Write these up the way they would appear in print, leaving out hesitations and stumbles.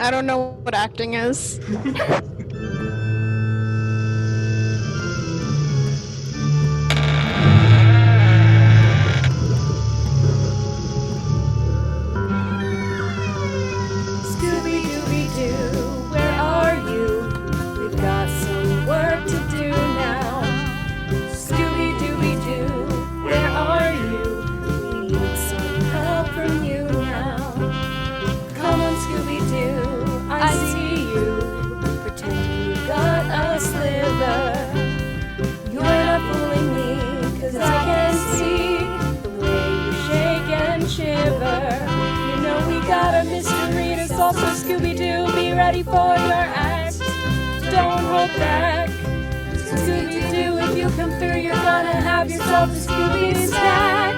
I don't know what acting is. Scooby-Dooby-Doo, where are you? We've got some work to do now. Scooby-Dooby-Doo, where are you? We need some help from you now. Come on, Scooby-Doo, I see you. Pretending you got a sliver. You're not fooling me, 'cause I can see the way you shake and shiver. You know we got a mystery to solve, so Scooby-Doo, be ready for your act. Don't hold back. Scooby-Doo, if you come through, you're gonna have yourself a Scooby snack.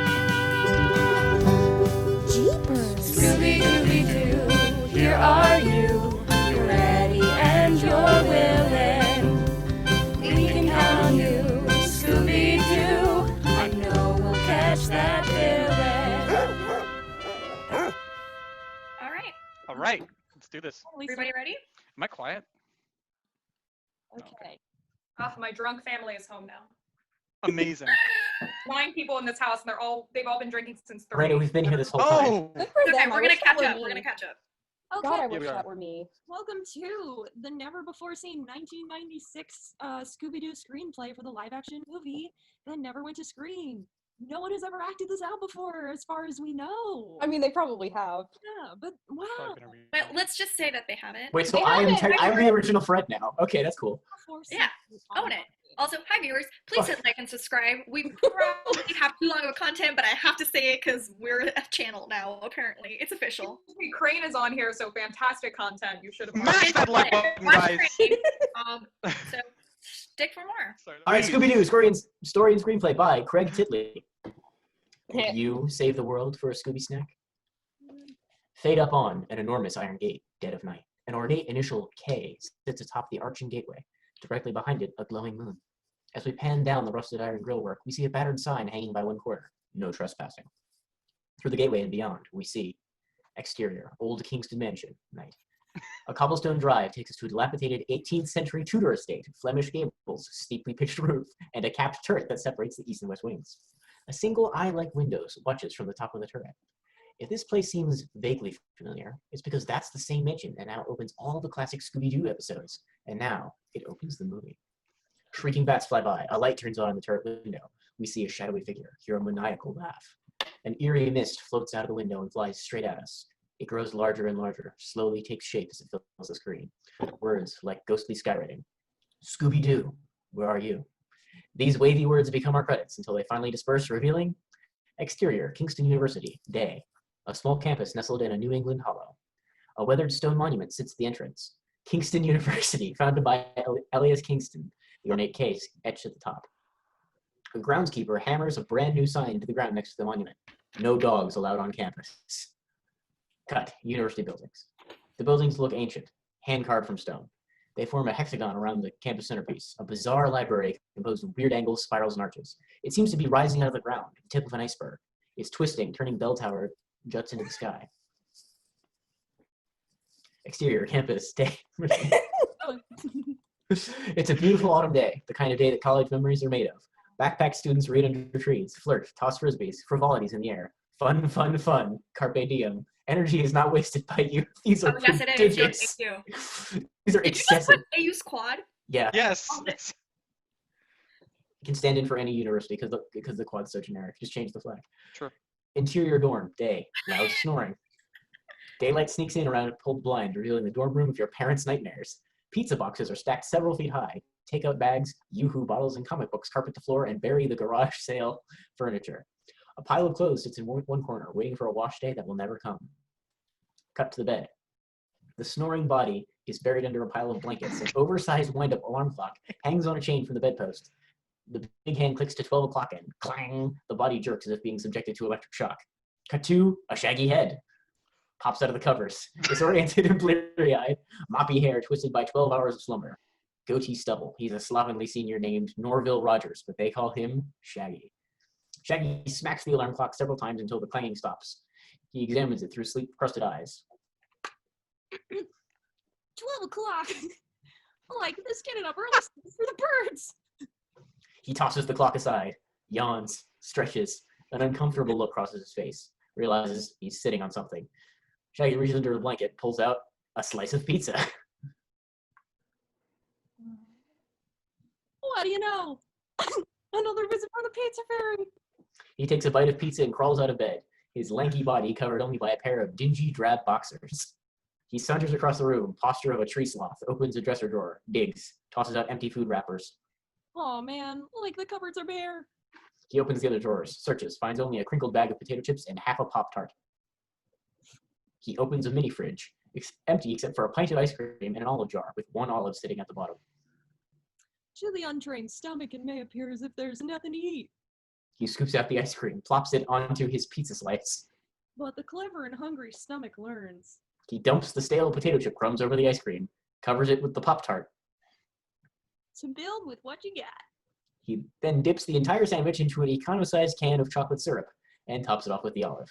Jeepers. Scooby-Dooby-Doo, here are you. You're ready and you're willing. We can count on you, Scooby-Doo. I know we'll catch that villain. All right, let's do this. Everybody ready? Am I quiet? Okay. Oh, my drunk family is home now. Amazing. 9 people in this house, and they've all been drinking since 3. Miranda, we've been here this whole time. Oh, Good for Okay, them. we're gonna catch up. We're gonna catch up. Oh Okay. God, I Here wish we are. that were me. Welcome to the never-before-seen 1996 Scooby-Doo screenplay for the live-action movie that never went to screen. No one has ever acted this out before, as far as we know. I mean, they probably have. Yeah, but wow. probably gonna read But that. let's just say that they haven't. Wait, so They I'm haven't. I'm the original Fred now. Okay, that's cool. Yeah, own it. Also, hi viewers, please hit like and subscribe. We probably have too long of content, but I have to say it because we're a channel now, apparently. It's official. Crane is on here, so fantastic content. You should have Smash that like button, Watch guys. Crane. So stick for more. Sorry, All right, Scooby-Doo, story and screenplay by Craig Titley. You save the world for a Scooby snack? Fade up on an enormous iron gate, dead of night. An ornate initial K sits atop the arching gateway. Directly behind it, a glowing moon. As we pan down the rusted iron grillwork, we see a battered sign hanging by one corner. No trespassing. Through the gateway and beyond, we see exterior, old Kingston mansion, night. A cobblestone drive takes us to a dilapidated 18th century Tudor estate, Flemish gables, steeply pitched roof, and a capped turret that separates the east and west wings. A single eye-like window watches from the top of the turret. If this place seems vaguely familiar, it's because that's the same mansion that now opens all the classic Scooby-Doo episodes, and now it opens the movie. Shrieking bats fly by, a light turns on in the turret window. We see a shadowy figure, hear a maniacal laugh. An eerie mist floats out of the window and flies straight at us. It grows larger and larger, slowly takes shape as it fills the screen. Words like ghostly skywriting. Scooby-Doo, where are you? These wavy words become our credits until they finally disperse, revealing exterior, Kingston University, day. A small campus nestled in a New England hollow. A weathered stone monument sits at the entrance. Kingston University, founded by Elias Kingston, the ornate case etched at the top. A groundskeeper hammers a brand new sign into the ground next to the monument. No dogs allowed on campus. Cut, university buildings. The buildings look ancient, hand-carved from stone. They form a hexagon around the campus centerpiece, a bizarre library composed of weird angles, spirals, and arches. It seems to be rising out of the ground, the tip of an iceberg. It's twisting, turning bell tower juts into the sky. Exterior, campus, day. It's a beautiful autumn day, the kind of day that college memories are made of. Backpack students read under trees, flirt, toss frisbees, frivolities in the air. Fun, fun, fun. Carpe diem. Energy is not wasted by you. These are Yes, it is. prodigious. Thank you. These are Did you just excessive. put AU squad? Yeah, Yes. it can stand in for any university because the quad's so generic. Just change the flag. True. Interior dorm, day. Loud snoring. Daylight sneaks in around a pulled blind, revealing the dorm room of your parents' nightmares. Pizza boxes are stacked several feet high. Takeout bags, Yoo-hoo bottles, and comic books carpet the floor and bury the garage sale furniture. A pile of clothes sits in one corner, waiting for a wash day that will never come. Cut to the bed. The snoring body is buried under a pile of blankets. An oversized wind-up alarm clock hangs on a chain from the bedpost. The big hand clicks to 12 o'clock and clang, the body jerks as if being subjected to electric shock. Cut to a shaggy head. Pops out of the covers, disoriented and bleary-eyed, moppy hair twisted by 12 hours of slumber. Goatee stubble. He's a slovenly senior named Norville Rogers, but they call him Shaggy. Shaggy smacks the alarm clock several times until the clanging stops. He examines it through sleep-crusted eyes. 12 o'clock. Like, this getting up early for the birds. He tosses the clock aside, yawns, stretches. An uncomfortable look crosses his face. Realizes he's sitting on something. Shaggy reaches under the blanket, pulls out a slice of pizza. What do you know? Another visit from the pizza fairy. He takes a bite of pizza and crawls out of bed, his lanky body covered only by a pair of dingy drab boxers. He saunters across the room, posture of a tree sloth, opens a dresser drawer, digs, tosses out empty food wrappers. Oh man, like the cupboards are bare. He opens the other drawers, searches, finds only a crinkled bag of potato chips and half a Pop-Tart. He opens a mini fridge, empty except for a pint of ice cream and an olive jar, with one olive sitting at the bottom. To the untrained stomach, it may appear as if there's nothing to eat. He scoops out the ice cream, plops it onto his pizza slice. But the clever and hungry stomach learns. He dumps the stale potato chip crumbs over the ice cream, covers it with the Pop-Tart. To build with what you got. He then dips the entire sandwich into an econo-sized can of chocolate syrup and tops it off with the olive.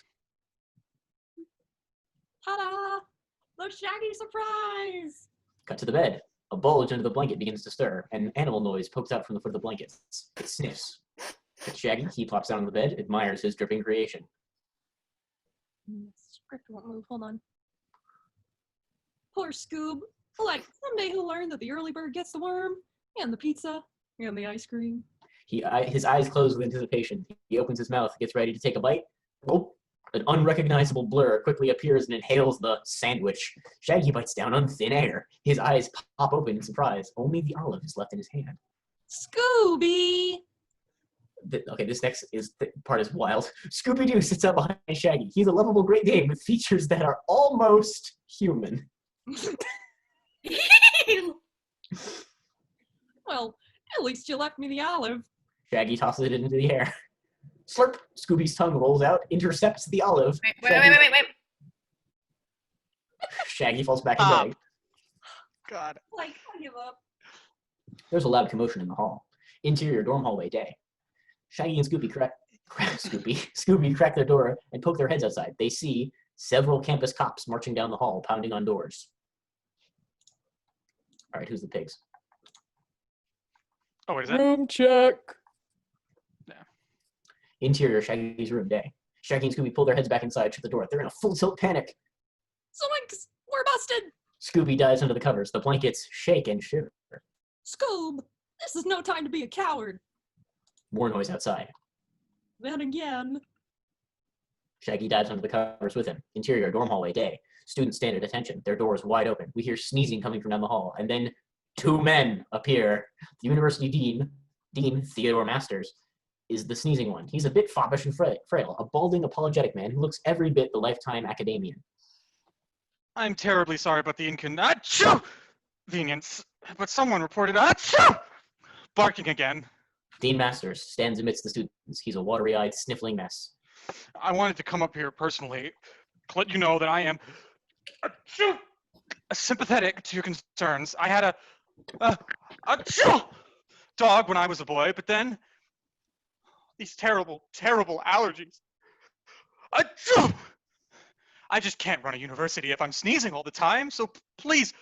Ta-da! The Shaggy surprise! Cut to the bed. A bulge under the blanket begins to stir, and an animal noise pokes out from the foot of the blanket. It sniffs. It's Shaggy. He plops down on the bed, admires his dripping creation. Script won't move. Hold on. Poor Scoob. Like, someday he'll learn that the early bird gets the worm, and the pizza, and the ice cream. His eyes close with anticipation. He opens his mouth, gets ready to take a bite. Oh, an unrecognizable blur quickly appears and inhales the sandwich. Shaggy bites down on thin air. His eyes pop open in surprise. Only the olive is left in his hand. Scooby! Okay, this next part is wild. Scooby-Doo sits up behind Shaggy. He's a lovable Great Dane with features that are almost human. Well, at least you left me the olive. Shaggy tosses it into the air. Slurp! Scooby's tongue rolls out, intercepts the olive. Wait. Shaggy falls back in bed. God. Like, I give up. There's a loud commotion in the hall. Interior dorm hallway day. Shaggy and Scooby crack their door and poke their heads outside. They see several campus cops marching down the hall, pounding on doors. All right, who's the pigs? Oh, wait, is that? Room check. Interior Shaggy's room day. Shaggy and Scooby pull their heads back inside, shut the door. They're in a full tilt panic. Zoinks! We're busted! Scooby dives under the covers. The blankets shake and shiver. Scoob! This is no time to be a coward. More noise outside. Then again. Shaggy dives under the covers with him. Interior dorm hallway day. Students stand at attention. Their doors wide open. We hear sneezing coming from down the hall. And then 2 men appear. The university Dean Theodore Masters, is the sneezing one. He's a bit foppish and frail, a balding, apologetic man who looks every bit the lifetime academician. I'm terribly sorry about the inconvenience, but someone reported achoo! Barking again. Dean Masters stands amidst the students. He's a watery-eyed, sniffling mess. I wanted to come up here personally to let you know that I am sympathetic to your concerns. I had a dog when I was a boy, but then these terrible, terrible allergies. I just can't run a university if I'm sneezing all the time, so please,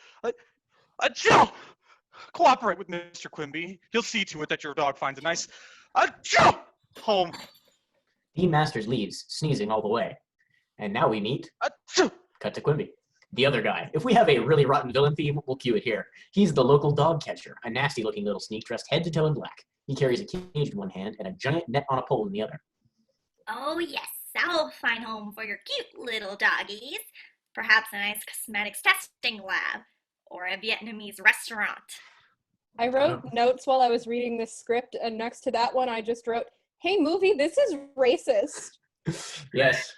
cooperate with Mr. Quimby. He'll see to it that your dog finds a nice home. Dean Masters leaves, sneezing all the way. And now we meet... Cut to Quimby. The other guy. If we have a really rotten villain theme, we'll cue it here. He's the local dog catcher, a nasty-looking little sneak dressed head to toe in black. He carries a cage in one hand and a giant net on a pole in the other. Oh yes, I'll find home for your cute little doggies. Perhaps a nice cosmetics testing lab or a Vietnamese restaurant. I wrote notes while I was reading this script, and next to that one I just wrote, "Hey movie, this is racist." Yes.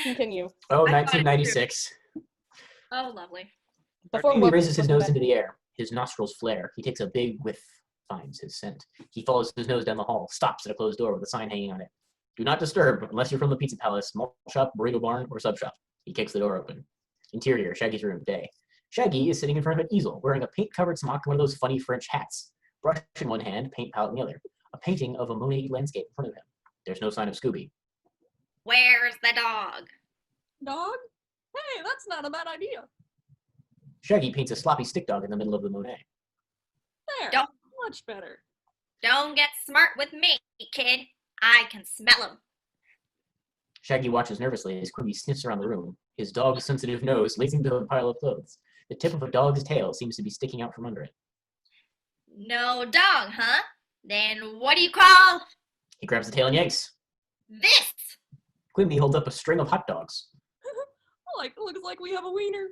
Continue. Oh, 1996. Oh, lovely. Before Quimby what- raises his nose into the air. His nostrils flare. He takes a big whiff, finds his scent. He follows his nose down the hall, stops at a closed door with a sign hanging on it. Do not disturb unless you're from the Pizza Palace, Malt Shop, Burrito Barn, or Sub Shop. He kicks the door open. Interior, Shaggy's room, day. Shaggy is sitting in front of an easel, wearing a paint-covered smock and one of those funny French hats. Brush in one hand, paint palette in the other. A painting of a Monet landscape in front of him. There's no sign of Scooby. Where's the dog? Dog? Hey, that's not a bad idea. Shaggy paints a sloppy stick dog in the middle of the Monet. There. Don't- Much better. Don't get smart with me, kid. I can smell them. Shaggy watches nervously as Quimby sniffs around the room, his dog's sensitive nose lacing to a pile of clothes. The tip of a dog's tail seems to be sticking out from under it. No dog, huh? Then what do you call He grabs the tail and yanks. this? Quimby holds up a string of hot dogs. Looks like we have a wiener.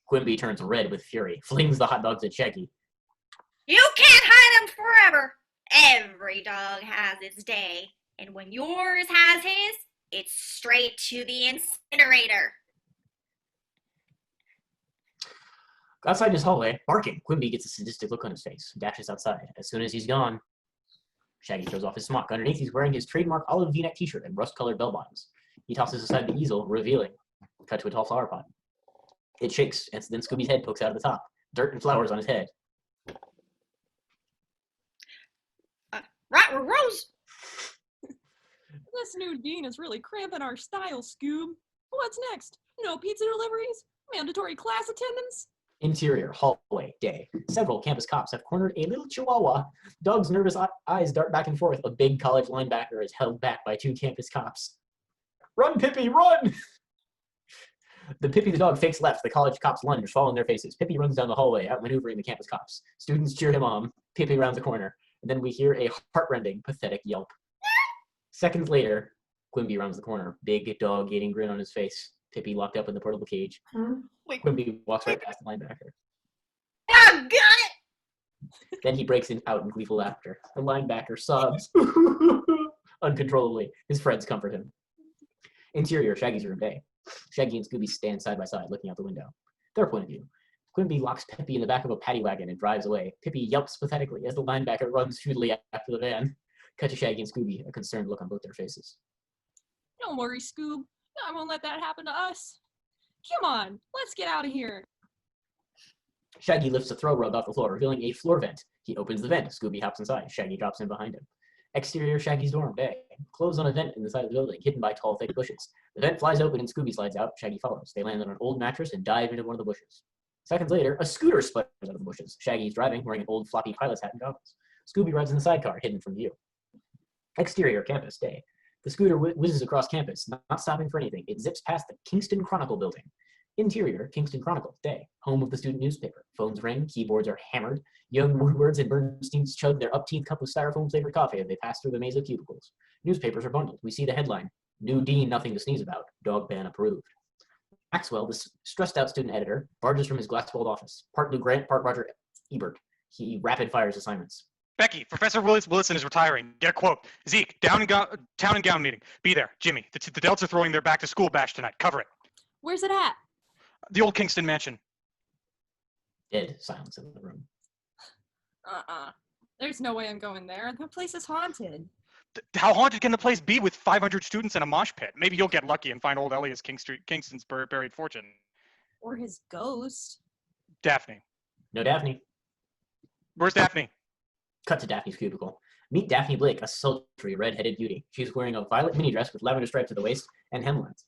Quimby turns red with fury, flings the hot dogs at Shaggy. You can't hide them forever. Every dog has its day. And when yours has his, it's straight to the incinerator. Outside his hallway, barking, Quimby gets a sadistic look on his face, dashes outside. As soon as he's gone, Shaggy throws off his smock. Underneath, he's wearing his trademark olive V-neck t-shirt and rust-colored bell-bottoms. He tosses aside the easel, revealing, cut to a tall flower pot. It shakes, and then Scooby's head pokes out of the top. Dirt and flowers on his head. Right, Rose. This new dean is really cramping our style, Scoob. What's next? No pizza deliveries? Mandatory class attendance? Interior, hallway, day. Several campus cops have cornered a little chihuahua. Dog's nervous eyes dart back and forth. A big college linebacker is held back by 2 campus cops. Run, Pippi, run! The Pippi the dog fakes left. The college cops lunge, fall in their faces. Pippi runs down the hallway, outmaneuvering the campus cops. Students cheer him on. Pippi rounds the corner. And then we hear a heartrending, pathetic yelp. Seconds later, Quimby rounds the corner. Big dog eating grin on his face. Pippi locked up in the portable cage. Wait. Quimby walks right past the linebacker. I got it. Then he breaks out in gleeful laughter. The linebacker sobs uncontrollably. His friends comfort him. Interior, Shaggy's room, day. Shaggy and Scooby stand side by side, looking out the window. Their point of view. Quimby locks Pippi in the back of a paddy wagon and drives away. Pippi yelps pathetically as the linebacker runs futilely after the van. Cut to Shaggy and Scooby, a concerned look on both their faces. Don't worry, Scoob. I won't let that happen to us. Come on, let's get out of here. Shaggy lifts a throw rug off the floor, revealing a floor vent. He opens the vent. Scooby hops inside. Shaggy drops in behind him. Exterior, Shaggy's dorm, day. Closed on a vent in the side of the building, hidden by tall, thick bushes. The vent flies open and Scooby slides out. Shaggy follows. They land on an old mattress and dive into one of the bushes. Seconds later, a scooter sputters out of the bushes. Shaggy is driving, wearing an old floppy pilot's hat and goggles. Scooby rides in the sidecar, hidden from view. Exterior, campus, day. The scooter whizzes across campus, not stopping for anything. It zips past the Kingston Chronicle building. Interior, Kingston Chronicle, day. Home of the student newspaper. Phones ring, keyboards are hammered. Young Woodwards and Bernsteins chug their upteeth cup of styrofoam-flavored coffee as they pass through the maze of cubicles. Newspapers are bundled. We see the headline, New Dean, Nothing to Sneeze About. Dog ban approved. Maxwell, the stressed-out student editor, barges from his glass-walled office. Part Lou Grant, part Roger Ebert. He rapid-fires assignments. Becky, Professor Willison is retiring. Get a quote. Zeke, town and gown meeting. Be there. Jimmy, the Delts are throwing their back-to-school bash tonight. Cover it. Where's it at? The old Kingston mansion. Dead silence in the room. There's no way I'm going there. The place is haunted. How haunted can the place be with 500 students and a mosh pit? Maybe you'll get lucky and find old Elias Kingston's buried fortune. Or his ghost. Daphne. No Daphne. Where's Daphne? Cut to Daphne's cubicle. Meet Daphne Blake, a sultry red-headed beauty. She's wearing a violet mini dress with lavender stripes at the waist and hemlines.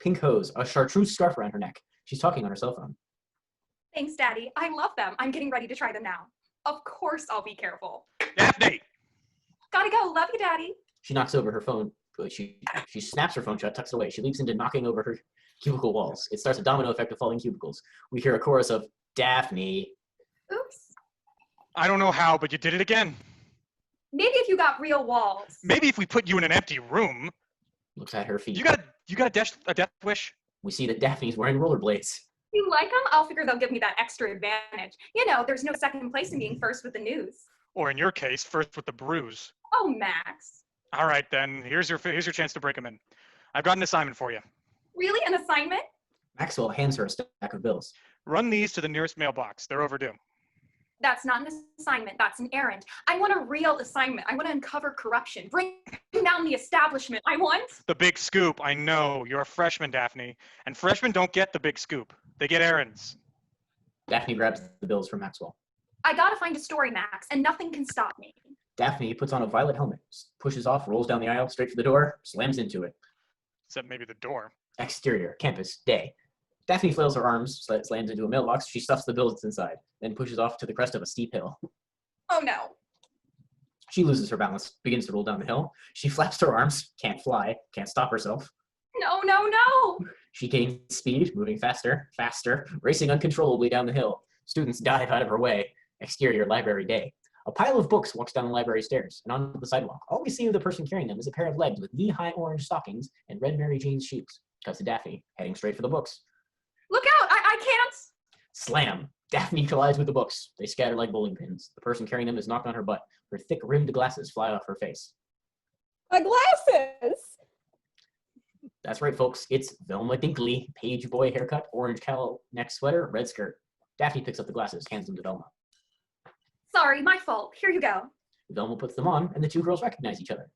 Pink hose, a chartreuse scarf around her neck. She's talking on her cell phone. Thanks, Daddy. I love them. I'm getting ready to try them now. Of course I'll be careful. Daphne! Gotta go. Love you, Daddy. She knocks over her phone. She snaps her phone shut, tucks it away. She leaps into knocking over her cubicle walls. It starts a domino effect of falling cubicles. We hear a chorus of, Daphne. Oops. I don't know how, but you did it again. Maybe if you got real walls. Maybe if we put you in an empty room. Looks at her feet. You got a death wish? We see that Daphne's wearing rollerblades. You like them? I'll figure they'll give me that extra advantage. You know, there's no second place in being first with the news. Or in your case, first with the bruise. Oh, Max. All right, then. Here's your chance to break them in. I've got an assignment for you. Really? An assignment? Maxwell hands her a stack of bills. Run these to the nearest mailbox. They're overdue. That's not an assignment. That's an errand. I want a real assignment. I want to uncover corruption. Bring down the establishment. I want... The big scoop. I know. You're a freshman, Daphne. And freshmen don't get the big scoop. They get errands. Daphne grabs the bills from Maxwell. I gotta find a story, Max, and nothing can stop me. Daphne puts on a violet helmet, pushes off, rolls down the aisle, straight for the door, slams into it. Except maybe the door. Exterior, campus, day. Daphne flails her arms, slams into a mailbox. She stuffs the bills inside, then pushes off to the crest of a steep hill. Oh no. She loses her balance, begins to roll down the hill. She flaps her arms, can't fly, can't stop herself. No, no, no. She gains speed, moving faster, faster, racing uncontrollably down the hill. Students dive out of her way. Exterior library day. A pile of books walks down the library stairs and onto the sidewalk. All we see of the person carrying them is a pair of legs with knee-high orange stockings and red Mary Jane's shoes. Cuts to Daphne, heading straight for the books. Look out! I can't. Slam! Daphne collides with the books. They scatter like bowling pins. The person carrying them is knocked on her butt. Her thick-rimmed glasses fly off her face. My glasses! That's right, folks. It's Velma Dinkley. Page boy haircut, orange cowl neck sweater, red skirt. Daphne picks up the glasses, hands them to Velma. Sorry, my fault. Here you go. Velma puts them on, and the two girls recognize each other.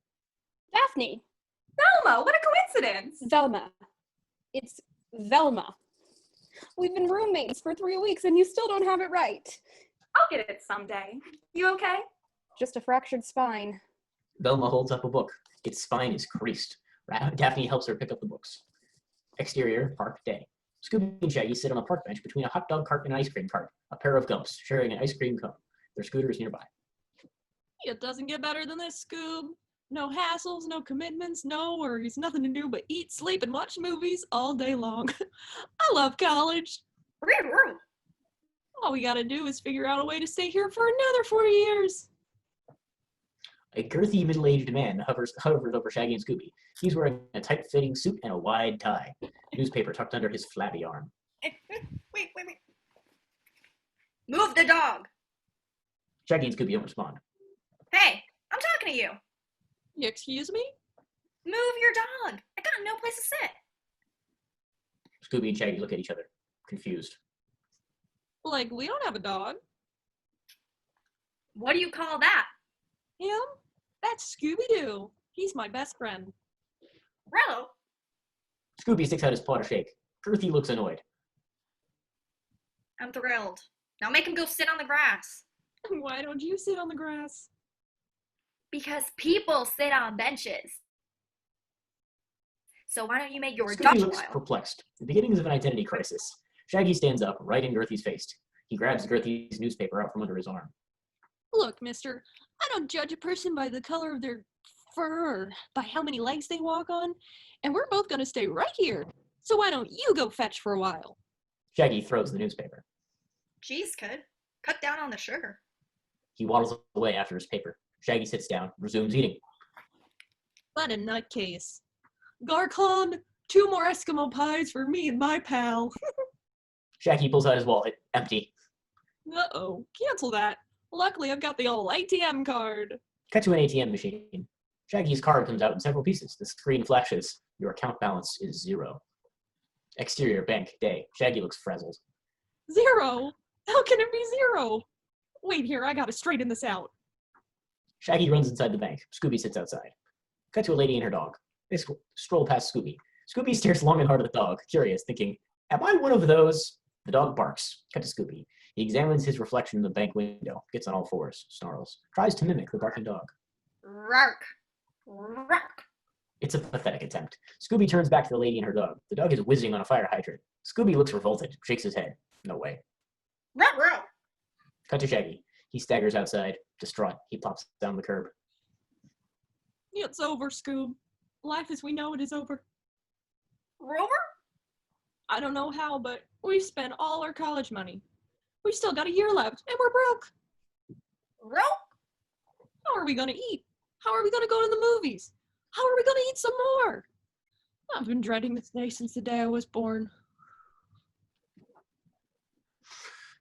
Daphne. Velma, what a coincidence. Velma. It's Velma. We've been roommates for 3 weeks and you still don't have it right. I'll get it someday. You okay? Just a fractured spine. Velma holds up a book. Its spine is creased. Daphne helps her pick up the books. Exterior, park day. Scooby and Shaggy sit on a park bench between a hot dog cart and an ice cream cart, a pair of gumps sharing an ice cream cone. Their scooter is nearby. It doesn't get better than this, Scoob. No hassles, no commitments, no worries, nothing to do but eat, sleep, and watch movies all day long. I love college. All we gotta do is figure out a way to stay here for another 4 years. A girthy middle-aged man hovers over Shaggy and Scooby. He's wearing a tight-fitting suit and a wide tie. Newspaper tucked under his flabby arm. Wait. Move the dog. Shaggy and Scooby don't respond. Hey, I'm talking to you. Excuse me? Move your dog. I got no place to sit. Scooby and Shaggy look at each other, confused. Like, we don't have a dog. What do you call that? Him? That's Scooby-Doo. He's my best friend. Rello. Scooby sticks out his paw to shake. Girthy looks annoyed. I'm thrilled. Now make him go sit on the grass. Why don't you sit on the grass? Because people sit on benches. So why don't you make your Scooby dog looks wild? perplexed. The beginnings of an identity crisis. Shaggy stands up, right in Girthy's face. He grabs Girthy's newspaper out from under his arm. Look, mister, I don't judge a person by the color of their fur or by how many legs they walk on, and we're both gonna stay right here. So why don't you go fetch for a while? Shaggy throws the newspaper. Jeez, kid. Cut down on the sugar. He waddles away after his paper. Shaggy sits down, resumes eating. What a nutcase. Garcon, 2 more Eskimo pies for me and my pal. Shaggy pulls out his wallet, empty. Uh-oh, cancel that. Luckily, I've got the old ATM card. Cut to an ATM machine. Shaggy's card comes out in several pieces. The screen flashes. Your account balance is 0. Exterior, bank, day. Shaggy looks frazzled. 0? How can it be 0? Wait here, I gotta straighten this out. Shaggy runs inside the bank. Scooby sits outside. Cut to a lady and her dog. They stroll past Scooby. Scooby stares long and hard at the dog, curious, thinking, am I one of those? The dog barks. Cut to Scooby. He examines his reflection in the bank window, gets on all fours, snarls, tries to mimic the barking dog. Rark. Rark. It's a pathetic attempt. Scooby turns back to the lady and her dog. The dog is whizzing on a fire hydrant. Scooby looks revolted, shakes his head. No way. Ruh-roh. Cut to Shaggy. He staggers outside, distraught. He plops down the curb. It's over, Scoob. Life as we know it is over. Rover? I don't know how, but we spent all our college money. We've still got a year left, and we're broke. Rope? How are we gonna eat? How are we gonna go to the movies? How are we gonna eat some more? I've been dreading this day since the day I was born.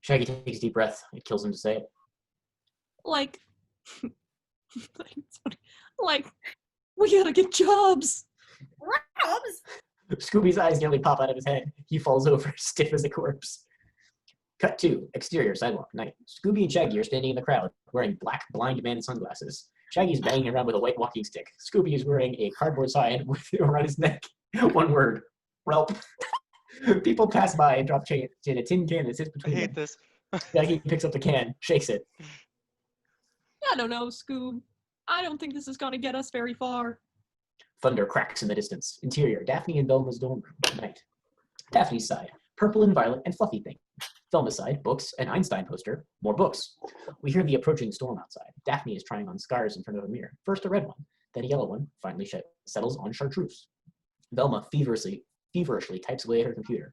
Shaggy takes a deep breath. It kills him to say it. Like, like, we gotta get jobs. Robs? Scooby's eyes nearly pop out of his head. He falls over, stiff as a corpse. Cut 2, exterior, sidewalk, night. Scooby and Shaggy are standing in the crowd, wearing black blind man sunglasses. Shaggy's banging around with a white walking stick. Scooby is wearing a cardboard sign with around his neck. One word, Relp. People pass by and drop change in a tin can that sits I between hate them. this. Shaggy picks up the can, shakes it. I don't know, Scoob. I don't think this is gonna get us very far. Thunder cracks in the distance. Interior, Daphne and Velma's dorm room. Night. Daphne's side. Purple and violet and fluffy thing. Velma's side, books, an Einstein poster, more books. We hear the approaching storm outside. Daphne is trying on scars in front of a mirror. First a red one, then a yellow one, finally settles on chartreuse. Velma feverishly types away at her computer.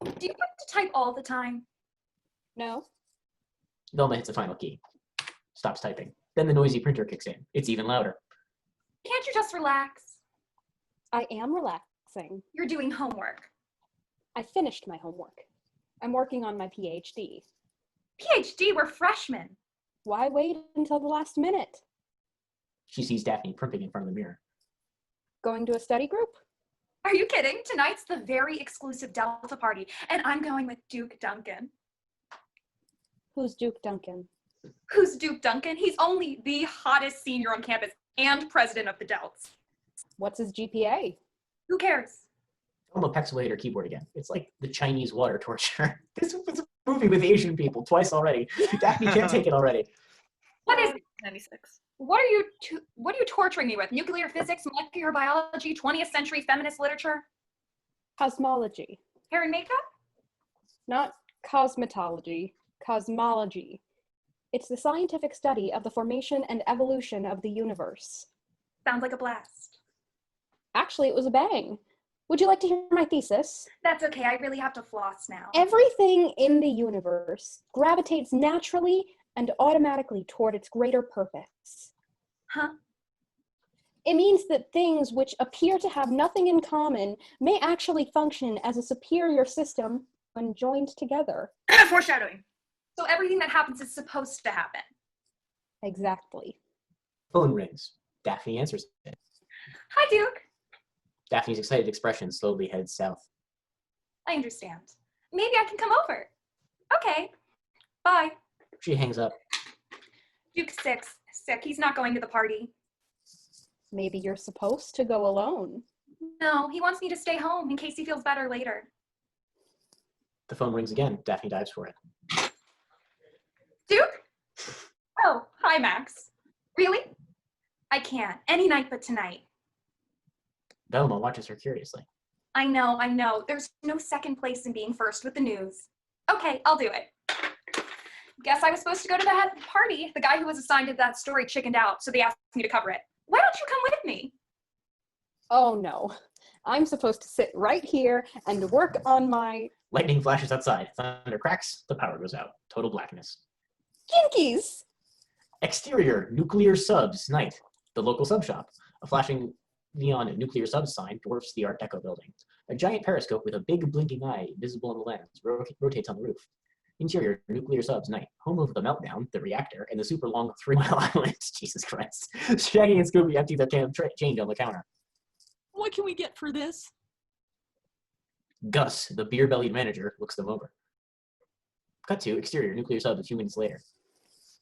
Do you have to type all the time? No. Velma hits a final key. Stops typing. Then the noisy printer kicks in. It's even louder. Can't you just relax? I am relaxing. You're doing homework. I finished my homework. I'm working on my PhD. PhD, we're freshmen. Why wait until the last minute? She sees Daphne primping in front of the mirror. Going to a study group? Are you kidding? Tonight's the very exclusive Delta party, and I'm going with Duke Duncan. Who's Duke Duncan? Who's Duke Duncan? He's only the hottest senior on campus and president of the Delts. What's his GPA? Who cares? Velma pecks away at her keyboard again. It's like the Chinese water torture. This was a movie with Asian people twice already. Daphne can't take it already. What is 96. What are you torturing me with? Nuclear physics, molecular biology, 20th century feminist literature? Cosmology. Hair and makeup? Not cosmetology, cosmology. It's the scientific study of the formation and evolution of the universe. Sounds like a blast. Actually, it was a bang. Would you like to hear my thesis? That's okay, I really have to floss now. Everything in the universe gravitates naturally and automatically toward its greater purpose. Huh? It means that things which appear to have nothing in common may actually function as a superior system when joined together. Foreshadowing. So everything that happens is supposed to happen. Exactly. Phone rings. Daphne answers it. Hi, Duke. Daphne's excited expression slowly heads south. I understand. Maybe I can come over. Okay. Bye. She hangs up. Duke's sick. He's not going to the party. Maybe you're supposed to go alone. No, he wants me to stay home in case he feels better later. The phone rings again. Daphne dives for it. Duke? Oh, hi, Max. Really? I can't. Any night but tonight. Velma watches her curiously. I know. There's no second place in being first with the news. Okay, I'll do it. Guess I was supposed to go to the party. The guy who was assigned to that story chickened out, so they asked me to cover it. Why don't you come with me? Oh no, I'm supposed to sit right here and work on my Lightning flashes outside. Thunder cracks. The power goes out. Total blackness. kinkies. Exterior, nuclear subs, night. The local sub shop. A flashing neon nuclear subs sign dwarfs the Art Deco building. A giant periscope with a big blinking eye visible in the lens rotates on the roof. Interior, nuclear subs, night. Home of the meltdown, the reactor, and the super long 3 Mile Island. Jesus Christ. Shaggy and Scooby empty their change on the counter. What can we get for this? Gus, the beer-bellied manager, looks them over. Cut to exterior, nuclear subs a few minutes later.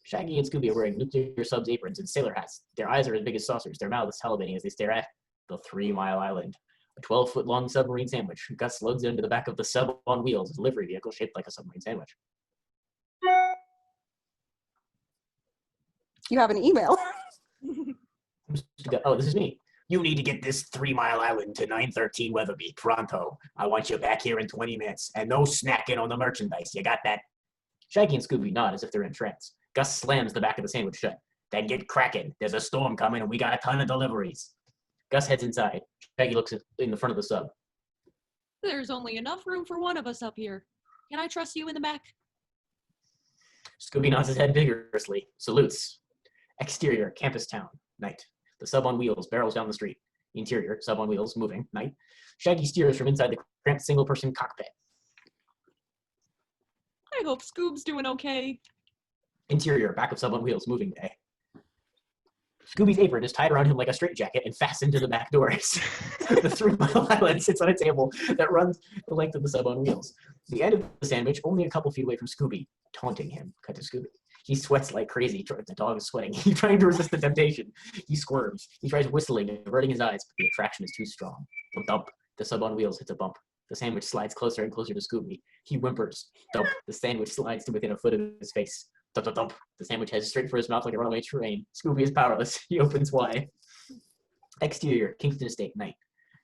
Shaggy and Scooby are wearing nuclear subs aprons and sailor hats. Their eyes are as big as saucers, their mouths salivating as they stare at the 3 Mile Island. A 12-foot-long submarine sandwich. Gus loads it into the back of the sub on wheels, a delivery vehicle shaped like a submarine sandwich. You have an email. Oh, this is me. You need to get this 3 Mile Island to 913 Weatherby, pronto. I want you back here in 20 minutes, and no snacking on the merchandise. You got that? Shaggy and Scooby nod as if they're in trance. Gus slams the back of the sandwich shut. Then get cracking. There's a storm coming, and we got a ton of deliveries. Gus heads inside. Shaggy looks in the front of the sub. There's only enough room for one of us up here. Can I trust you in the back? Scooby nods his head vigorously. Salutes. Exterior, campus town. Night. The sub on wheels barrels down the street. Interior, sub on wheels, moving. Night. Shaggy steers from inside the cramped single-person cockpit. I hope Scoob's doing okay. Interior, back of sub on wheels, moving day. Scooby's apron is tied around him like a straitjacket and fastened to the back doors. The 3 Mile Island sits on a table that runs the length of the sub on wheels. The end of the sandwich only a couple feet away from Scooby, taunting him. Cut to Scooby. He sweats like crazy. The dog is sweating. He's trying to resist the temptation. He squirms. He tries whistling and averting his eyes, but the attraction is too strong. Thump. The sub on wheels hits a bump. The sandwich slides closer and closer to Scooby. He whimpers. Thump. The sandwich slides to within a foot of his face. Thump. The sandwich heads straight for his mouth like a runaway train. Scooby is powerless. He opens wide. Exterior, Kingston Estate, night.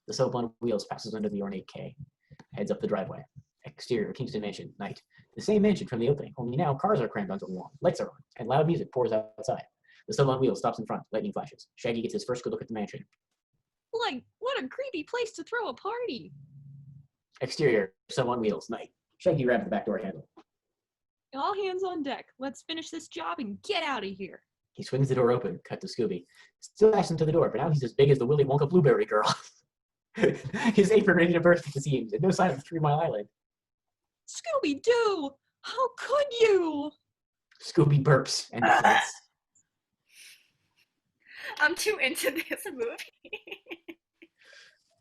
The sub on wheels passes under the ornate K. heads up the driveway. Exterior, Kingston Mansion, night. The same mansion from the opening, only now cars are crammed onto the lawn, lights are on, and loud music pours outside. The sub on wheels stops in front, lightning flashes. Shaggy gets his first good look at the mansion. Like, what a creepy place to throw a party. Exterior, sub on wheels, night. Shaggy grabs the back door handle. All hands on deck. Let's finish this job and get out of here. He swings the door open, cut to Scooby. Still dashes him to the door, but now he's as big as the Willy Wonka Blueberry Girl. His apron ready to burst at the seams, and no sign of the 3 Mile Island. Scooby-Doo! How could you? Scooby burps and faints. I'm too into this movie.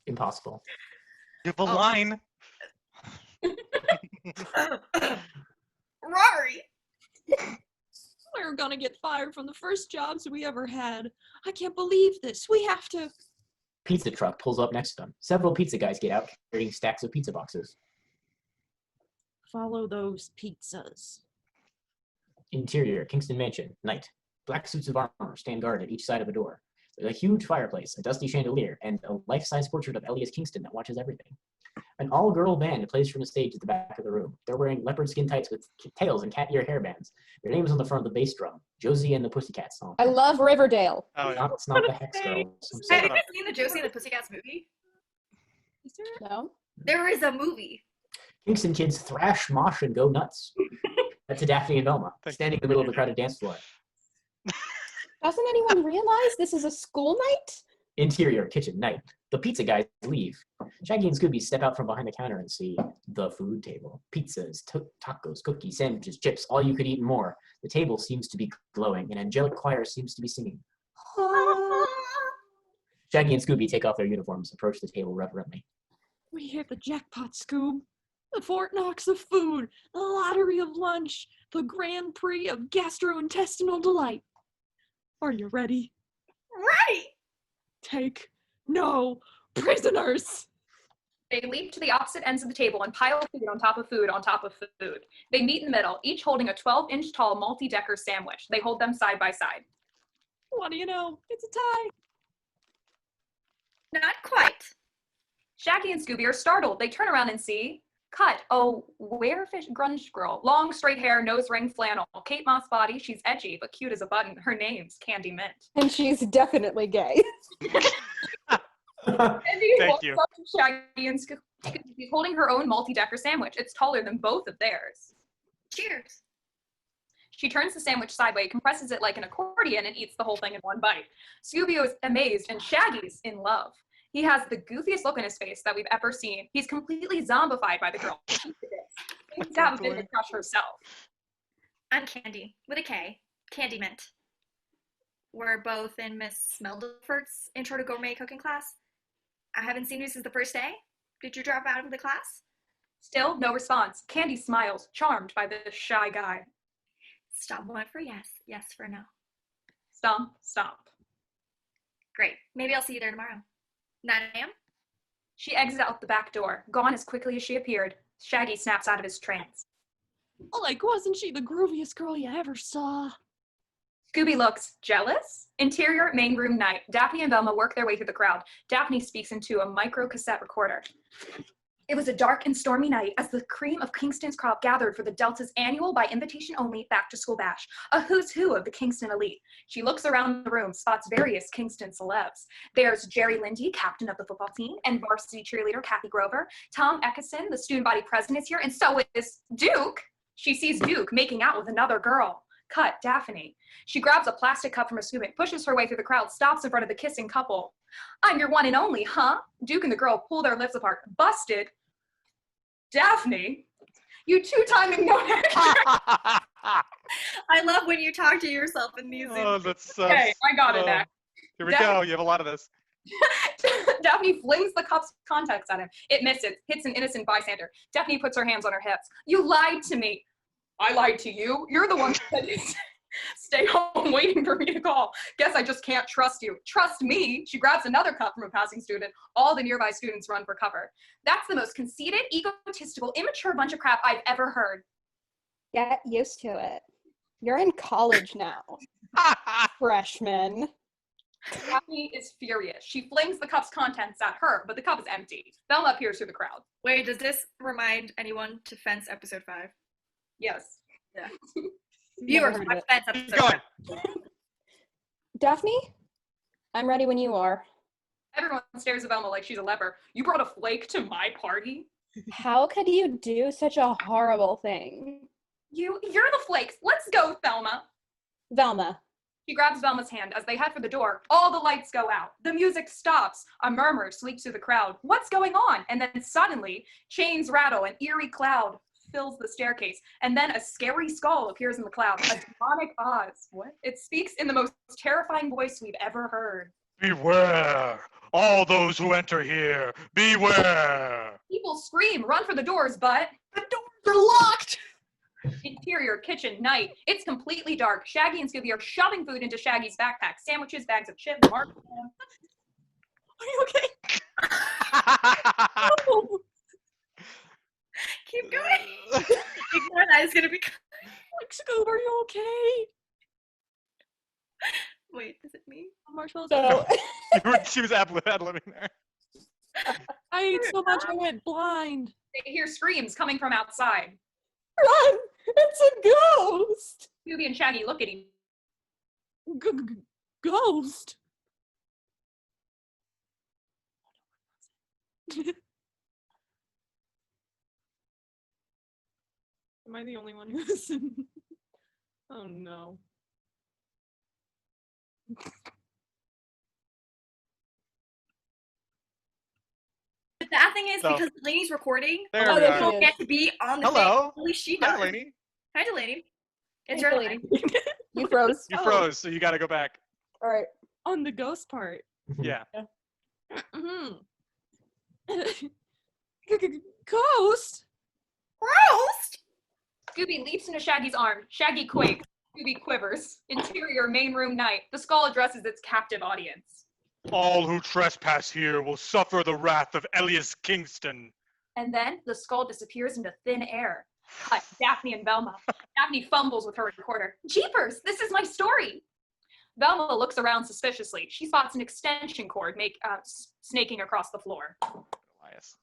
Impossible. You have a line. Rory! We're gonna get fired from the first jobs we ever had. I can't believe this. We have to. Pizza truck pulls up next to them. Several pizza guys get out carrying stacks of pizza boxes. Follow those pizzas. Interior, Kingston Mansion, night. Black suits of armor stand guard at each side of a door. There's a huge fireplace, a dusty chandelier, and a life-size portrait of Elias Kingston that watches everything. An all-girl band plays from the stage at the back of the room. They're wearing leopard skin tights with tails and cat ear hairbands. Their names on the front of the bass drum, Josie and the Pussycats song. I love Riverdale. Oh, yeah. It's not the Hex Girls. I'm Have sorry. you guys seen the Josie and the Pussycats movie? Is there? No? There is a movie. Kingston kids thrash, mosh, and go nuts. That's to Daphne and Velma, standing in the middle of the crowded dance floor. Doesn't anyone realize this is a school night? Interior, kitchen, night. The pizza guys leave. Shaggy and Scooby step out from behind the counter and see the food table. Pizzas, tacos, cookies, sandwiches, chips, all you could eat and more. The table seems to be glowing. An angelic choir seems to be singing. Shaggy and Scooby take off their uniforms, approach the table reverently. We hit the jackpot, Scoob. The Fort Knox of food, the lottery of lunch, the Grand Prix of gastrointestinal delight. Are you ready? Right! Take no prisoners. They leap to the opposite ends of the table and pile food on top of food on top of food. They meet in the middle, each holding a 12-inch tall multi-decker sandwich. They hold them side by side. What do you know? It's a tie. Not quite. Shaggy and Scooby are startled. They turn around and see Cut. Oh, werefish grunge girl. Long straight hair, nose ring flannel. Kate Moss body. She's edgy but cute as a button. Her name's Candy Mint. And she's definitely gay. Candy Thank walks you. up to Shaggy and Scooby. She's holding her own multi-decker sandwich. It's taller than both of theirs. Cheers. She turns the sandwich sideways, compresses it like an accordion, and eats the whole thing in one bite. Scooby is amazed, and Shaggy's in love. He has the goofiest look on his face that we've ever seen. He's completely zombified by the girl. She seems to have a bit of a crush herself. I'm Candy, with a K. Candy Mint. We're both in Miss Smelderford's Intro to Gourmet Cooking class. I haven't seen you since the first day. Did you drop out of the class? Still, no response. Candy smiles, charmed by this shy guy. Stop one for yes, yes for no. Stomp, stomp. Great. Maybe I'll see you there tomorrow. 9 a.m.? She exits out the back door, gone as quickly as she appeared. Shaggy snaps out of his trance. Like, wasn't she the grooviest girl you ever saw? Scooby looks jealous. Interior main room night. Daphne and Velma work their way through the crowd. Daphne speaks into a micro cassette recorder. It was a dark and stormy night as the cream of Kingston's crop gathered for the Delta's annual by invitation only back to school bash, a who's who of the Kingston elite. She looks around the room, spots various Kingston celebs. There's Jerry Lindy, captain of the football team, and varsity cheerleader Kathy Grover. Tom Eckison, the student body president, is here, and so is Duke. She sees Duke making out with another girl. Cut, Daphne. She grabs a plastic cup from her scuba, pushes her way through the crowd, stops in front of the kissing couple. I'm your one and only, huh? Duke and the girl pull their lips apart. Busted. Daphne, you two-timing no extra. I love when you talk to yourself in these. Oh, that's so. Okay, I got it now. Here we go. You have a lot of this. Daphne flings the cup's contents at him. It misses, hits an innocent bystander. Daphne puts her hands on her hips. You lied to me. I lied to you. You're the one who said stay home waiting for me to call. Guess I just can't trust you. Trust me. She grabs another cup from a passing student. All the nearby students run for cover. That's the most conceited, egotistical, immature bunch of crap I've ever heard. Get used to it. You're in college now. Freshman. Daphne is furious. She flings the cup's contents at her, but the cup is empty. Velma appears through the crowd. Wait, does this remind anyone to fence episode 5? Yes. Viewers, heard of watch it. fence Keep episode going. 5. Daphne? I'm ready when you are. Everyone stares at Velma like she's a leper. You brought a flake to my party? How could you do such a horrible thing? You're the flakes. Let's go, Velma. Velma. She grabs Velma's hand as they head for the door. All the lights go out. The music stops. A murmur sweeps through the crowd. What's going on? And then suddenly, chains rattle. An eerie cloud fills the staircase. And then a scary skull appears in the cloud. A demonic Oz. What? It speaks in the most terrifying voice we've ever heard. Beware! All those who enter here, beware! People scream, run for the doors, but The doors are locked! interior, kitchen, night. It's completely dark. Shaggy and Scooby are shoving food into Shaggy's backpack. Sandwiches, bags of chips, marzipan. Are you okay? Keep going. Ignore that. It's gonna be. Like, Scoob, are you okay? Wait, is it me? Marshmallows. So, She was ad-libbing there. I ate so much I went blind. They hear screams coming from outside. run! It's a ghost! Scooby and Shaggy look at him. Ghost? Am I the only one who's Oh no. The bad thing is So- because Delaney's recording, There Oh, we there are. she don't is. get to be on the Hello. thing. Only she Hi, does. Delaney. Hi, Delaney. It's Hey, your Delaney. line. You froze. You Oh. froze, so you gotta go back. All right. On the ghost part. Yeah. Mhm. Ghost? Roast? Scooby leaps into Shaggy's arm. Shaggy quakes. Scooby quivers. Interior, main room, night. The skull addresses its captive audience. All who trespass here will suffer the wrath of Elias Kingston. And then the skull disappears into thin air. Cut. Daphne and Velma. Daphne fumbles with her recorder. Jeepers, this is my story. Velma looks around suspiciously. She spots an extension cord snaking across the floor. Elias.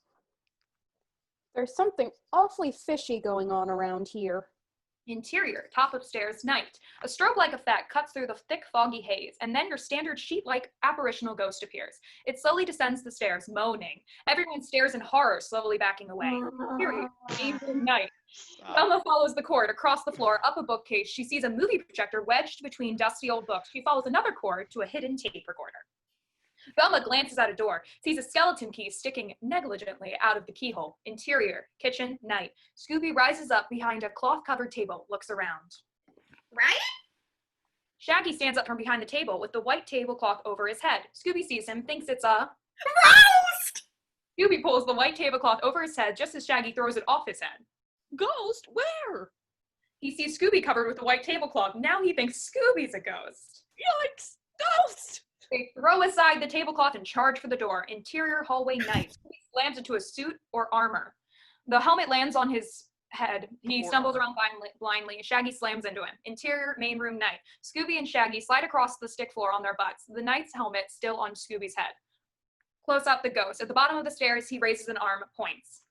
There's something awfully fishy going on around here. Interior, top of stairs, night. A strobe-like effect cuts through the thick, foggy haze, and then your standard sheet-like apparitional ghost appears. It slowly descends the stairs, moaning. Everyone stares in horror, slowly backing away. Interior, main room, night. Velma follows the cord across the floor, up a bookcase. She sees a movie projector wedged between dusty old books. She follows another cord to a hidden tape recorder. Velma glances at a door, sees a skeleton key sticking negligently out of the keyhole. Interior, kitchen, night. Scooby rises up behind a cloth-covered table, looks around. Right? Shaggy stands up from behind the table with the white tablecloth over his head. Scooby sees him, thinks it's a... Roast! Scooby pulls the white tablecloth over his head just as Shaggy throws it off his head. Ghost? Where? He sees Scooby covered with the white tablecloth. Now he thinks Scooby's a ghost. Yikes! Ghost! They throw aside the tablecloth and charge for the door. Interior hallway night. Scooby slams into a suit or armor. The helmet lands on his head. He stumbles around blindly. Shaggy slams into him. Interior main room night. Scooby and Shaggy slide across the stick floor on their butts. The knight's helmet still on Scooby's head. Close up the ghost. At the bottom of the stairs, he raises an arm, points.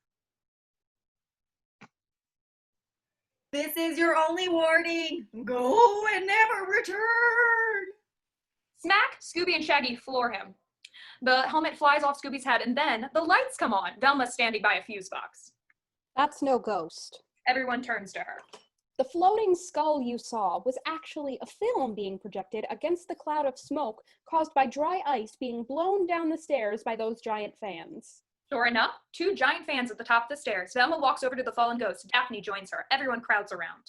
This is your only warning. Go and never return. Smack! Scooby and Shaggy floor him. The helmet flies off Scooby's head, and then the lights come on. Velma's standing by a fuse box. That's no ghost. Everyone turns to her. The floating skull you saw was actually a film being projected against the cloud of smoke caused by dry ice being blown down the stairs by those giant fans. Sure enough, two giant fans at the top of the stairs. Velma walks over to the fallen ghost. Daphne joins her. Everyone crowds around.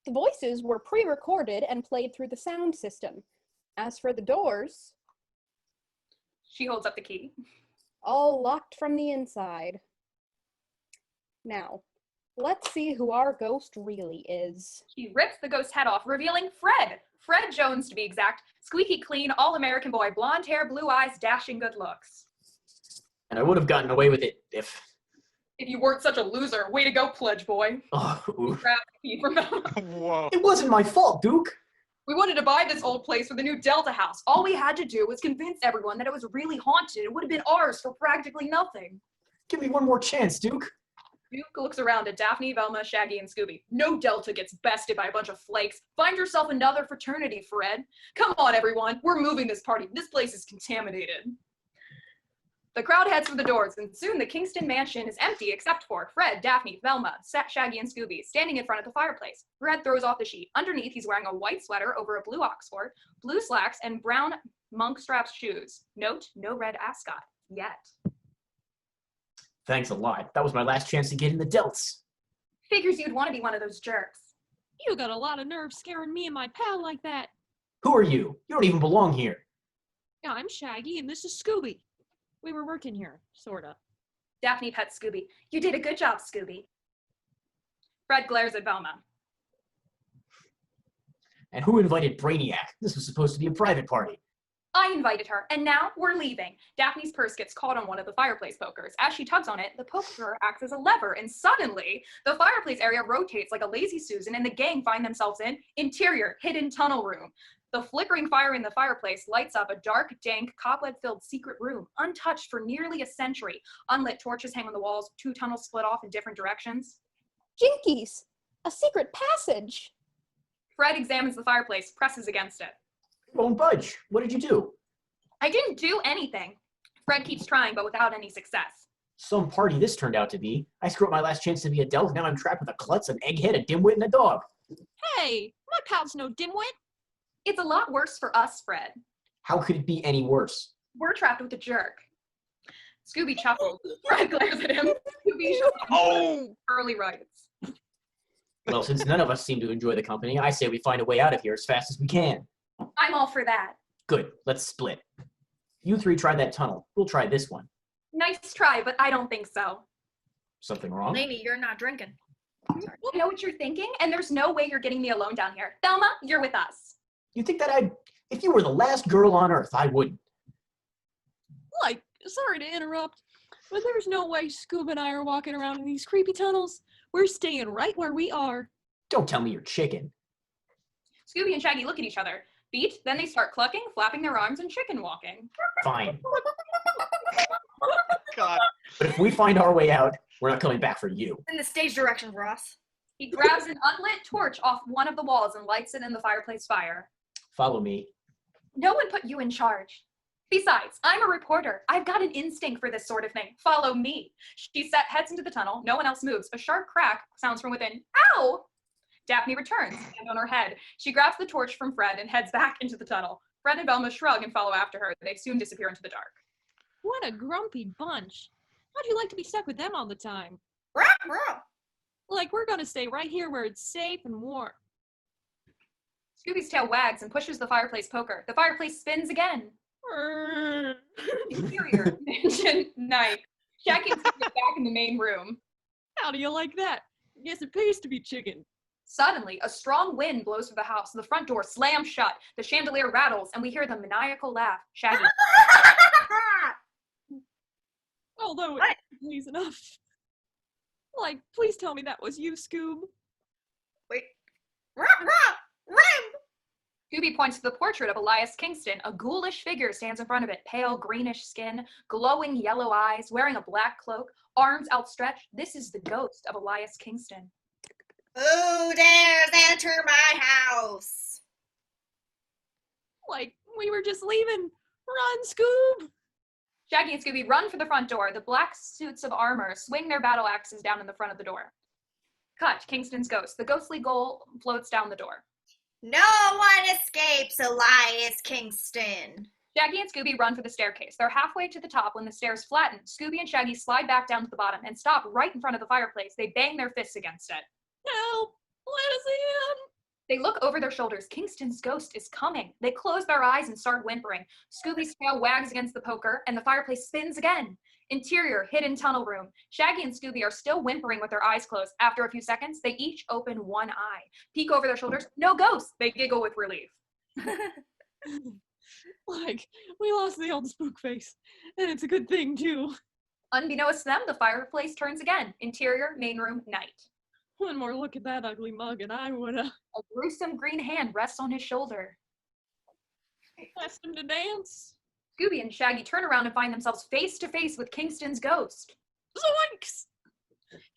The voices were pre-recorded and played through the sound system. As for the doors, She holds up the key. all locked from the inside. Now, let's see who our ghost really is. She rips the ghost's head off, revealing Fred. Fred Jones, to be exact. Squeaky clean, all-American boy. Blonde hair, blue eyes, dashing good looks. And I would have gotten away with it if... If you weren't such a loser, way to go, pledge boy. Oh, oof. Grab the key from Velma. Whoa. It wasn't my fault, Duke. We wanted to buy this old place for the new Delta house. All we had to do was convince everyone that it was really haunted. It would have been ours for practically nothing. Give me one more chance, Duke. Duke looks around at Daphne, Velma, Shaggy, and Scooby. No Delta gets bested by a bunch of flakes. Find yourself another fraternity, Fred. Come on, everyone. We're moving this party. This place is contaminated. The crowd heads for the doors, and soon the Kingston mansion is empty except for Fred, Daphne, Velma, Shaggy, and Scooby standing in front of the fireplace. Fred throws off the sheet. Underneath, he's wearing a white sweater over a blue Oxford, blue slacks, and brown monk straps shoes. Note, no red ascot. Yet. Thanks a lot. That was my last chance to get in the Delts. Figures you'd want to be one of those jerks. You got a lot of nerve scaring me and my pal like that. Who are you? You don't even belong here. Yeah, I'm Shaggy and this is Scooby. We were working here, sorta. Daphne pets Scooby. You did a good job, Scooby. Fred glares at Velma. And who invited Brainiac? This was supposed to be a private party. I invited her, and now we're leaving. Daphne's purse gets caught on one of the fireplace pokers. As she tugs on it, the poker acts as a lever, and suddenly, the fireplace area rotates like a lazy Susan, and the gang find themselves in interior, hidden tunnel room. The flickering fire in the fireplace lights up a dark, dank, cobweb-filled secret room, untouched for nearly a century. Unlit torches hang on the walls, 2 tunnels split off in different directions. Jinkies! A secret passage! Fred examines the fireplace, presses against it. Won't budge. What did you do? I didn't do anything. Fred keeps trying, but without any success. Some party this turned out to be. I screwed up my last chance to be a Delt, now I'm trapped with a klutz, an egghead, a dimwit, and a dog. Hey, my pal's no dimwit. It's a lot worse for us, Fred. How could it be any worse? We're trapped with a jerk. Scooby chuckles. Fred glares at him. Scooby early rights. Well, since none of us seem to enjoy the company, I say we find a way out of here as fast as we can. I'm all for that. Good, let's split. You 3 try that tunnel. We'll try this one. Nice try, but I don't think so. Something wrong? Lainey, you're not drinking. I know what you're thinking, and there's no way you're getting me alone down here. Thelma, you're with us. You think that if you were the last girl on Earth, I wouldn't. Like, sorry to interrupt, but there's no way Scoob and I are walking around in these creepy tunnels. We're staying right where we are. Don't tell me you're chicken. Scooby and Shaggy look at each other. Beat, then they start clucking, flapping their arms, and chicken walking. Fine. God. But if we find our way out, we're not coming back for you. In the stage directions, Ross. He grabs an unlit torch off one of the walls and lights it in the fireplace fire. Follow me. No one put you in charge. Besides, I'm a reporter. I've got an instinct for this sort of thing. Follow me. She heads into the tunnel. No one else moves. A sharp crack sounds from within. Ow! Daphne returns, hand on her head. She grabs the torch from Fred and heads back into the tunnel. Fred and Velma shrug and follow after her. They soon disappear into the dark. What a grumpy bunch. How'd you like to be stuck with them all the time? Like, we're gonna stay right here where it's safe and warm. Scooby's tail wags and pushes the fireplace poker. The fireplace spins again. Interior mansion night. Shaggy and Scooby are back in the main room. How do you like that? Guess it pays to be chicken. Suddenly, a strong wind blows through the house. The front door slams shut. The chandelier rattles, and we hear the maniacal laugh. Shaggy. Although What? it's please enough. Like, please tell me that was you, Scoob. Wait. Scooby points to the portrait of Elias Kingston. A ghoulish figure stands in front of it. Pale, greenish skin, glowing yellow eyes, wearing a black cloak, arms outstretched. This is the ghost of Elias Kingston. Who dares enter my house? Like, we were just leaving. Run, Scoob! Shaggy and Scooby run for the front door. The black suits of armor swing their battle axes down in the front of the door. Cut, Kingston's ghost. The ghostly ghoul floats down the door. No one escapes Elias Kingston. Shaggy and Scooby run for the staircase. They're halfway to the top when the stairs flatten. Scooby and Shaggy slide back down to the bottom and stop right in front of the fireplace. They bang their fists against it. Help! Let us in! They look over their shoulders. Kingston's ghost is coming. They close their eyes and start whimpering. Scooby's tail wags against the poker, and the fireplace spins again. Interior, hidden tunnel room. Shaggy and Scooby are still whimpering with their eyes closed. After a few seconds, they each open one eye. Peek over their shoulders. No ghost! They giggle with relief. Like, we lost the old spook face. And it's a good thing, too. Unbeknownst to them, the fireplace turns again. Interior, main room, night. One more look at that ugly mug and I would've A gruesome green hand rests on his shoulder. asked him to dance. Scooby and Shaggy turn around and find themselves face to face with Kingston's ghost. Zoinks!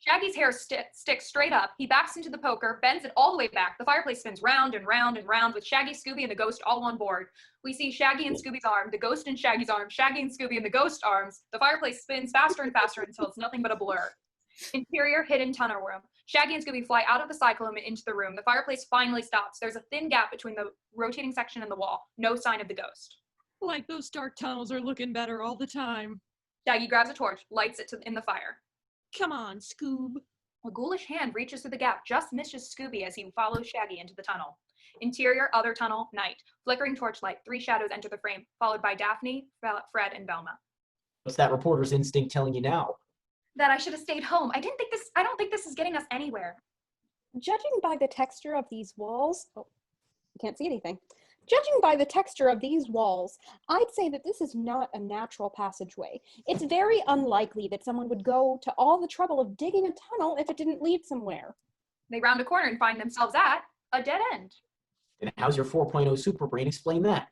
Shaggy's hair sticks straight up. He backs into the poker, bends it all the way back. The fireplace spins round and round and round with Shaggy, Scooby, and the ghost all on board. We see Shaggy and Scooby's arm, the ghost in Shaggy's arm, Shaggy and Scooby and the ghost arms. The fireplace spins faster and faster until it's nothing but a blur. Interior hidden tunnel room. Shaggy and Scooby fly out of the cyclone and into the room. The fireplace finally stops. There's a thin gap between the rotating section and the wall. No sign of the ghost. Like those dark tunnels are looking better all the time. Shaggy grabs a torch, lights it in the fire. Come on, Scoob. A ghoulish hand reaches through the gap, just misses Scooby as he follows Shaggy into the tunnel. Interior, other tunnel, night. Flickering torchlight, 3 shadows enter the frame, followed by Daphne, Fred, and Velma. What's that reporter's instinct telling you now? That I should have stayed home. I don't think this is getting us anywhere. Judging by the texture of these walls, oh, you can't see anything. Judging by the texture of these walls, I'd say that this is not a natural passageway. It's very unlikely that someone would go to all the trouble of digging a tunnel if it didn't lead somewhere. They round a corner and find themselves at a dead end. Then how's your 4.0 super brain explain that?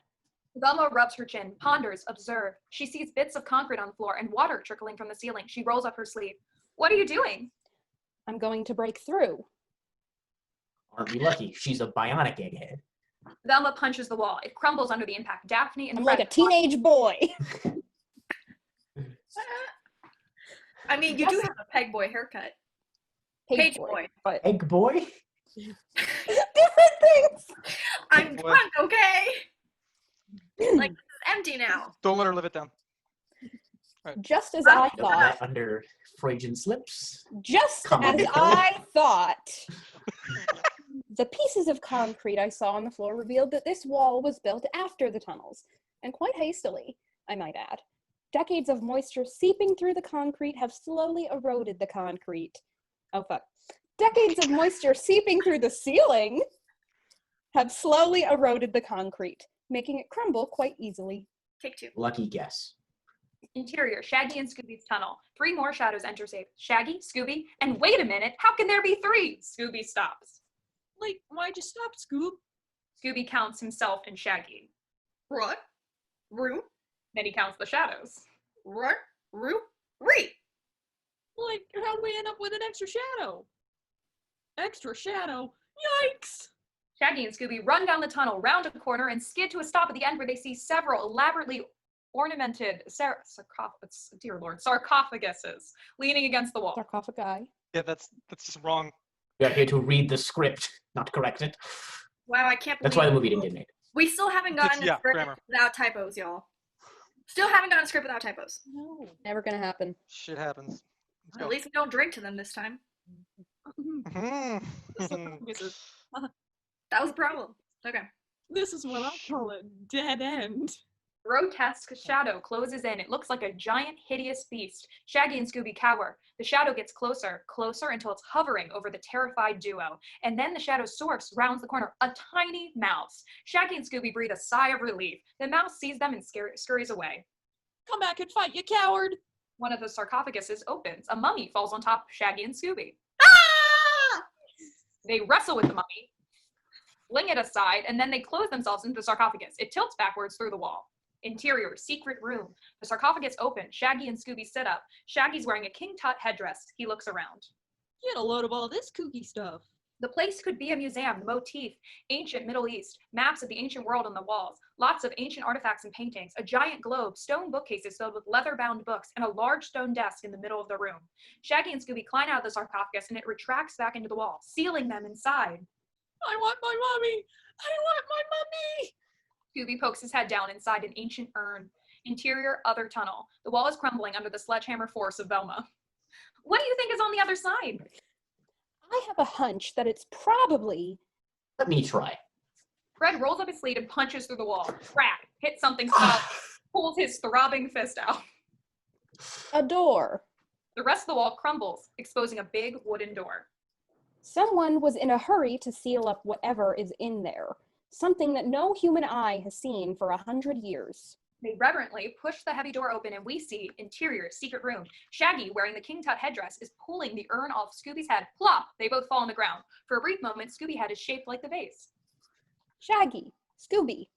Velma rubs her chin, ponders, observe. She sees bits of concrete on the floor and water trickling from the ceiling. She rolls up her sleeve. What are you doing? I'm going to break through. Aren't we lucky? She's a bionic egghead. Velma punches the wall. It crumbles under the impact. Daphne and I'm Fred like a teenage boy. I mean, you do have a peg boy haircut. Page boy. But Egg boy? different things. I'm Boy. drunk, okay? Like, this is empty now. Don't let her live it down. Just as I Put thought. that under Freudian slips. Just Come on, as Nicole. I thought. The pieces of concrete I saw on the floor revealed that this wall was built after the tunnels, and quite hastily, I might add. Decades of moisture seeping through the concrete have slowly eroded the concrete. Oh, fuck. Decades of moisture seeping through the ceiling have slowly eroded the concrete, making it crumble quite easily. Take 2. Lucky guess. Interior, Shaggy and Scooby's tunnel. 3 more shadows enter safe. Shaggy, Scooby, and wait a minute, how can there be 3? Scooby stops. Like, why'd you stop, Scoob? Scooby counts himself and Shaggy. What? Roo? Then he counts the shadows. Roo? Roo? Ree! Like, how'd we end up with an extra shadow? Extra shadow? Yikes! Shaggy and Scooby run down the tunnel, round a corner, and skid to a stop at the end where they see several elaborately ornamented sarcophaguses leaning against the wall. Sarcophagi. Yeah, that's just wrong. We are here to read the script, not correct it. Wow, I can't believe That's why the movie didn't get made. we still haven't gotten Yeah, a script grammar. without typos, y'all. Still haven't gotten a script without typos. No. Never gonna happen. Shit happens. Let's At least we don't drink to them this time. go. That was the problem. Okay. This is what I call a dead end. Grotesque shadow closes in. It looks like a giant, hideous beast. Shaggy and Scooby cower. The shadow gets closer, closer until it's hovering over the terrified duo. And then the shadow source rounds the corner, a tiny mouse. Shaggy and Scooby breathe a sigh of relief. The mouse sees them and scurries away. Come back and fight, you coward! One of the sarcophaguses opens. A mummy falls on top of Shaggy and Scooby. Ah! They wrestle with the mummy, fling it aside, and then they close themselves into the sarcophagus. It tilts backwards through the wall. Interior, secret room. The sarcophagus open. Shaggy and Scooby sit up. Shaggy's wearing a King Tut headdress. He looks around. Get a load of all this kooky stuff. The place could be a museum, the motif, ancient Middle East, maps of the ancient world on the walls, lots of ancient artifacts and paintings, a giant globe, stone bookcases filled with leather-bound books, and a large stone desk in the middle of the room. Shaggy and Scooby climb out of the sarcophagus and it retracts back into the wall, sealing them inside. I want my mommy! I want my mummy! Scooby pokes his head down inside an ancient urn. Interior, other tunnel. The wall is crumbling under the sledgehammer force of Velma. What do you think is on the other side? I have a hunch that it's probably Let me try. Fred rolls up his sleeve and punches through the wall. Crack! Hits something solid. Pulls his throbbing fist out. a door. The rest of the wall crumbles, exposing a big wooden door. Someone was in a hurry to seal up whatever is in there, something that no human eye has seen for 100 years. They reverently push the heavy door open and we see interior secret room. Shaggy, wearing the King Tut headdress, is pulling the urn off Scooby's head. Plop! They both fall on the ground. For a brief moment, Scooby head is shaped like the vase. Shaggy, Scooby,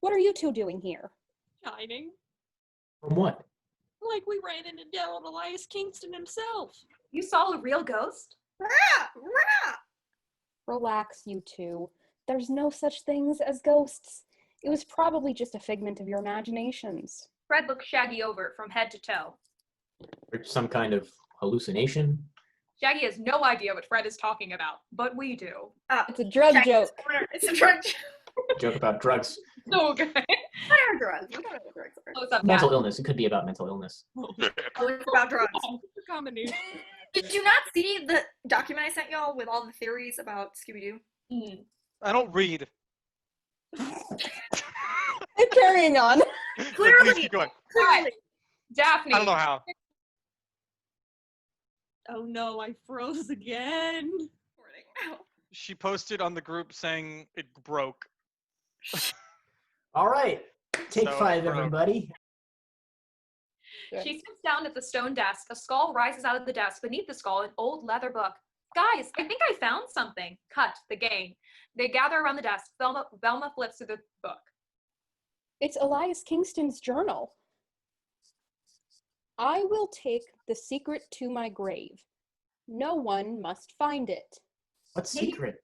what are you two doing here? Hiding. From what? Like we ran into Donald Elias Kingston himself. You saw a real ghost? Rah! Rah! Relax, you two. There's no such things as ghosts. It was probably just a figment of your imaginations. Fred looks Shaggy over from head to toe. Or some kind of hallucination? Shaggy has no idea what Fred is talking about, but we do. It's a drug Shaggy's joke. corner. It's a drug joke. Joke about drugs. So good. What are drugs? We don't know what drugs are. What's up, Mental Matt? illness. It could be about mental illness. Oh, it's about drugs. A combination. Did you not see the document I sent y'all with all the theories about Scooby-Doo? I don't read. And carrying on. Clearly. Please keep going. Clearly. Daphne. I don't know how. Oh no, I froze again. She posted on the group saying it broke. All right. Take So, 5, broke. everybody. She sits down at the stone desk. A skull rises out of the desk. Beneath the skull, an old leather book. Guys, I think I found something. Cut. The gang. They gather around the desk. Velma flips through the book. It's Elias Kingston's journal. I will take the secret to my grave. No one must find it. What secret?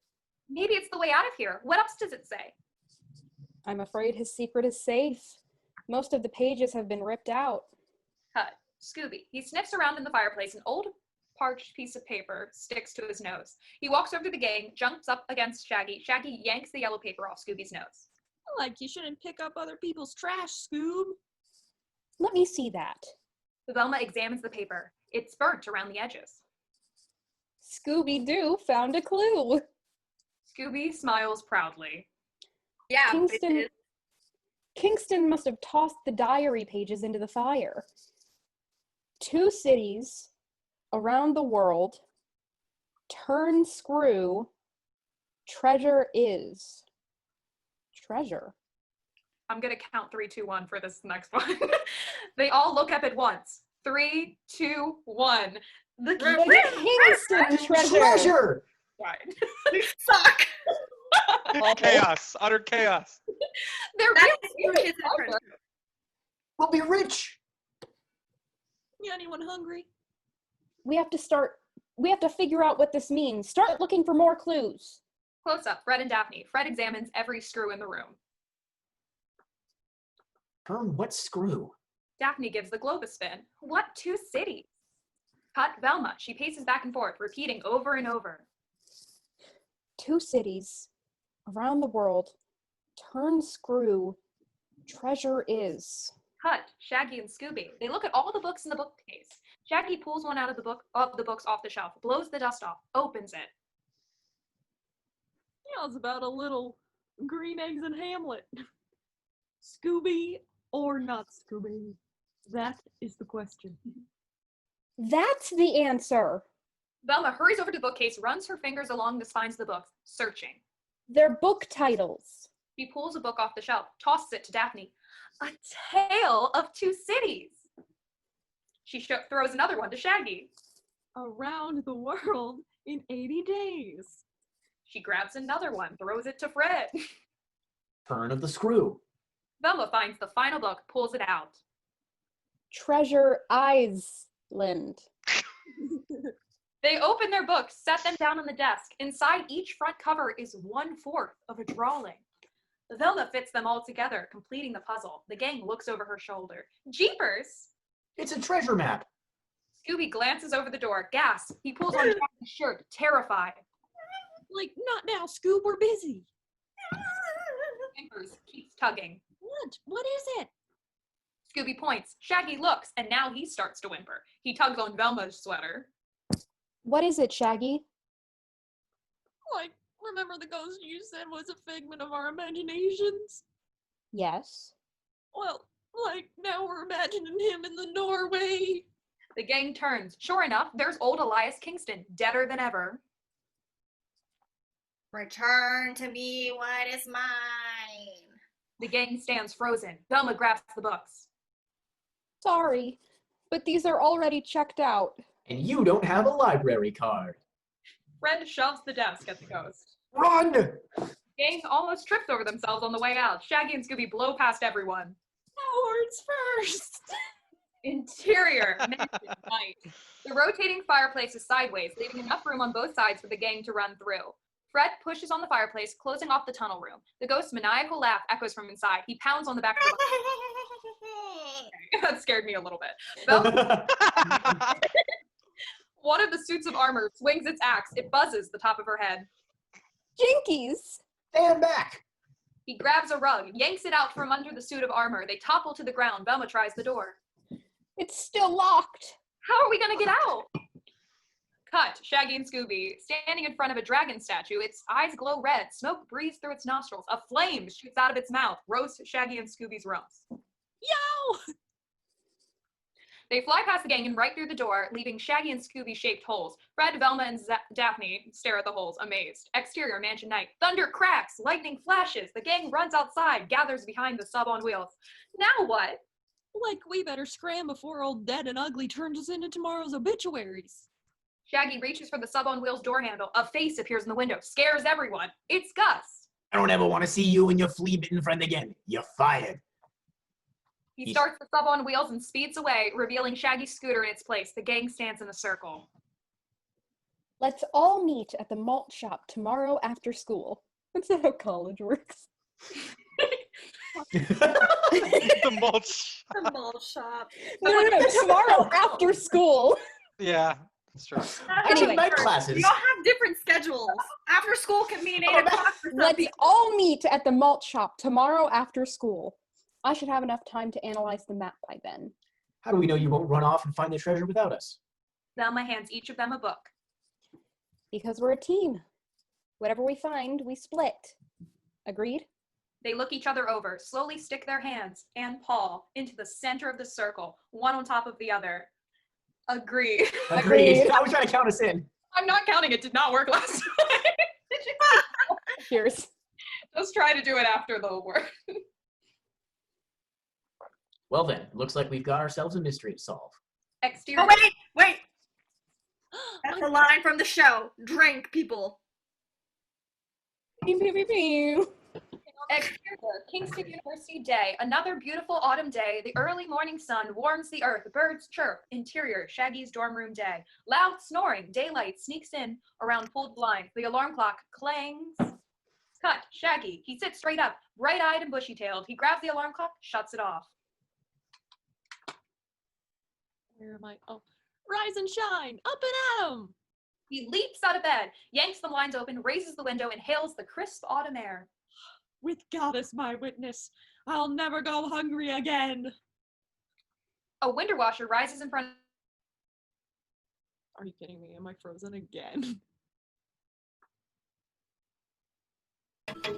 Maybe it's the way out of here. What else does it say? I'm afraid his secret is safe. Most of the pages have been ripped out. Cut. Scooby. He sniffs around in the fireplace. An old parched piece of paper sticks to his nose. He walks over to the gang, jumps up against Shaggy. Shaggy yanks the yellow paper off Scooby's nose. Like you shouldn't pick up other people's trash, Scoob. Let me see that. Velma examines the paper. It's burnt around the edges. Scooby-Doo found a clue. Scooby smiles proudly. Yeah, Kingston, bitches. Kingston must have tossed the diary pages into the fire. 2 cities around the world. Turn screw. Treasure is. Treasure. I'm going to count 3, 2, 1 for this next one. They all look up at once. 3, 2, 1. The Kingston treasure. Treasure! Right. We suck. Chaos. Utter chaos. They're That's really what kids in clever. French. We'll be rich! Anyone hungry? We have to figure out what this means. Start looking for more clues. Close up, Fred and Daphne. Fred examines every screw in the room. Turn what screw? Daphne gives the globe a spin. What 2 cities? Cut Velma. She paces back and forth, repeating over and over. 2 cities around the world. Turn screw. Treasure is. Cut Shaggy and Scooby. They look at all the books in the bookcase. Shaggy pulls one out of the books off the shelf, blows the dust off, opens it. Yeah, it's about a little green eggs and Hamlet. Scooby or not Scooby? That is the question. That's the answer. Velma hurries over to the bookcase, runs her fingers along the spines of the books, searching. They're book titles. She pulls a book off the shelf, tosses it to Daphne. A Tale of 2 Cities. She throws another one to Shaggy. Around the world in 80 days. She grabs another one, throws it to Fred. Turn of the screw. Velma finds the final book, pulls it out. Treasure Island. They open their books, set them down on the desk. Inside each front cover is 1/4 of a drawing. Velma fits them all together, completing the puzzle. The gang looks over her shoulder. Jeepers! It's a treasure map. Scooby glances over the door, gasps. He pulls on Shaggy's shirt, terrified. Like, not now, Scoob, we're busy. Whimpers, keeps tugging. What? What is it? Scooby points. Shaggy looks, and now he starts to whimper. He tugs on Velma's sweater. What is it, Shaggy? Like, remember the ghost you said was a figment of our imaginations? Yes. Well, like, now we're imagining him in the Norway. The gang turns. Sure enough, there's old Elias Kingston, deader than ever. Return to me what is mine. The gang stands frozen. Velma grabs the books. Sorry, but these are already checked out. And you don't have a library card. Fred shoves the desk at the ghost. Run! The gang almost trips over themselves on the way out. Shaggy and Scooby blow past everyone. Cowards first. Interior, mansion, night. The rotating fireplace is sideways, leaving enough room on both sides for the gang to run through. Fred pushes on the fireplace, closing off the tunnel room. The ghost's maniacal laugh echoes from inside. He pounds on the back of the That scared me a little bit. One of the suits of armor swings its axe. It buzzes the top of her head. Jinkies! Stand back! He grabs a rug, yanks it out from under the suit of armor. They topple to the ground. Velma tries the door. It's still locked. How are we gonna get out? Cut. Shaggy and Scooby, standing in front of a dragon statue. Its eyes glow red. Smoke breathes through its nostrils. A flame shoots out of its mouth. Roasts Shaggy and Scooby's rumps. Yo! They fly past the gang and right through the door, leaving Shaggy and Scooby-shaped holes. Fred, Velma, and Daphne stare at the holes, amazed. Exterior, mansion night. Thunder cracks. Lightning flashes. The gang runs outside, gathers behind the sub on wheels. Now what? Like, we better scram before old Dead and Ugly turns us into tomorrow's obituaries. Shaggy reaches for the sub on wheels door handle. A face appears in the window, scares everyone. It's Gus. I don't ever want to see you and your flea-bitten friend again. You're fired. He starts the sub on wheels and speeds away, revealing Shaggy's scooter in its place. The gang stands in a circle. Let's all meet at the malt shop tomorrow after school. That's not how college works. The mulch. The mall shop. No, tomorrow after school. Yeah, that's true. Anyway. Night classes. We all have different schedules. After school can mean 8 o'clock for some Let's people. all meet at the malt shop tomorrow after school. I should have enough time to analyze the map by then. How do we know you won't run off and find the treasure without us? Velma hands each of them a book. Because we're a team. Whatever we find, we split. Agreed? They look each other over, slowly stick their hands and paw into the center of the circle, one on top of the other. Agree. Agreed. I was trying to count us in. I'm not counting. It did not work last time. Did you? Cheers. Just try to do it after the word. Well then, looks like we've got ourselves a mystery to solve. Exterior. Oh, wait. That's a line from the show. Drink, people. Pew, pew, pew, pew. Exterior, Kingston University day. Another beautiful autumn day. The early morning sun warms the earth. Birds chirp. Interior, Shaggy's dorm room day. Loud snoring. Daylight sneaks in around pulled blinds. The alarm clock clangs. Cut. Shaggy. He sits straight up, bright-eyed and bushy-tailed. He grabs the alarm clock, shuts it off. Where am I? Oh, rise and shine, up and at 'em! He leaps out of bed, yanks the blinds open, raises the window, and hails the crisp autumn air. With God as my witness, I'll never go hungry again. A window washer rises in front. Are you kidding me? Am I frozen again?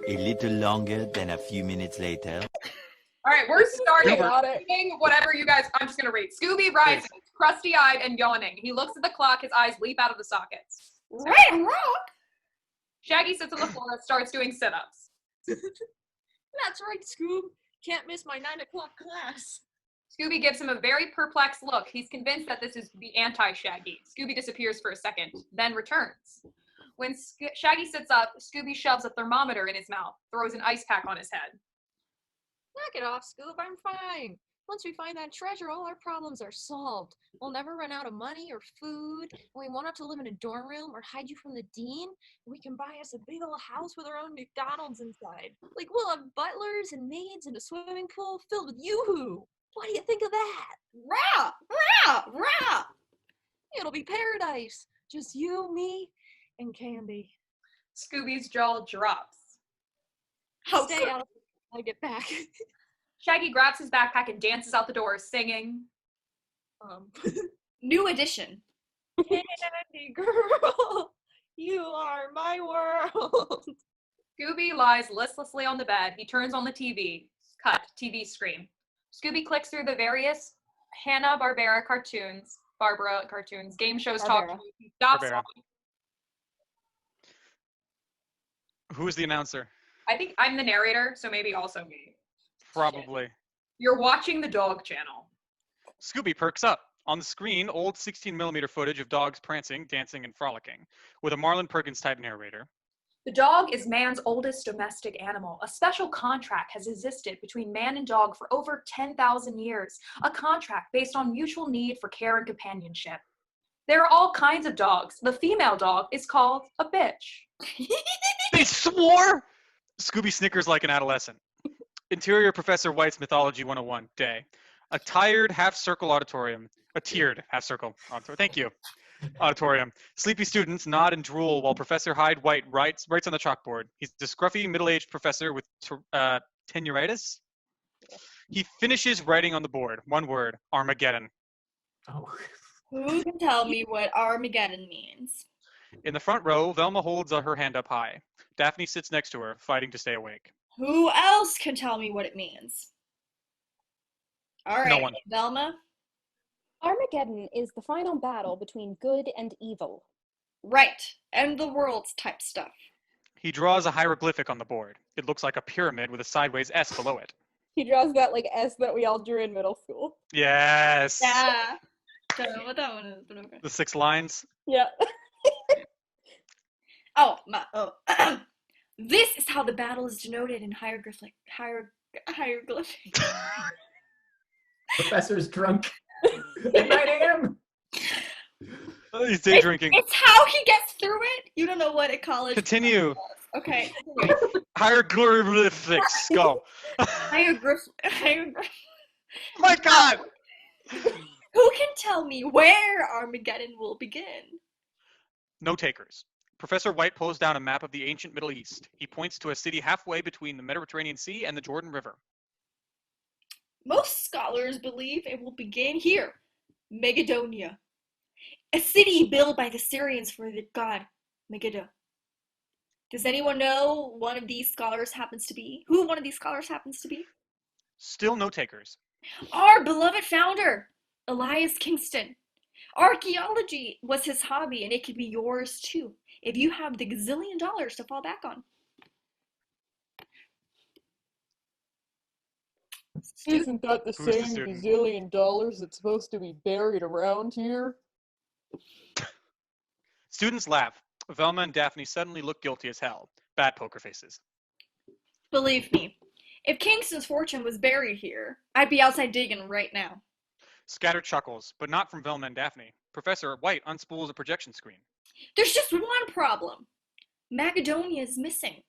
A little longer than a few minutes later. All right, we're starting. Got it. Whatever you guys, I'm just going to read. Scooby rises, crusty-eyed and yawning. He looks at the clock, his eyes leap out of the sockets. Right. Shaggy sits on the floor and starts doing sit-ups. That's right, Scoob. Can't miss my 9 o'clock class. Scooby gives him a very perplexed look. He's convinced that this is the anti-Shaggy. Scooby disappears for a second, then returns. When Shaggy sits up, Scooby shoves a thermometer in his mouth, throws an ice pack on his head. Knock it off, Scoob. I'm fine. Once we find that treasure, all our problems are solved. We'll never run out of money or food. And we won't have to live in a dorm room or hide you from the dean. We can buy us a big old house with our own McDonald's inside. Like, we'll have butlers and maids and a swimming pool filled with yoo-hoo. What do you think of that? Rah! Rah! Rah! It'll be paradise. Just you, me, and Candy. Scooby's jaw drops. Stay out until I get back. Shaggy grabs his backpack and dances out the door, singing. New edition. Candy girl, you are my world. Scooby lies listlessly on the bed. He turns on the TV. Cut. TV screen. Scooby clicks through the various Hanna-Barbera cartoons, game shows, talk shows. He stops. Who's the announcer? I think I'm the narrator, so maybe also me. Probably. You're watching the dog channel. Scooby perks up. On the screen, old 16mm footage of dogs prancing, dancing, and frolicking, with a Marlon Perkins-type narrator. The dog is man's oldest domestic animal. A special contract has existed between man and dog for over 10,000 years. A contract based on mutual need for care and companionship. There are all kinds of dogs. The female dog is called a bitch. They swore! Scooby snickers like an adolescent. Interior Professor White's Mythology 101 day. A tiered half-circle auditorium. A tiered half-circle auditorium. Thank you. Auditorium. Sleepy students nod and drool while Professor Hyde White writes on the chalkboard. He's a scruffy, middle-aged professor with tenuritis. He finishes writing on the board. One word. Armageddon. Oh. Who can tell me what Armageddon means? In the front row, Velma holds her hand up high. Daphne sits next to her, fighting to stay awake. Who else can tell me what it means? All right, No one. Velma. Armageddon is the final battle between good and evil. Right, end the world type stuff. He draws a hieroglyphic on the board. It looks like a pyramid with a sideways S below it. He draws that like S that we all drew in middle school. Yes. Yeah. Don't know what that one is, but okay. The 6 lines. Yeah. This is how the battle is denoted in hieroglyphic. Professor's drunk at 9 a.m. He's day drinking. It's how he gets through it. You don't know what at college. Continue. Okay. Hieroglyphics. Go. Hieroglyphic. My God. Who can tell me where Armageddon will begin? No takers. Professor White pulls down a map of the ancient Middle East. He points to a city halfway between the Mediterranean Sea and the Jordan River. Most scholars believe it will begin here, Megadonia, a city built by the Syrians for the god Megiddo. Does anyone know who one of these scholars happens to be? Still no takers. Our beloved founder, Elias Kingston. Archaeology was his hobby, and it could be yours too, if you have the gazillion dollars to fall back on. Isn't that the Who's the same student? gazillion dollars that's supposed to be buried around here? Students laugh. Velma and Daphne suddenly look guilty as hell. Bad poker faces. Believe me, if Kingston's fortune was buried here, I'd be outside digging right now. Scattered chuckles, but not from Velma and Daphne. Professor White unspools a projection screen. There's just one problem. Macedonia is missing.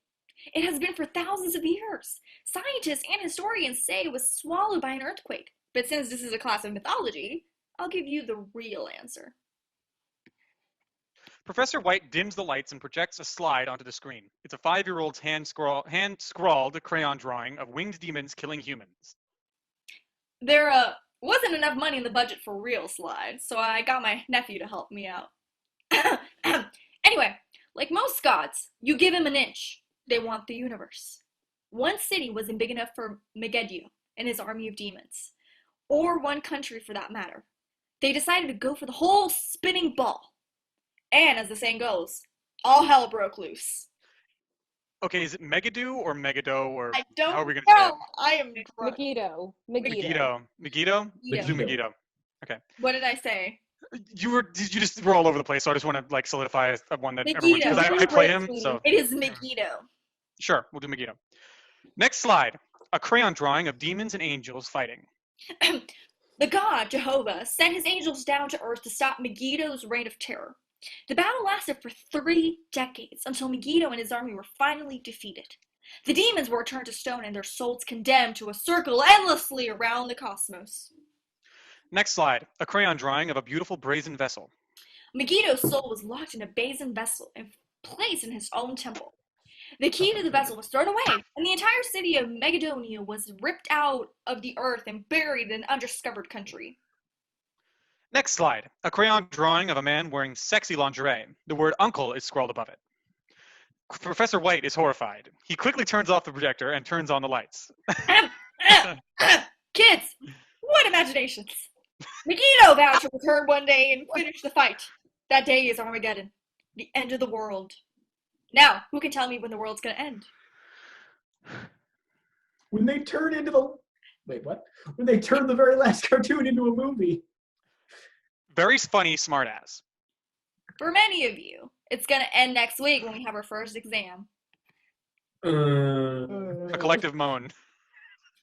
It has been for thousands of years. Scientists and historians say it was swallowed by an earthquake. But since this is a class of mythology, I'll give you the real answer. Professor White dims the lights and projects a slide onto the screen. It's a 5-year-old's hand-scrawled crayon drawing of winged demons killing humans. There wasn't enough money in the budget for real slides, so I got my nephew to help me out. Anyway, like most gods, you give him an inch. They want the universe. One city wasn't big enough for Megiddo and his army of demons, or one country for that matter. They decided to go for the whole spinning ball. And as the saying goes, all hell broke loose. Okay, is it Megiddo or Megiddo or I don't how are we going to say it? know. I am drunk. Megiddo. Megiddo. Megiddo. Megiddo. Okay. What did I say? You just were all over the place, so I just want to like solidify one that everyone, Megiddo. because I play him, so It is Megiddo. sure, we'll do Megiddo. Next slide. A crayon drawing of demons and angels fighting. The god, Jehovah, sent his angels down to earth to stop Megiddo's reign of terror. The battle lasted for 3 decades until Megiddo and his army were finally defeated. The demons were turned to stone and their souls condemned to a circle endlessly around the cosmos. Next slide. A crayon drawing of a beautiful brazen vessel. Megiddo's soul was locked in a brazen vessel and placed in his own temple. The key to the vessel was thrown away, and the entire city of Megadonia was ripped out of the earth and buried in an undiscovered country. Next slide. A crayon drawing of a man wearing sexy lingerie. The word uncle is scrawled above it. Professor White is horrified. He quickly turns off the projector and turns on the lights. Kids, what imaginations! Megiddo vowed to return one day and finish the fight. That day is Armageddon, the end of the world. Now, who can tell me when the world's gonna end? When they turn into the... Wait, what? When they turn the very last cartoon into a movie. Very funny, smartass. For many of you, it's gonna end next week when we have our first exam. A collective moan.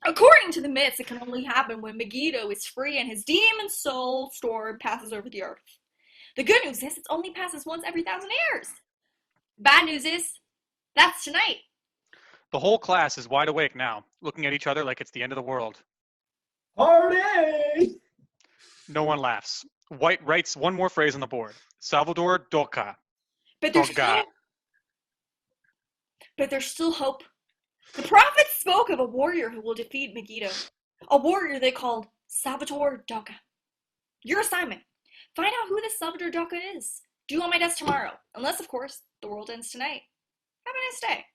According to the myths, it can only happen when Megiddo is free and his demon soul storm passes over the earth. The good news is it only passes once every 1,000 years. Bad news is that's tonight. The whole class is wide awake now, looking at each other like it's the end of the world. Party! No one laughs. White writes one more phrase on the board. Salvador Doca. But there's still hope. The prophets spoke of a warrior who will defeat Megiddo. A warrior they called Salvador Doca. Your assignment: find out who this Salvador Doca is. Due on my desk tomorrow. Unless, of course, the world ends tonight. Have a nice day.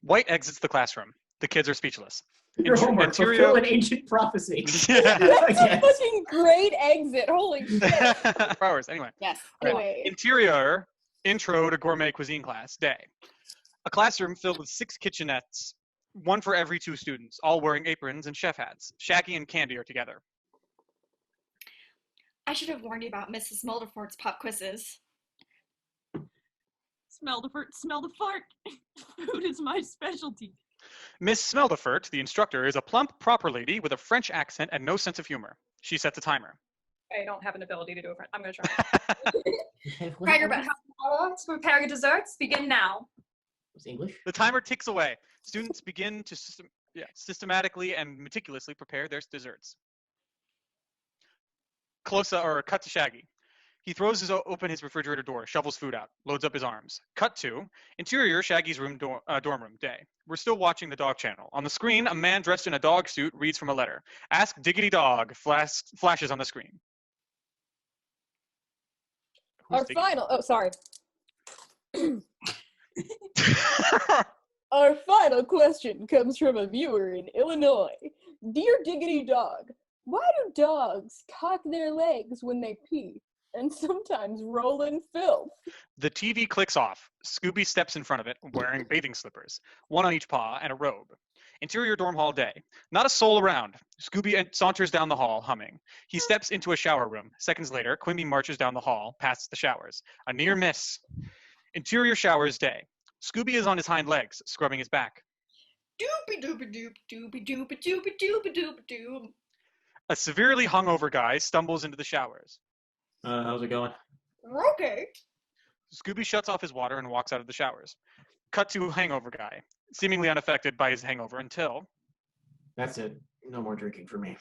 White exits the classroom. The kids are speechless. Your homework, fulfill an ancient prophecy. Yeah. That's a fucking great exit. Holy shit. 4 hours. Anyway. Yes. Okay. Anyway. Interior, intro to gourmet cuisine class, day. A classroom filled with 6 kitchenettes, one for every 2 students, all wearing aprons and chef hats. Shaggy and Candy are together. I should have warned you about Mrs. Mulderfort's pop quizzes. Smell the fart. Food is my specialty. Miss Smeldefert, the instructor, is a plump, proper lady with a French accent and no sense of humor. She sets a timer. I don't have an ability to do a French. I'm going to try. Try your best. Prepare your desserts. Begin now. Was English? The timer ticks away. Students begin to systematically and meticulously prepare their desserts. Cut to Shaggy. He throws open his refrigerator door, shovels food out, loads up his arms. Cut to interior Shaggy's dorm room, day. We're still watching the dog channel. On the screen, a man dressed in a dog suit reads from a letter. Ask Diggity Dog flashes on the screen. Our final question comes from a viewer in Illinois. Dear Diggity Dog, why do dogs cock their legs when they pee and sometimes roll in filth? The TV clicks off. Scooby steps in front of it, wearing bathing slippers, one on each paw and a robe. Interior dorm hall, day. Not a soul around. Scooby saunters down the hall, humming. He steps into a shower room. Seconds later, Quimby marches down the hall, past the showers. A near miss. Interior showers, day. Scooby is on his hind legs, scrubbing his back. Doopy doopy doop doopy doopy doopy doopy doopy doop. A severely hungover guy stumbles into the showers. How's it going? Okay. Scooby shuts off his water and walks out of the showers. Cut to hangover guy, seemingly unaffected by his hangover until... That's it. No more drinking for me.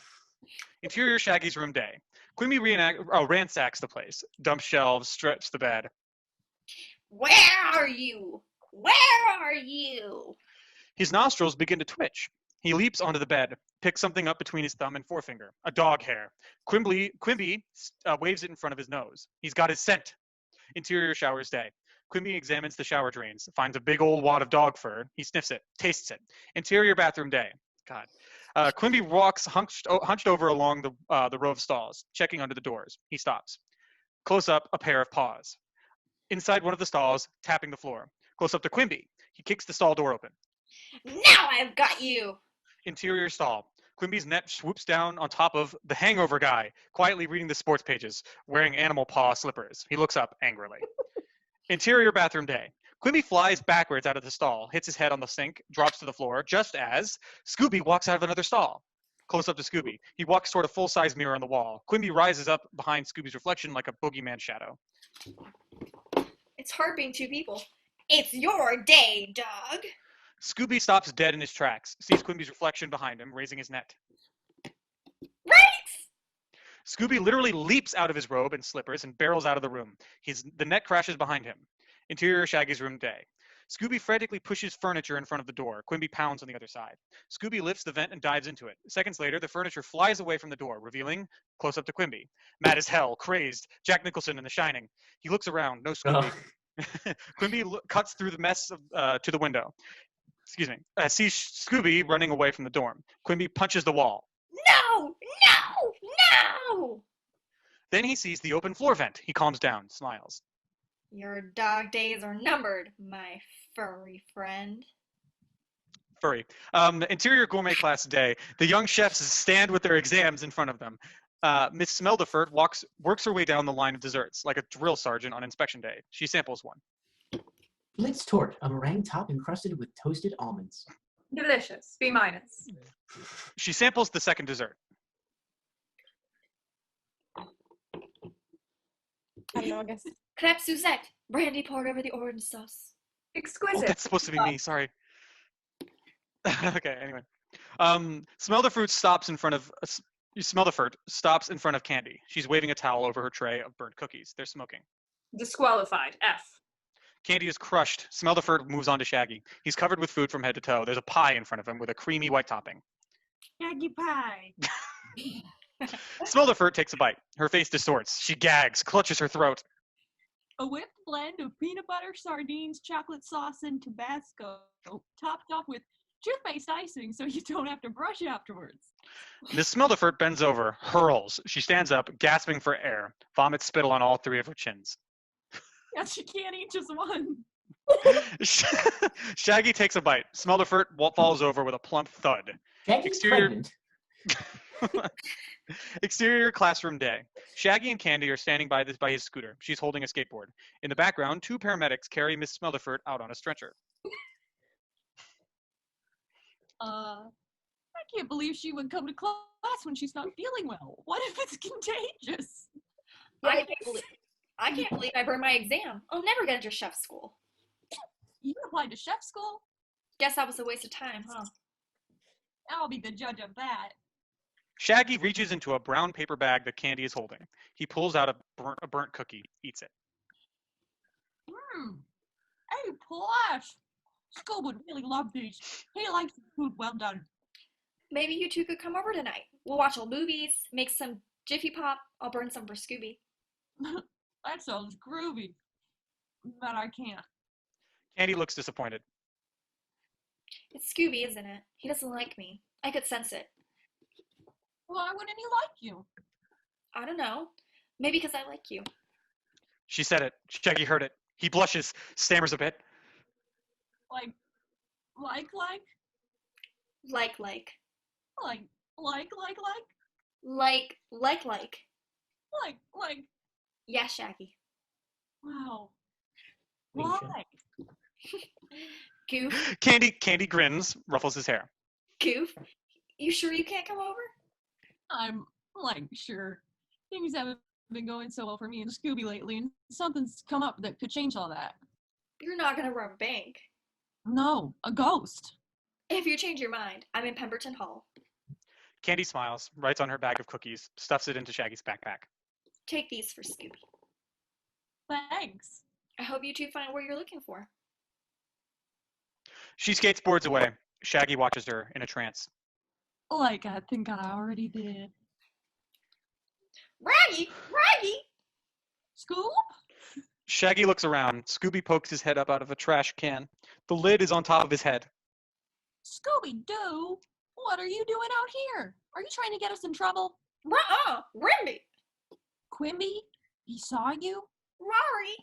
Interior Shaggy's room, day. Quimby ransacks the place. Dumps shelves, strips the bed. Where are you? Where are you? His nostrils begin to twitch. He leaps onto the bed, picks something up between his thumb and forefinger. A dog hair. Quimby waves it in front of his nose. He's got his scent. Interior showers, day. Quimby examines the shower drains, finds a big old wad of dog fur. He sniffs it, tastes it. Interior bathroom, day. God. Quimby walks hunched over along the row of stalls, checking under the doors. He stops. Close up, a pair of paws. Inside one of the stalls, tapping the floor. Close up to Quimby. He kicks the stall door open. Now I've got you. Interior stall. Quimby's net swoops down on top of the hangover guy, quietly reading the sports pages, wearing animal paw slippers. He looks up angrily. Interior bathroom, day. Quimby flies backwards out of the stall, hits his head on the sink, drops to the floor, just as Scooby walks out of another stall. Close up to Scooby. He walks toward a full-size mirror on the wall. Quimby rises up behind Scooby's reflection like a boogeyman shadow. It's hard being 2 people. It's your day, dog. Scooby stops dead in his tracks, sees Quimby's reflection behind him, raising his net. Right! Scooby literally leaps out of his robe and slippers and barrels out of the room. The net crashes behind him. Interior Shaggy's room, day. Scooby frantically pushes furniture in front of the door. Quimby pounds on the other side. Scooby lifts the vent and dives into it. Seconds later, the furniture flies away from the door, revealing, close up to Quimby. Mad as hell, crazed, Jack Nicholson in The Shining. He looks around, no Scooby. Quimby cuts through the mess to the window. Excuse me. Sees Scooby running away from the dorm. Quimby punches the wall. No! No! No! Then he sees the open floor vent. He calms down, smiles. Your dog days are numbered, my furry friend. Furry. Interior gourmet class day. The young chefs stand with their exams in front of them. Miss Smeldefert works her way down the line of desserts like a drill sergeant on inspection day. She samples one. Blitz tort, a meringue top encrusted with toasted almonds. Delicious. B-. She samples the second dessert. I don't know, I guess. Crepe Suzette. Brandy poured over the orange sauce. Oh, Exquisite. that's supposed to be me. Sorry. Okay. Anyway, Smeldefert stops in front of Candy. She's waving a towel over her tray of burnt cookies. They're smoking. Disqualified. F. Candy is crushed. Smeldefert moves on to Shaggy. He's covered with food from head to toe. There's a pie in front of him with a creamy white topping. Shaggy pie. Smeldefert takes a bite. Her face distorts. She gags, clutches her throat. A whipped blend of peanut butter, sardines, chocolate sauce, and Tabasco, topped off with toothpaste icing so you don't have to brush afterwards. Miss Smeldefert bends over, hurls. She stands up, gasping for air, vomits spittle on all three of her chins. Yeah, she can't eat just one. Shaggy takes a bite. Smeldefert falls over with a plump thud. Shaggy's Exterior- pregnant. Exterior classroom day. Shaggy and Candy are standing by his scooter. She's holding a skateboard. In the background, two paramedics carry Miss Smeldefert out on a stretcher. I can't believe she would come to class when she's not feeling well. What if it's contagious? I can't believe I burned my exam. I'll never get into chef school. You applied to chef school? Guess that was a waste of time, huh? I'll be the judge of that. Shaggy reaches into a brown paper bag that Candy is holding. He pulls out a burnt cookie, eats it. Hey, Plush! School would really love these. He likes the food well done. Maybe you two could come over tonight. We'll watch old movies, make some Jiffy Pop. I'll burn some for Scooby. That sounds groovy. But I can't. Candy looks disappointed. It's Scooby, isn't it? He doesn't like me. I could sense it. Why wouldn't he like you? I don't know. Maybe because I like you. She said it. Shaggy heard it. He blushes, stammers a bit. Like. Like. Yeah, Shaggy. Wow. Wait, Why? Goof. Candy grins, ruffles his hair. Goof. You sure you can't come over? I'm, sure. Things haven't been going so well for me and Scooby lately, and something's come up that could change all that. You're not gonna rob a bank. No, a ghost. If you change your mind, I'm in Pemberton Hall. Candy smiles, writes on her bag of cookies, stuffs it into Shaggy's backpack. Take these for Scooby. Thanks. I hope you two find what you're looking for. She skateboards away. Shaggy watches her in a trance. I think I already did. Raggy! Scoop? Shaggy looks around. Scooby pokes his head up out of a trash can. The lid is on top of his head. Scooby-Doo? What are you doing out here? Are you trying to get us in trouble? Rimby! Quimby? He saw you? Rory!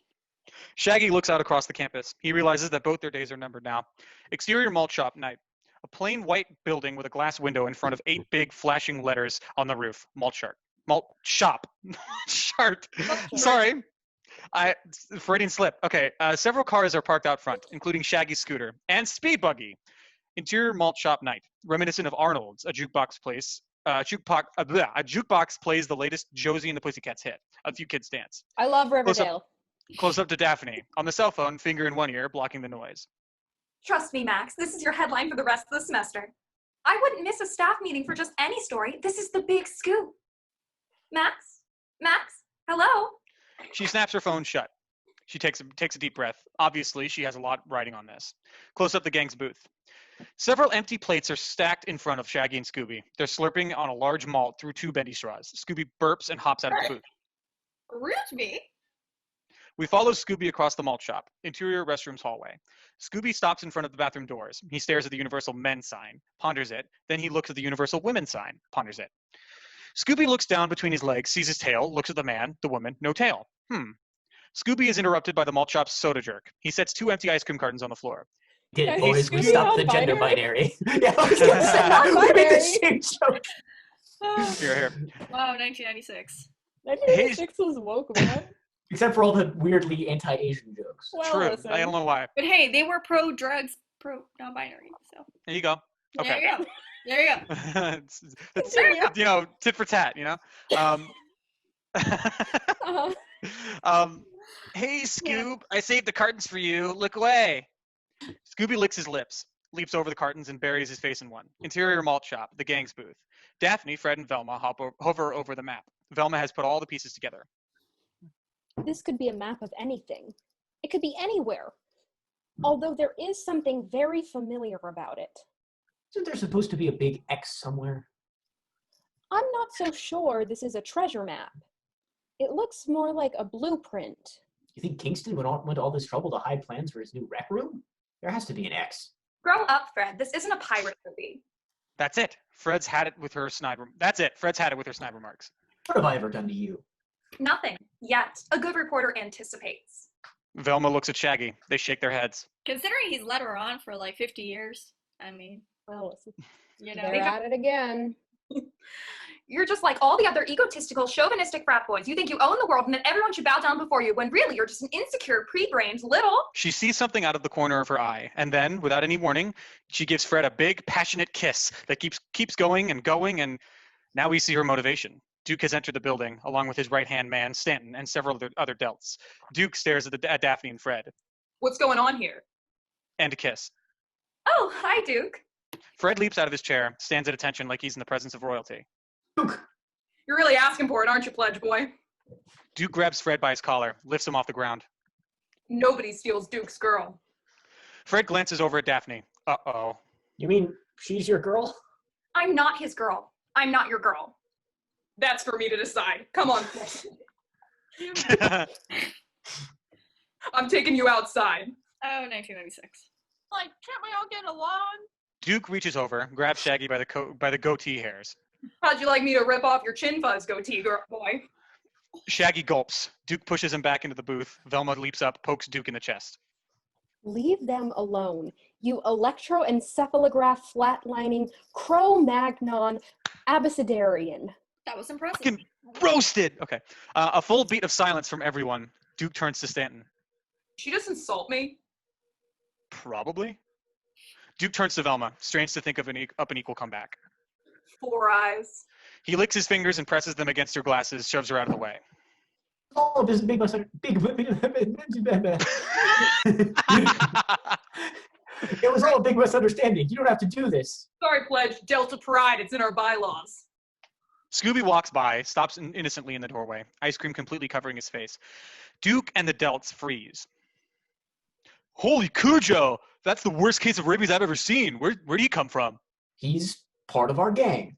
Shaggy looks out across the campus. He realizes that both their days are numbered now. Exterior malt shop night. A plain white building with a glass window in front of 8 big flashing letters on the roof. Malt shop. Chart. Sorry. Freudian slip. Okay. Several cars are parked out front, including Shaggy's scooter and speed buggy. Interior malt shop night. Reminiscent of Arnold's, a jukebox plays the latest Josie and the Pussycats hit. A few kids dance. I love Riverdale. Close up to Daphne. On the cell phone, finger in one ear, blocking the noise. Trust me, Max, this is your headline for the rest of the semester. I wouldn't miss a staff meeting for just any story. This is the big scoop. Max? Hello? She snaps her phone shut. She takes a deep breath. Obviously, she has a lot riding on this. Close up the gang's booth. Several empty plates are stacked in front of Shaggy and Scooby. They're slurping on a large malt through 2 bendy straws. Scooby burps and hops out of the booth. Root me? We follow Scooby across the malt shop. Interior restrooms hallway. Scooby stops in front of the bathroom doors. He stares at the Universal Men's sign, ponders it. Then he looks at the Universal Women's sign, ponders it. Scooby looks down between his legs, sees his tail, looks at the man, the woman, no tail. Scooby is interrupted by the malt shop's soda jerk. He sets 2 empty ice cream cartons on the floor. Did Hey, boys, we Scooby, stopped the gender non-binary? binary. Yeah, I was gonna say, we made the same joke. Here, here. Wow, 1996. 1996 was woke, man. Except for all the weirdly anti-Asian jokes. Well, True. listen. I don't know why. But hey, they were pro drugs, pro non-binary. So There you go. there Okay. you go. There you go. it's, Continue. you know, tit for tat, you know? Uh-huh. Hey, Scoob, I saved the cartons for you. Look away. Scooby licks his lips, leaps over the cartons, and buries his face in one. Interior malt shop, the gang's booth. Daphne, Fred, and Velma hover over the map. Velma has put all the pieces together. This could be a map of anything. It could be anywhere. Although there is something very familiar about it. Isn't there supposed to be a big X somewhere? I'm not so sure this is a treasure map. It looks more like a blueprint. You think Kingston went to all this trouble to hide plans for his new rec room? There has to be an X. Grow up, Fred. This isn't a pirate movie. That's it. Fred's had it with her snide. That's it. Fred's had it with her snide remarks. What have I ever done to you? Nothing. Yet. A good reporter anticipates. Velma looks at Shaggy. They shake their heads. Considering he's let her on for like 50 years, I mean, Well, listen. you know. They're at it again. You're just like all the other egotistical, chauvinistic frat boys. You think you own the world and that everyone should bow down before you, when really you're just an insecure, pre-brained little... She sees something out of the corner of her eye, and then, without any warning, she gives Fred a big, passionate kiss that keeps going, and now we see her motivation. Duke has entered the building, along with his right-hand man, Stanton, and several other delts. Duke stares at Daphne and Fred. What's going on here? And a kiss. Oh, hi, Duke. Fred leaps out of his chair, stands at attention like he's in the presence of royalty. You're really asking for it, aren't you, Pledge Boy? Duke grabs Fred by his collar, lifts him off the ground. Nobody steals Duke's girl. Fred glances over at Daphne. Uh-oh. You mean she's your girl? I'm not his girl. I'm not your girl. That's for me to decide. Come on. I'm taking you outside. Oh, 1996. Like, can't we all get along? Duke reaches over, grabs Shaggy by the goatee hairs. How'd you like me to rip off your chin fuzz, goatee girl boy? Shaggy gulps. Duke pushes him back into the booth. Velma leaps up, pokes Duke in the chest. Leave them alone, you electroencephalograph flatlining Cro-Magnon abecedarian. That was impressive. Fucking roasted! Okay. A full beat of silence from everyone. Duke turns to Stanton. She just insult me? Probably. Duke turns to Velma, strange to think of an equal comeback. 4 eyes. He licks his fingers and presses them against her glasses, shoves her out of the way. Oh, this big It was all a big misunderstanding. You don't have to do this. Sorry, Pledge. Delta Pride. It's in our bylaws. Scooby walks by, stops innocently in the doorway, ice cream completely covering his face. Duke and the Delts freeze. Holy Cujo! That's the worst case of rabies I've ever seen. Where do you come from? He's part of our gang.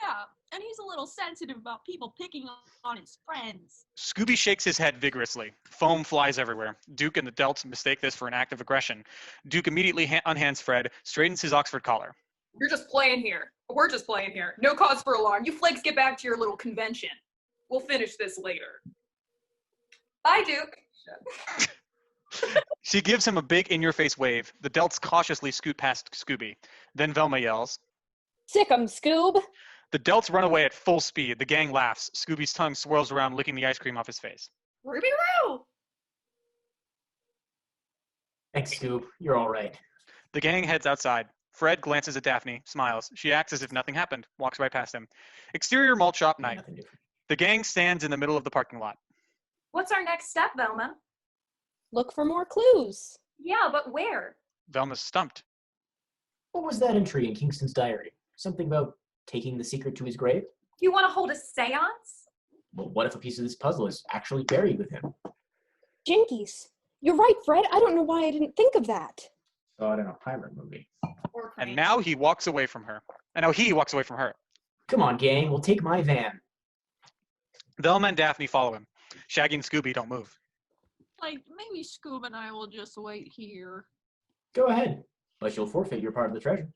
Yeah, and he's a little sensitive about people picking on his friends. Scooby shakes his head vigorously. Foam flies everywhere. Duke and the Delts mistake this for an act of aggression. Duke immediately unhands Fred, straightens his Oxford collar. You're just playing here. We're just playing here. No cause for alarm. You flakes get back to your little convention. We'll finish this later. Bye, Duke. She gives him a big in-your-face wave. The Delts cautiously scoot past Scooby. Then Velma yells. Sick 'em, Scoob! The Delts run away at full speed. The gang laughs. Scooby's tongue swirls around, licking the ice cream off his face. Ruby Roo! Thanks, Scoob. You're all right. The gang heads outside. Fred glances at Daphne, smiles. She acts as if nothing happened, walks right past him. Exterior malt shop night. Nothing different. The gang stands in the middle of the parking lot. What's our next step, Velma? Look for more clues. Yeah, but where? Velma's stumped. What was that entry in Kingston's diary? Something about taking the secret to his grave? You want to hold a seance? Well, what if a piece of this puzzle is actually buried with him? Jinkies. You're right, Fred. I don't know why I didn't think of that. Oh, I don't know, pirate movie. Or And now he walks away from her. Come on, gang, we'll take my van. Velma and Daphne follow him. Shaggy and Scooby don't move. Like, maybe Scoob and I will just wait here. Go ahead, but you'll forfeit your part of the treasure.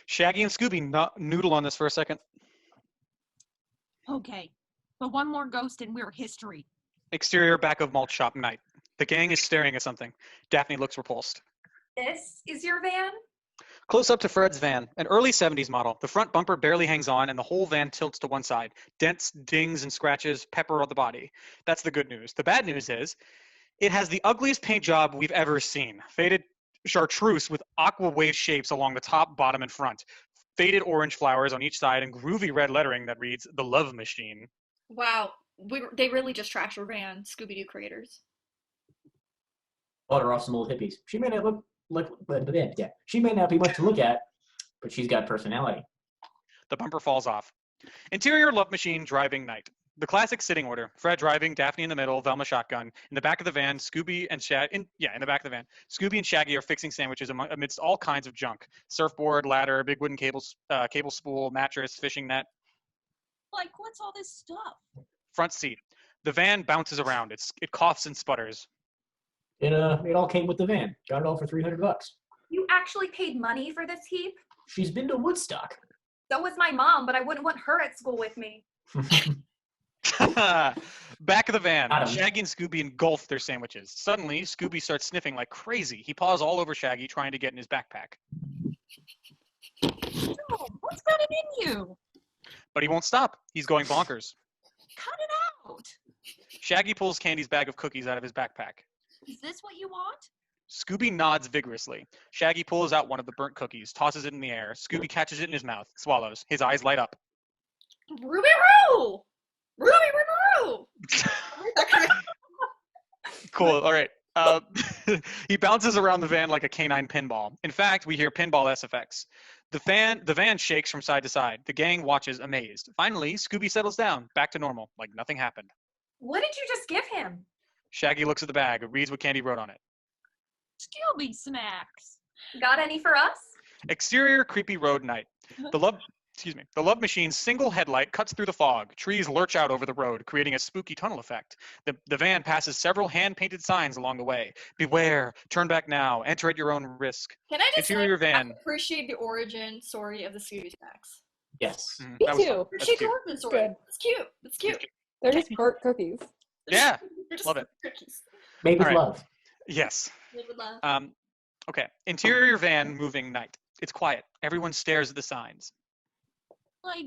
Shaggy and Scooby noodle on this for a second. Okay, but one more ghost and we're history. Exterior back of malt shop night. The gang is staring at something. Daphne looks repulsed. This is your van? Close up to Fred's van, an early 70s model. The front bumper barely hangs on, and the whole van tilts to one side. Dents, dings, and scratches pepper on the body. That's the good news. The bad news is, it has the ugliest paint job we've ever seen. Faded chartreuse with aqua wave shapes along the top, bottom, and front. Faded orange flowers on each side, and groovy red lettering that reads, The Love Machine. Wow, they really just trashed our van, Scooby-Doo creators. Bought her off some old hippies. She may not she may not be much to look at, but she's got personality. The bumper falls off. Interior love machine driving night. The classic sitting order. Fred driving, Daphne in the middle, Velma shotgun. In the back of the van, Scooby and in the back of the van, Scooby and Shaggy are fixing sandwiches amidst all kinds of junk. Surfboard, ladder, big wooden cable spool, mattress, fishing net. Like, what's all this stuff? Front seat. The van bounces around. It coughs and sputters. It all came with the van. Got it all for $300. You actually paid money for this heap? She's been to Woodstock. So was my mom, but I wouldn't want her at school with me. Back of the van, Adam. Shaggy and Scooby engulf their sandwiches. Suddenly, Scooby starts sniffing like crazy. He paws all over Shaggy, trying to get in his backpack. Oh, what's got it in you? But he won't stop. He's going bonkers. Cut it out. Shaggy pulls Candy's bag of cookies out of his backpack. Is this what you want? Scooby nods vigorously. Shaggy pulls out one of the burnt cookies, tosses it in the air. Scooby catches it in his mouth, swallows. His eyes light up. Ruby Roo! Ruby Roo! Cool, all right. He bounces around the van like a canine pinball. In fact, we hear pinball SFX. The van shakes from side to side. The gang watches amazed. Finally, Scooby settles down, back to normal, like nothing happened. What did you just give him? Shaggy looks at the bag, reads what Candy wrote on it. Scooby snacks. Got any for us? Exterior creepy road night. The love machine's single headlight cuts through the fog. Trees lurch out over the road, creating a spooky tunnel effect. The van passes several hand-painted signs along the way. Beware, turn back now, enter at your own risk. Can I just Interior say, van. I appreciate the origin story of the Scooby snacks. Yes. Mm, Me that was- too. that's Appreciate the cute. origin story. Good. It's cute. It's cute. They're just burnt cookies. Yeah, They're just love it. cookies. Made with All right. love. Yes. Made with love. Okay. Interior van moving night. It's quiet. Everyone stares at the signs. Like,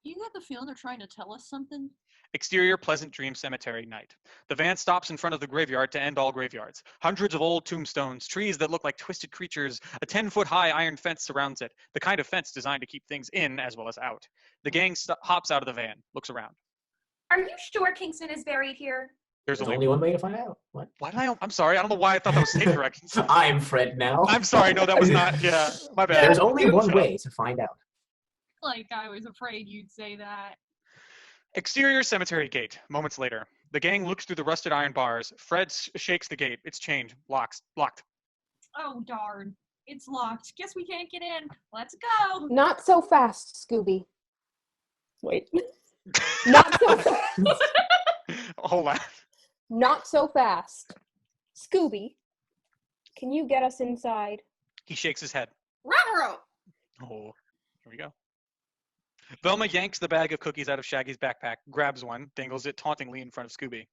you got the feeling they're trying to tell us something? Exterior Pleasant Dream Cemetery night. The van stops in front of the graveyard to end all graveyards. Hundreds of old tombstones, trees that look like twisted creatures, a 10-foot-high iron fence surrounds it, the kind of fence designed to keep things in as well as out. The gang hops out of the van, looks around. Are you sure Kingston is buried here? There's There's only only one way to find out. What? Why did I'm sorry, I don't know why I thought that was stage directions. I'm Fred now. I'm sorry, no, that was not, yeah, my bad. There's only one way to find out. Like, I was afraid you'd say that. Exterior cemetery gate. Moments later, the gang looks through the rusted iron bars. Fred shakes the gate. It's chained. Locked. Oh, darn. It's locked. Guess we can't get in. Let's go. Not so fast, Scooby. Wait. Not so fast. Hold on. Not so fast. Scooby, can you get us inside? He shakes his head. Ruh-roh! Oh, here we go. Velma yanks the bag of cookies out of Shaggy's backpack, grabs one, dangles it tauntingly in front of Scooby.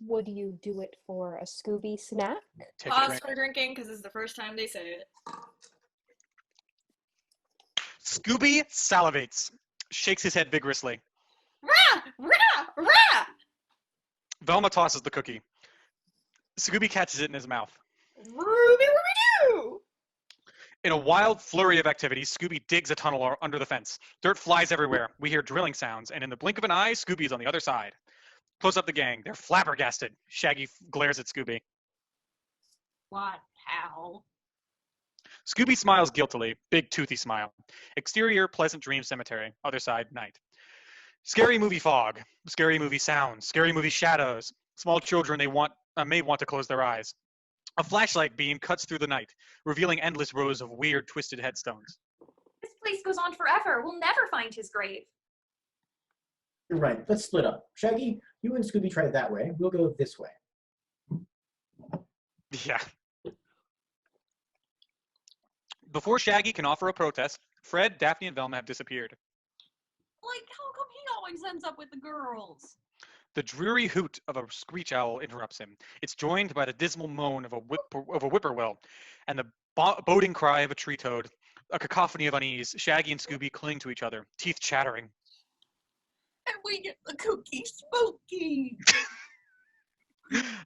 Would you do it for a Scooby snack? Take a Pause drink. for drinking because this is the first time they say it. Scooby salivates, shakes his head vigorously. Rah! Rah! Rah! Velma tosses the cookie. Scooby catches it in his mouth. Ruby Ruby Doo! In a wild flurry of activity, Scooby digs a tunnel under the fence. Dirt flies everywhere. We hear drilling sounds, and in the blink of an eye, Scooby's on the other side. Close up the gang. They're flabbergasted. Shaggy glares at Scooby. What? How? Scooby smiles guiltily. Big toothy smile. Exterior Pleasant Dream Cemetery. Other side, night. Scary movie fog. Scary movie sounds. Scary movie shadows. Small children may want to close their eyes. A flashlight beam cuts through the night, revealing endless rows of weird, twisted headstones. This place goes on forever. We'll never find his grave. You're right. Let's split up. Shaggy, you and Scooby try it that way. We'll go this way. Yeah. Before Shaggy can offer a protest, Fred, Daphne, and Velma have disappeared. Like, how come he always ends up with the girls? The dreary hoot of a screech owl interrupts him. It's joined by the dismal moan of a whippoorwill, and the boding cry of a tree toad. A cacophony of unease. Shaggy and Scooby cling to each other, teeth chattering. And we get the cookie spooky.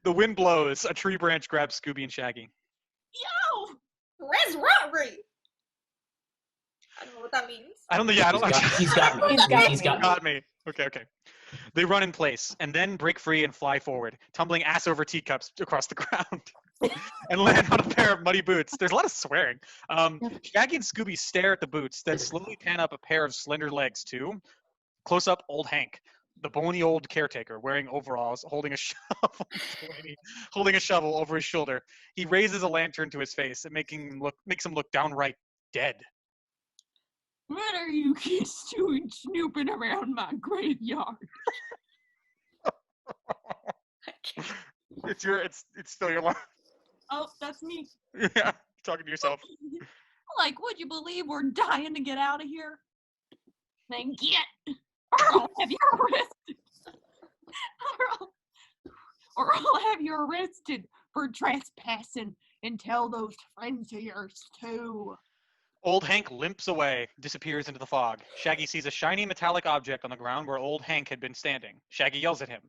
The wind blows. A tree branch grabs Scooby and Shaggy. Yo! Where's Rory? I don't know what that means. I don't think. Yeah, I don't. He's got me. He's got me. Okay. They run in place and then break free and fly forward, tumbling ass over teacups across the ground, and land on a pair of muddy boots. There's a lot of swearing. Shaggy and Scooby stare at the boots, then slowly pan up a pair of slender legs too. Close up, Old Hank, the bony old caretaker, wearing overalls, holding a shovel over his shoulder. He raises a lantern to his face and makes him look downright dead. What are you kids doing snooping around my graveyard? It's still your line. Oh, that's me. Yeah, talking to yourself. Like, would you believe we're dying to get out of here? Then get, or I'll have you arrested. Or I'll have you arrested for trespassing, and tell those friends of yours too. Old Hank limps away, disappears into the fog. Shaggy sees a shiny metallic object on the ground where Old Hank had been standing. Shaggy yells at him.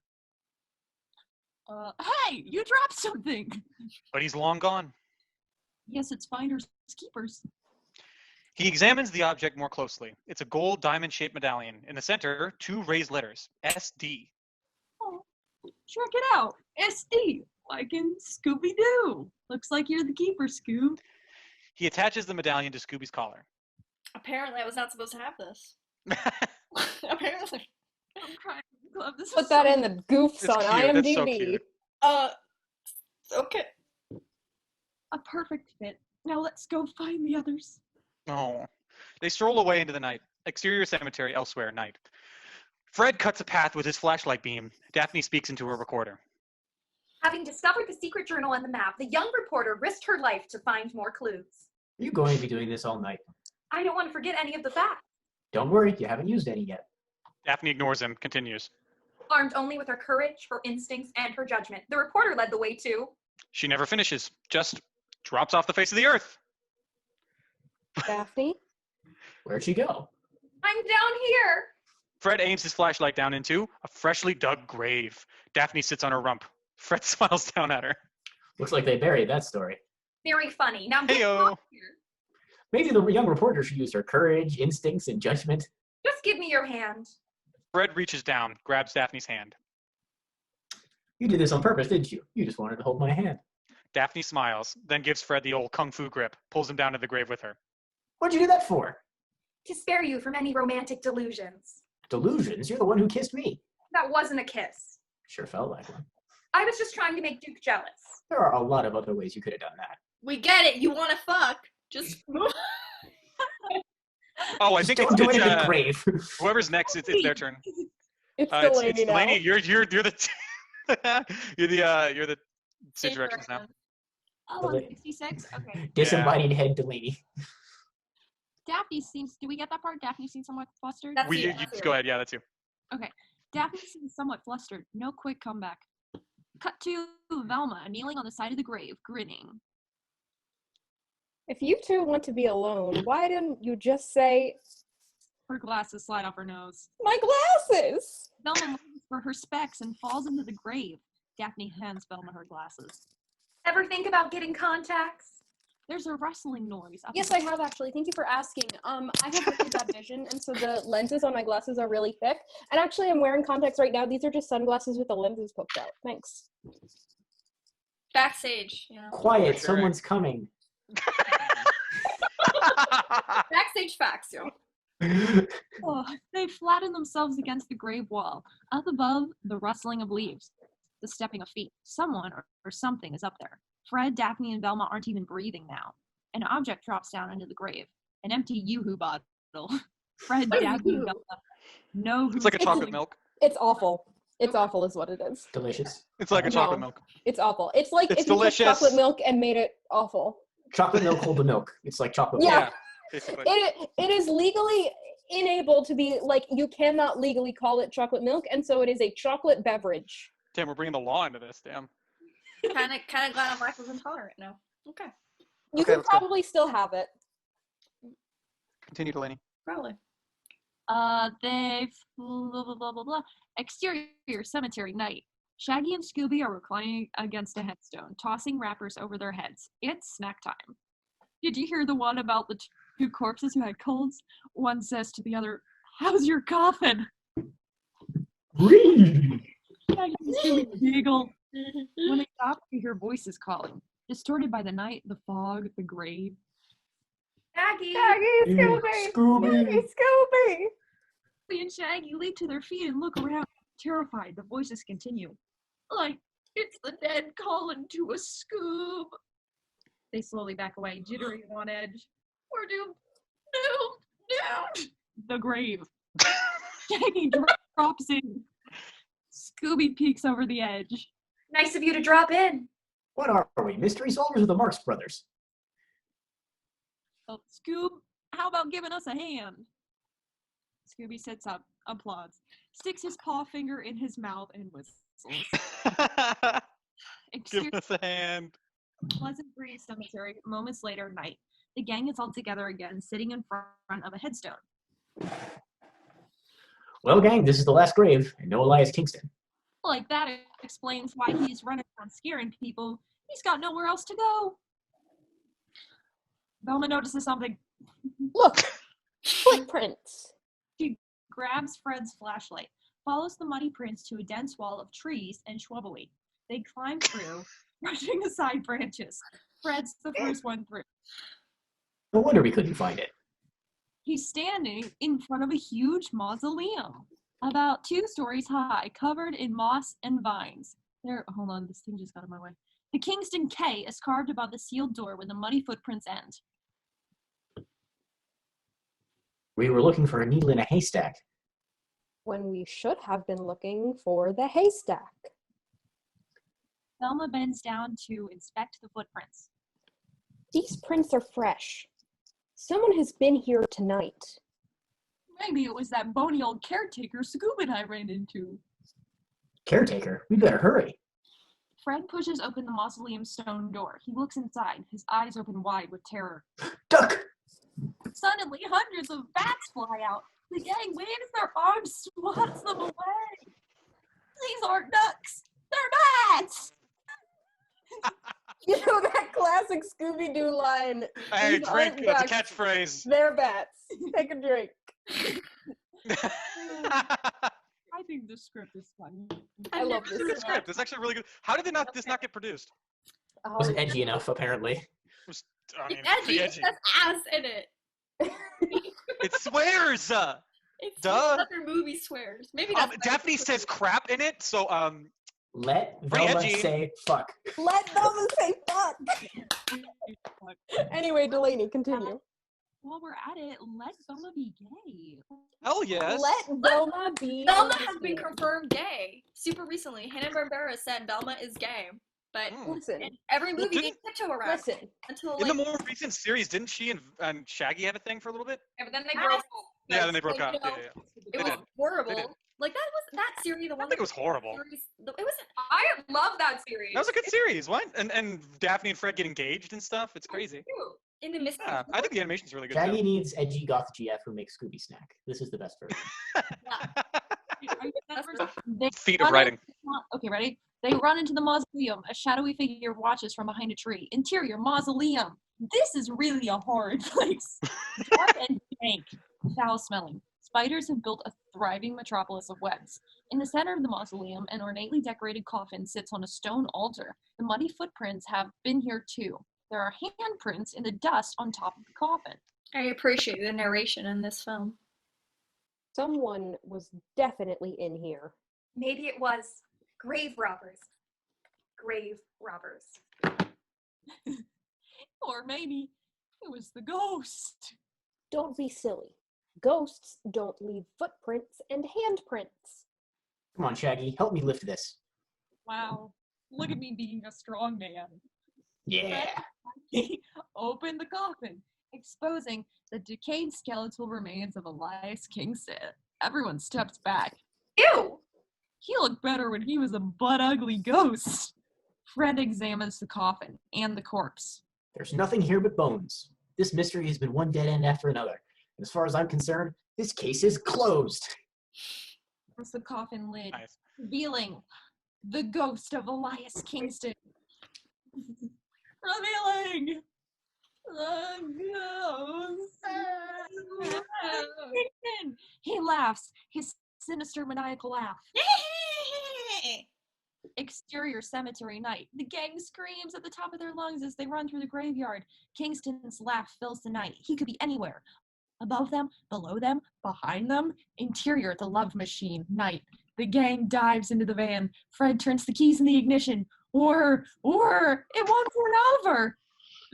Hey, you dropped something. But he's long gone. Yes, it's finders keepers. He examines the object more closely. It's a gold diamond-shaped medallion. In the center, 2 raised letters, SD. Oh, check it out. SD, like in Scooby-Doo. Looks like you're the keeper, Scoob. He attaches the medallion to Scooby's collar. Apparently, I was not supposed to have this. Apparently. I'm crying. Love this. Put that in the goofs on cute. IMDb. That's so cute. Okay. A perfect fit. Now let's go find the others. Oh. They stroll away into the night. Exterior cemetery elsewhere, night. Fred cuts a path with his flashlight beam. Daphne speaks into a recorder. Having discovered the secret journal and the map, the young reporter risked her life to find more clues. Are you going to be doing this all night? I don't want to forget any of the facts. Don't worry, you haven't used any yet. Daphne ignores him, continues. Armed only with her courage, her instincts, and her judgment, the reporter led the way to... She never finishes, just drops off the face of the earth. Daphne? Where'd she go? I'm down here! Fred aims his flashlight down into a freshly dug grave. Daphne sits on her rump. Fred smiles down at her. Looks like they buried that story. Very funny. Now get Heyo. off here. Maybe the young reporter should use her courage, instincts, and judgment. Just give me your hand. Fred reaches down, grabs Daphne's hand. You did this on purpose, didn't you? You just wanted to hold my hand. Daphne smiles, then gives Fred the old kung fu grip, pulls him down to the grave with her. What'd you do that for? To spare you from any romantic delusions. Delusions? You're the one who kissed me. That wasn't a kiss. Sure felt like one. I was just trying to make Duke jealous. There are a lot of other ways you could have done that. We get it. You want to fuck. Just move. Oh, I Just think don't do it in the it's grave. whoever's next. It's their turn. It's It's Delaney now. Delaney. You're the you're the stage directions now. Oh, I'm 66? Okay. Disembodied head Delaney. Daphne seems, do we get that part? Daphne seems somewhat flustered? That's You it. go ahead. Yeah, that's you. Okay. Daphne seems somewhat flustered. No quick comeback. Cut to Velma kneeling on the side of the grave, grinning. If you two want to be alone, why didn't you just say, Her glasses slide off her nose. my glasses? Velma looks for her specs and falls into the grave. Daphne hands Velma her glasses. Ever think about getting contacts? There's a rustling noise. Up Yes, in I have actually. Thank you for asking. I have really bad vision, and so the lenses on my glasses are really thick. And actually, I'm wearing contacts right now. These are just sunglasses with the lenses poked out. Thanks. Backstage. Yeah. Quiet, Sure. someone's coming. Backstage facts, yo. Oh, they flatten themselves against the grave wall. Up above, the rustling of leaves, the stepping of feet. Someone or something is up there. Fred, Daphne, and Velma aren't even breathing now. An object drops down into the grave. An empty Yoo-hoo bottle. Fred, What is Daphne, and Yoo-hoo? Velma. No. It's like a chocolate milk. It's awful. It's awful is what it is. Delicious. It's like a No. chocolate milk. It's awful. It's like It's if you delicious. took chocolate milk and made it awful. Chocolate milk, hold the milk. It's like chocolate Yeah. milk. Basically. It is legally unable to be, like, you cannot legally call it chocolate milk, and so it is a chocolate beverage. Damn, we're bringing the law into this. Damn. Kind of glad I'm lactose intolerant now. Okay. You Okay, can let's go. probably still have it. Continue, Delaney. Probably. They've blah blah blah blah blah. Exterior cemetery night. Shaggy and Scooby are reclining against a headstone, tossing wrappers over their heads. It's snack time. Did you hear the one about the two corpses who had colds? One says to the other, "How's your coffin?" Shaggy and Scooby giggle. When they stop, they hear voices calling, distorted by the night, the fog, the grave. Maggie! Scooby! Scooby! Scooby! Scooby and Shaggy leap to their feet and look around, terrified. The voices continue. Like, it's the dead calling to a Scoob. They slowly back away, jittery and on edge. We're doomed. Doomed. The grave. Shaggy drops in. Scooby peeks over the edge. Nice of you to drop in. What are we, mystery solvers or the Marx Brothers? Oh, Scoob, how about giving us a hand? Scooby sits up, applauds, sticks his paw finger in his mouth, and whistles. Give us a hand. Pleasant Green Cemetery. Moments later, night. The gang is all together again, sitting in front of a headstone. Well, gang, this is the last grave, and no Elias Kingston. Like that explains why he's running around scaring people. He's got nowhere else to go. Velma notices something. Look! Footprints! She grabs Fred's flashlight, follows the muddy prints to a dense wall of trees and shrubbery. They climb through, brushing aside branches. Fred's the first one through. No wonder we couldn't find it. He's standing in front of a huge mausoleum, about 2 stories high, covered in moss and vines. Hold on, this thing just got in my way. The Kingston K is carved above the sealed door where the muddy footprints end. We were looking for a needle in a haystack. When we should have been looking for the haystack. Velma bends down to inspect the footprints. These prints are fresh. Someone has been here tonight. Maybe it was that bony old caretaker Scoob and I ran into. Caretaker, we better hurry. Fred pushes open the mausoleum stone door. He looks inside, his eyes open wide with terror. Duck! Suddenly, hundreds of bats fly out. The gang waves their arms, swats them away. These aren't ducks. They're bats! You know that classic Scooby-Doo line. Hey, "These drink. aren't That's a ducks, catchphrase. They're bats. Take a drink." I think the script is funny. I love It's a this. good script. It's actually really good. How did this not get produced? Wasn't edgy enough, apparently. It was, I mean, It's edgy. pretty It edgy. has ass in it. It swears. It's Duh. other movie swears. Maybe that's Daphne says crap in it, so Let Pretty Velma edgy. say fuck. Let Velma say fuck. Anyway, Delaney, continue. While we're at it, let Velma be gay. hell yes. Let Velma be. Velma has been confirmed gay super recently. Hanna-Barbera said Velma is gay, but Listen, in every movie they didn't- tiptoe around listen. until In like. the more recent series, didn't she and Shaggy have a thing for a little bit? Yeah, but then they Yes. broke up. Yeah, then they broke Like, up. you know, Yeah. It They was did. horrible. They did. Like that series, the I one think it was horrible. It wasn't. I love that series. That was a good series. What? And Daphne and Fred get engaged and stuff. It's crazy. Cute. In the Mystic. Yeah, I think the animation's really good. Shaggy Too. needs edgy goth GF who makes Scooby Snack. This is the best version. They Feet of run writing. Okay, ready? They run into the mausoleum. A shadowy figure watches from behind a tree. Interior mausoleum. This is really a horrid place. Dark and dank, foul-smelling. Spiders have built a thriving metropolis of webs. In the center of the mausoleum, an ornately decorated coffin sits on a stone altar. The muddy footprints have been here too. There are handprints in the dust on top of the coffin. I appreciate the narration in this film. Someone was definitely in here. Maybe it was grave robbers. Grave robbers. Or maybe it was the ghost. Don't be silly. Ghosts don't leave footprints and handprints. Come on, Shaggy, help me lift this. Wow. Look at me being a strong man. Yeah. Open the coffin. exposing the decayed skeletal remains of Elias Kingston. Everyone steps back. Ew! He looked better when he was a butt-ugly ghost. Fred examines the coffin and the corpse. There's nothing here but bones. This mystery has been one dead end after another. And as far as I'm concerned, this case is closed. There's the coffin lid, Nice. revealing the ghost of Elias Kingston. Revealing the ghost. He laughs, his sinister maniacal laugh. Exterior cemetery night. The gang screams at the top of their lungs as they run through the graveyard. Kingston's laugh fills the night. He could be anywhere. Above them, below them, behind them. Interior, the love machine. Night. The gang dives into the van. Fred turns the keys in the ignition. Or, it won't turn over.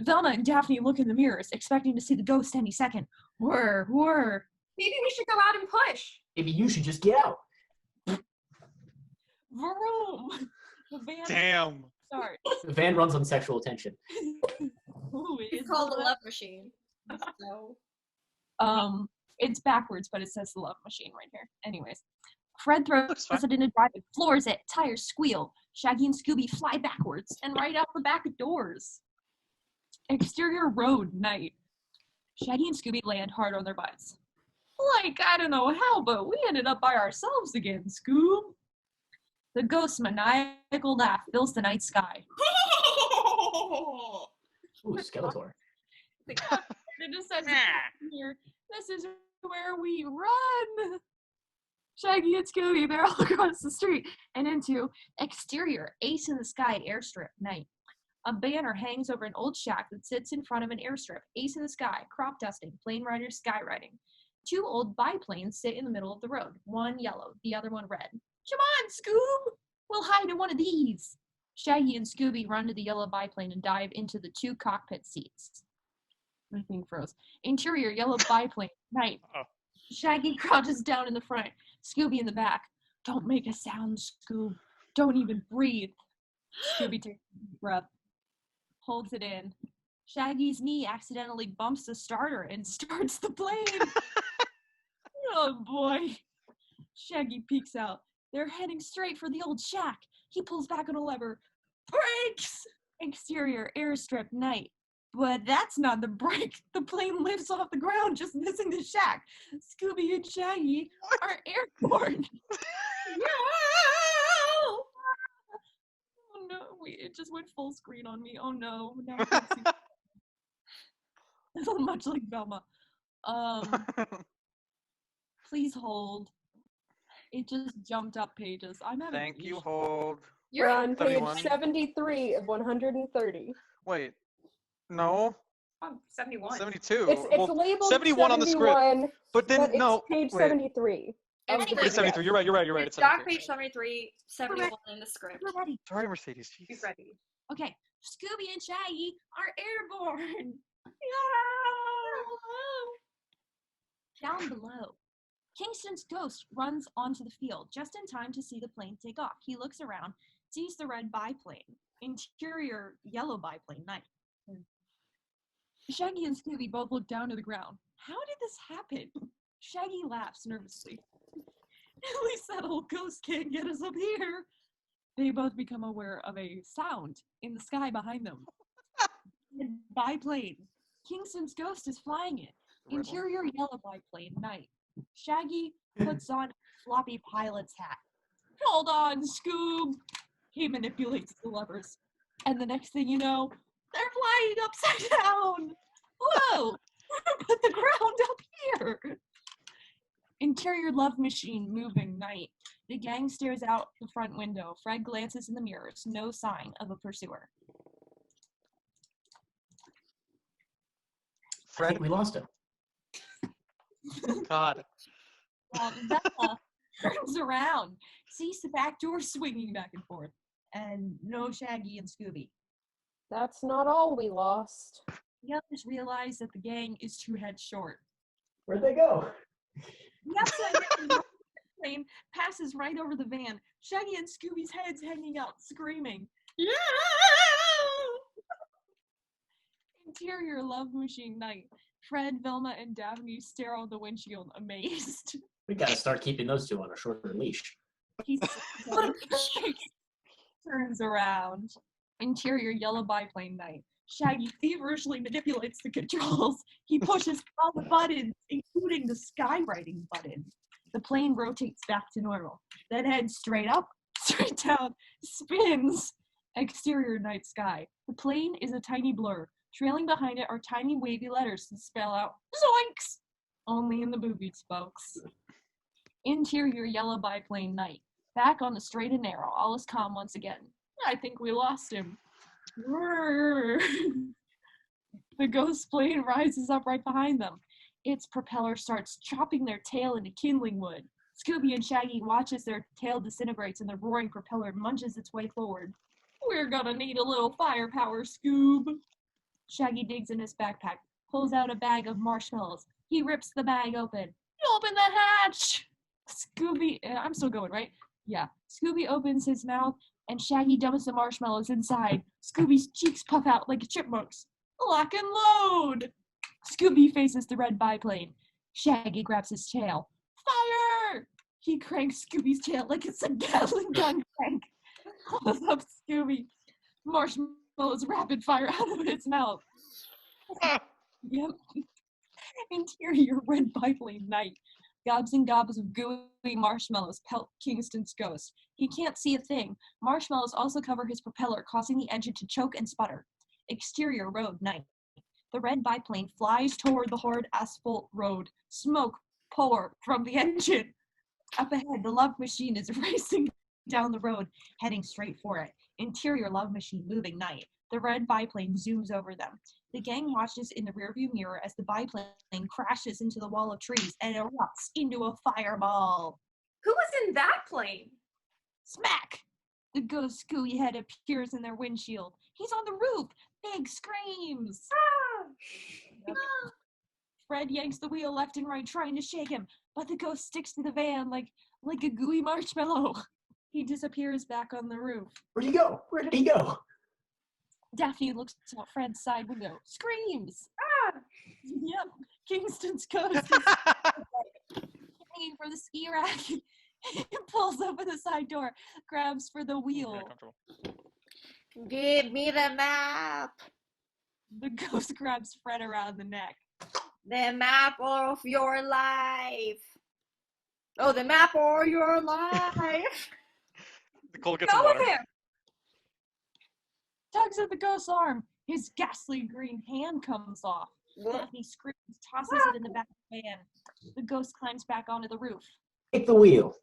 Velma and Daphne look in the mirrors, expecting to see the ghost any second. Whir. Maybe we should go out and push. Maybe you should just get out. Vroom. The van Damn. starts. The van runs on sexual tension. Ooh, It's called a love machine. So. It's backwards, but it says the love machine right here. Anyways, Fred throws Looks fine. it in a drive, floors it, tires squeal. Shaggy and Scooby fly backwards and right out the back doors. Exterior road night. Shaggy and Scooby land hard on their butts. Like, I don't know how, but we ended up by ourselves again, Scoob. The ghost's maniacal laugh fills the night sky. Ooh, Skeletor. It just says here, this is where we run. Shaggy and Scooby barrel across the street and into exterior Ace in the Sky airstrip night. A banner hangs over an old shack that sits in front of an airstrip. Ace in the Sky, crop dusting, plane riders skywriting. Two old biplanes sit in the middle of the road, one yellow, the other one red. Come on, Scoob! We'll hide in one of these. Shaggy and Scooby run to the yellow biplane and dive into the two cockpit seats. My thing froze. Interior yellow biplane, night. Oh. Shaggy crouches down in the front, Scooby in the back. Don't make a sound, Scoob. Don't even breathe. Scooby takes a deep breath, holds it in. Shaggy's knee accidentally bumps the starter and starts the plane. Oh boy. Shaggy peeks out. They're heading straight for the old shack. He pulls back on a lever. Brakes! Exterior airstrip night. But that's not the brake. The plane lifts off the ground, just missing the shack. Scooby and Shaggy are airborne. No! Oh no, it just went full screen on me. Oh no. Now I can't see. It's so much like Velma. Please hold. It just jumped up pages. I'm having Thank you, issues. hold. You're on page 71. 73 of 130. Wait. No. 71. 72. It's Well, labeled 71 on the script. 71, But then, but it's no. page wait. 73. of It's the like- It's 73. You're right. It's Doc 73. page 73, 71 in the script. We're ready. Sorry, Mercedes. Jeez. He's ready. Okay. Scooby and Shaggy are airborne. Down below, Kingston's ghost runs onto the field just in time to see the plane take off. He looks around, sees the red biplane, interior yellow biplane night. Shaggy and Scooby both look down to the ground. How did this happen? Shaggy laughs nervously. At least that old ghost can't get us up here. They both become aware of a sound in the sky behind them. The biplane. Kingston's ghost is flying it. Interior yellow biplane, night. Shaggy puts on floppy pilot's hat. Hold on, Scoob. He manipulates the levers. And the next thing you know, they're flying upside down. Whoa! Put the ground up here. Interior love machine moving night. The gang stares out the front window. Fred glances in the mirrors. No sign of a pursuer. I Fred, think we lost him. God. Bella turns around, sees the back door swinging back and forth, and no Shaggy and Scooby. That's not all we lost. The others realize that the gang is 2 heads short. Where'd they go? The upside down plane passes right over the van. Shaggy and Scooby's heads hanging out, screaming. Interior love machine night. Fred, Velma, and Daphne stare out the windshield, amazed. We gotta start keeping those two on a shorter leash. He turns around. Interior yellow biplane night. Shaggy feverishly manipulates the controls. He pushes all the buttons, including the skywriting button. The plane rotates back to normal, then heads straight up, straight down, spins. Exterior night sky. The plane is a tiny blur. Trailing behind it are tiny wavy letters that spell out Zoinks! Only in the movies, folks. Interior yellow biplane night. Back on the straight and narrow, all is calm once again. I think we lost him. The ghost plane rises up right behind them. Its propeller starts chopping their tail into kindling wood. Scooby and Shaggy watch as their tail disintegrates and the roaring propeller munches its way forward. We're gonna need a little firepower, Scoob. Shaggy digs in his backpack, pulls out a bag of marshmallows. He rips the bag open. Open the hatch! Scooby, I'm still going, right? Yeah. Scooby opens his mouth and Shaggy dumps the marshmallows inside. Scooby's cheeks puff out like a chipmunk's. Lock and load! Scooby faces the red biplane. Shaggy grabs his tail. Fire! He cranks Scooby's tail like it's a Gatling gun crank. Close up Scooby. Marshmallows rapid fire out of its mouth. Yep. Interior red biplane night. Gobs and gobs of gooey marshmallows pelt Kingston's ghost. He can't see a thing. Marshmallows also cover his propeller, causing the engine to choke and sputter. Exterior road night. The red biplane flies toward the hard asphalt road. Smoke pour from the engine. Up ahead, the love machine is racing down the road, heading straight for it. Interior love machine moving night. The red biplane zooms over them. The gang watches in the rearview mirror as the biplane crashes into the wall of trees and erupts into a fireball. Who was in that plane? Smack! The ghost Scooby head appears in their windshield. He's on the roof. Big screams. Yep. Fred yanks the wheel left and right, trying to shake him, but the ghost sticks to the van like a gooey marshmallow. He disappears back on the roof. Where'd he go? Where did he go? Daphne looks out Fred's side window, screams. Yep, Kingston's ghost is hanging from the ski rack. He pulls open the side door, grabs for the wheel. Give me the map. The ghost grabs Fred around the neck. The map of your life. Oh, the map of your life. Nicole gets some water. Him. Tugs at the ghost's arm. His ghastly green hand comes off. Daphne screams, tosses it in the back of the van. The ghost climbs back onto the roof. Take the wheel.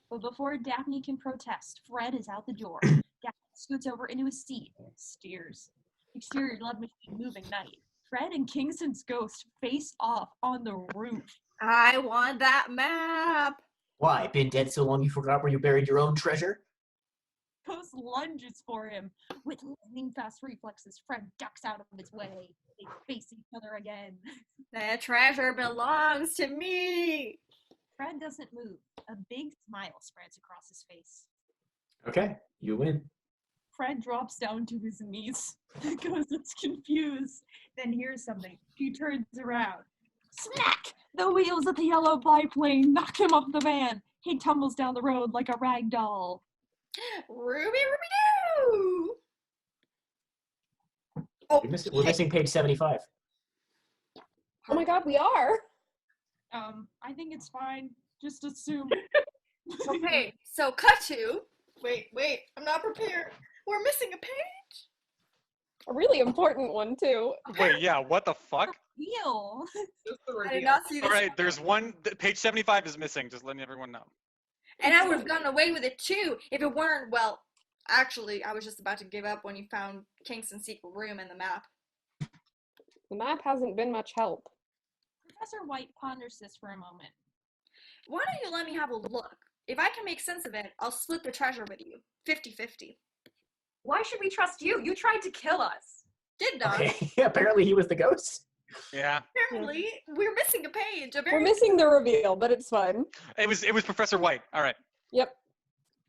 But before Daphne can protest, Fred is out the door. Daphne scoots over into his seat, steers. Exterior love machine moving night. Fred and Kingston's ghost face off on the roof. I want that map. Why? Been dead so long you forgot where you buried your own treasure? Ghost lunges for him. With lightning fast reflexes, Fred ducks out of his way. They face each other again. The treasure belongs to me. Fred doesn't move. A big smile spreads across his face. Okay, you win. Fred drops down to his knees. The ghost is confused, then hears something. He turns around. Smack! The wheels of the yellow biplane knock him off the van. He tumbles down the road like a rag doll. Ruby Doo! Oh, We're missing page 75. Oh my god, we are. I think it's fine. Just assume. Okay, so cut to. Wait, I'm not prepared. We're missing a page. A really important one, too. Wait, yeah, what the fuck? Wheel. I did not see this. All right, there's one. Page 75 is missing. Just letting everyone know. And I would have gotten away with it too if it weren't, well, actually, I was just about to give up when you found Kingston's secret room and the map. The map hasn't been much help. Professor White ponders this for a moment. Why don't you let me have a look? If I can make sense of it, I'll split the treasure with you. 50-50. Why should we trust you? You tried to kill us. Did not. Okay, apparently he was the ghost. Yeah. Apparently, we're missing a page. We're missing the reveal, but it's fine. It was Professor White. All right. Yep.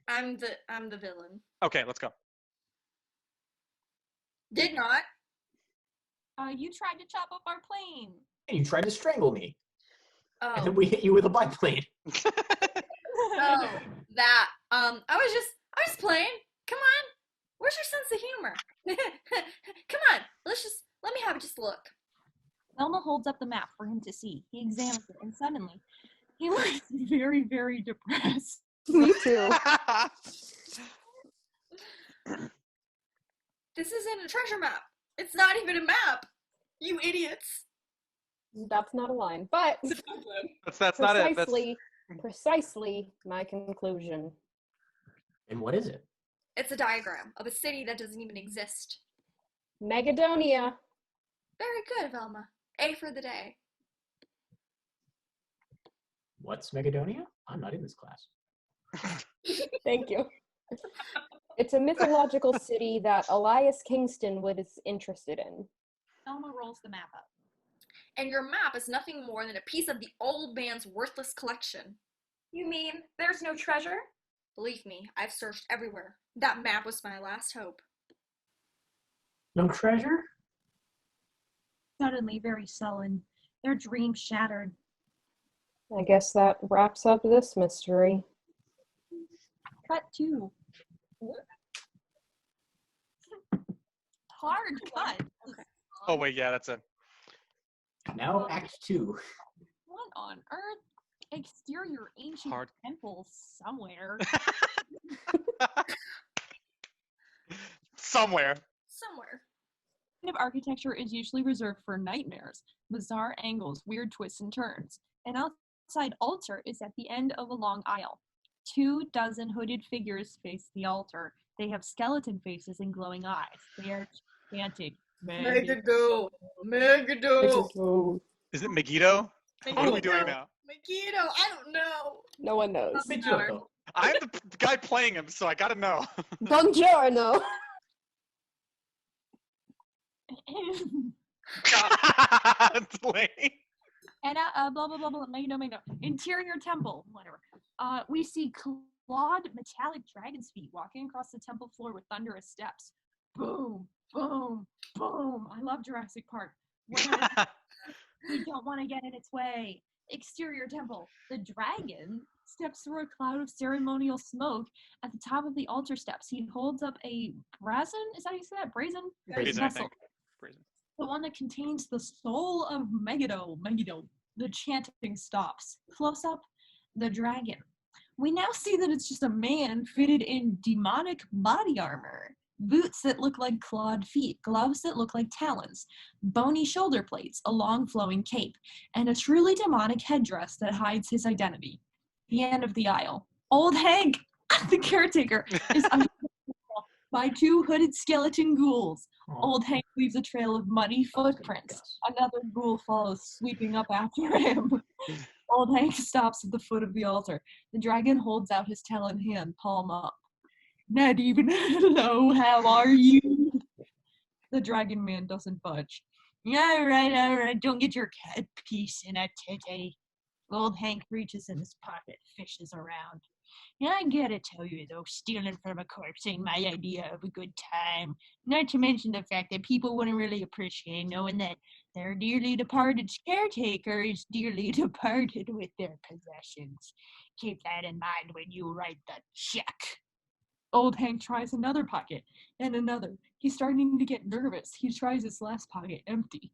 I'm the villain. Okay, let's go. Did not. You tried to chop up our plane. And you tried to strangle me. And Oh, then we hit you with a biplane. oh, that. I was just playing. Come on. Where's your sense of humor? Come on. Let me have just a look. Velma holds up the map for him to see. He examines it, and suddenly, he looks very, very depressed. Me too. This isn't a treasure map. It's not even a map. You idiots. That's not a line, but That's not it. That's precisely my conclusion. And what is it? It's a diagram of a city that doesn't even exist. Megadonia. Very good, Velma. A for the day. What's Megadonia? I'm not in this class. Thank you. It's a mythological city that Elias Kingston was interested in. Velma rolls the map up. And your map is nothing more than a piece of the old man's worthless collection. You mean there's no treasure? Believe me, I've searched everywhere. That map was my last hope. No treasure? Suddenly, very sullen. Their dream shattered. I guess that wraps up this mystery. Cut 2. Hard cut. Okay. Oh wait, yeah, that's it. Now Act 2. What on earth? Exterior ancient Hard. temple somewhere. Somewhere. Somewhere. Kind of architecture is usually reserved for nightmares, bizarre angles, weird twists and turns. An outside altar is at the end of a long aisle. 24 hooded figures face the altar. They have skeleton faces and glowing eyes. They are chanting. Megado. Is it Megiddo? What are we doing now? Megiddo, I don't know. No one knows. Megiddo. I'm the guy playing him, so I gotta know. Buongiorno. It's lame. And blah blah blah blah. Megiddo. Interior temple, whatever. We see clawed metallic dragon's feet walking across the temple floor with thunderous steps. Boom, boom, boom. I love Jurassic Park. We don't want to get in its way. Exterior temple. The dragon steps through a cloud of ceremonial smoke at the top of the altar steps. He holds up a brazen. Is that how you say that? Brazen? Brazen, I Vessel. think. Brazen. The one that contains the soul of Megiddo. The chanting stops. Close up, the dragon. We now see that it's just a man fitted in demonic body armor. Boots that look like clawed feet, gloves that look like talons, bony shoulder plates, a long flowing cape, and a truly demonic headdress that hides his identity. The end of the aisle. Old Hank, the caretaker, is by 2 hooded skeleton ghouls. Old Hank leaves a trail of muddy footprints. Another ghoul follows, sweeping up after him. Old Hank stops at the foot of the altar. The dragon holds out his talon hand, palm up. Not even hello, how are you? The dragon man doesn't budge. All right, don't get your cat piece in a titty. Old Hank reaches in his pocket, fishes around. I gotta tell you though, stealing from a corpse ain't my idea of a good time. Not to mention the fact that people wouldn't really appreciate knowing that their dearly departed caretaker is dearly departed with their possessions. Keep that in mind when you write the check. Old Hank tries another pocket, and another. He's starting to get nervous. He tries his last pocket, empty.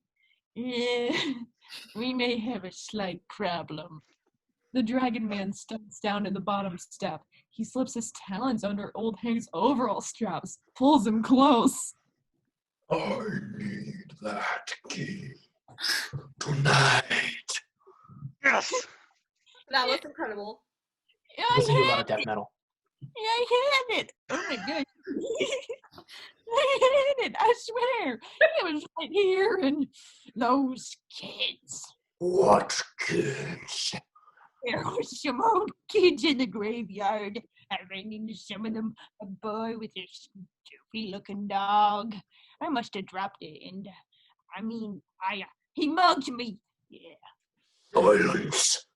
We may have a slight problem. The dragon man steps down to the bottom step. He slips his talons under Old Hank's overall straps, pulls him close. I need that key tonight. Yes. That was incredible. Listen to a lot of death metal. I had it. Oh my gosh. I had it. I swear. It was right here, and those kids. What kids? There was some old kids in the graveyard. I ran into some of them. A boy with a stupid-looking dog. I must have dropped it, and he mugged me. Yeah. Silence.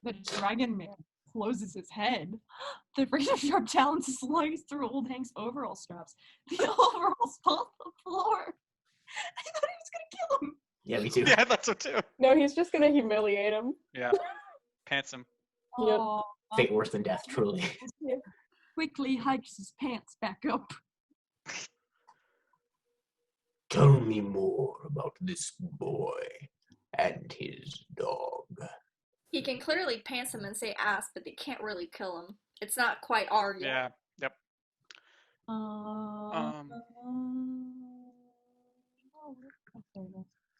The dragon man closes his head. The razor-sharp talons slice through Old Hank's overall straps. The overalls fall to the floor. I thought he was gonna kill him. Yeah, me too. Yeah, I thought so too. No, he's just gonna humiliate him. Yeah. Pants him. Yep. Oh, Fate worse than death, truly. quickly hikes his pants back up. Tell me more about this boy and his dog. He can clearly pants him and say ass, but they can't really kill him. It's not quite R yet. Yeah. Yep.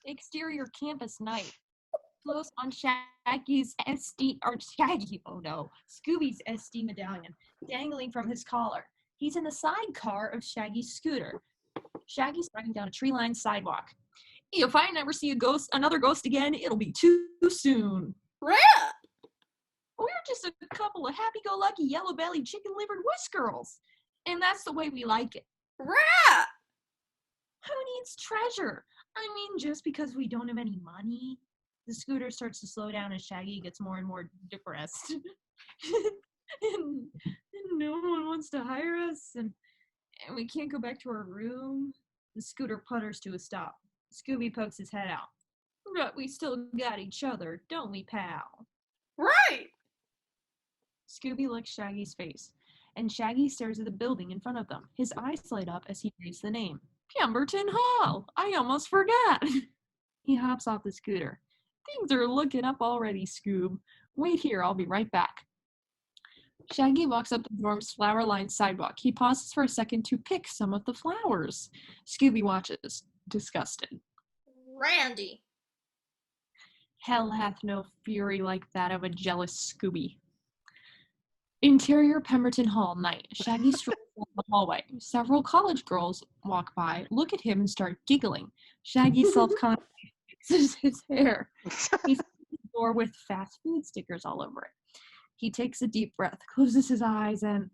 Exterior campus night. Close on Shaggy's Scooby's SD medallion, dangling from his collar. He's in the sidecar of Shaggy's scooter. Shaggy's riding down a tree-lined sidewalk. If I never see another ghost again, it'll be too soon. Rah! We're just a couple of happy-go-lucky, yellow-bellied, chicken-livered West girls, and that's the way we like it. Rah! Who needs treasure? I mean, just because we don't have any money. The scooter starts to slow down as Shaggy gets more and more depressed. and no one wants to hire us, and we can't go back to our room. The scooter putters to a stop. Scooby pokes his head out. But we still got each other, don't we, pal? Right! Scooby licks Shaggy's face, and Shaggy stares at the building in front of them. His eyes light up as he reads the name. Pemberton Hall! I almost forgot! He hops off the scooter. Things are looking up already, Scoob. Wait here, I'll be right back. Shaggy walks up the dorm's flower-lined sidewalk. He pauses for a second to pick some of the flowers. Scooby watches, disgusted. Randy. Hell hath no fury like that of a jealous Scooby. Interior Pemberton Hall night. Shaggy strolls down the hallway. Several college girls walk by, look at him, and start giggling. Shaggy self-conscious fixes his hair. He finds the door with fast food stickers all over it. He takes a deep breath, closes his eyes, and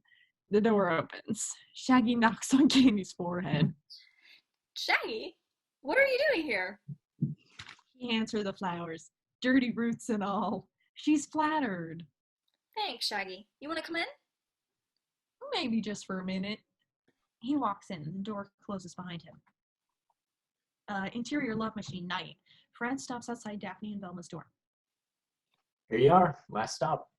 the door opens. Shaggy knocks on Candy's forehead. Shaggy, what are you doing here? He hands her the flowers, dirty roots and all. She's flattered. Thanks, Shaggy. You want to come in? Maybe just for a minute. He walks in. The door closes behind him. Interior love machine night. Fred stops outside Daphne and Velma's door. Here you are. Last stop.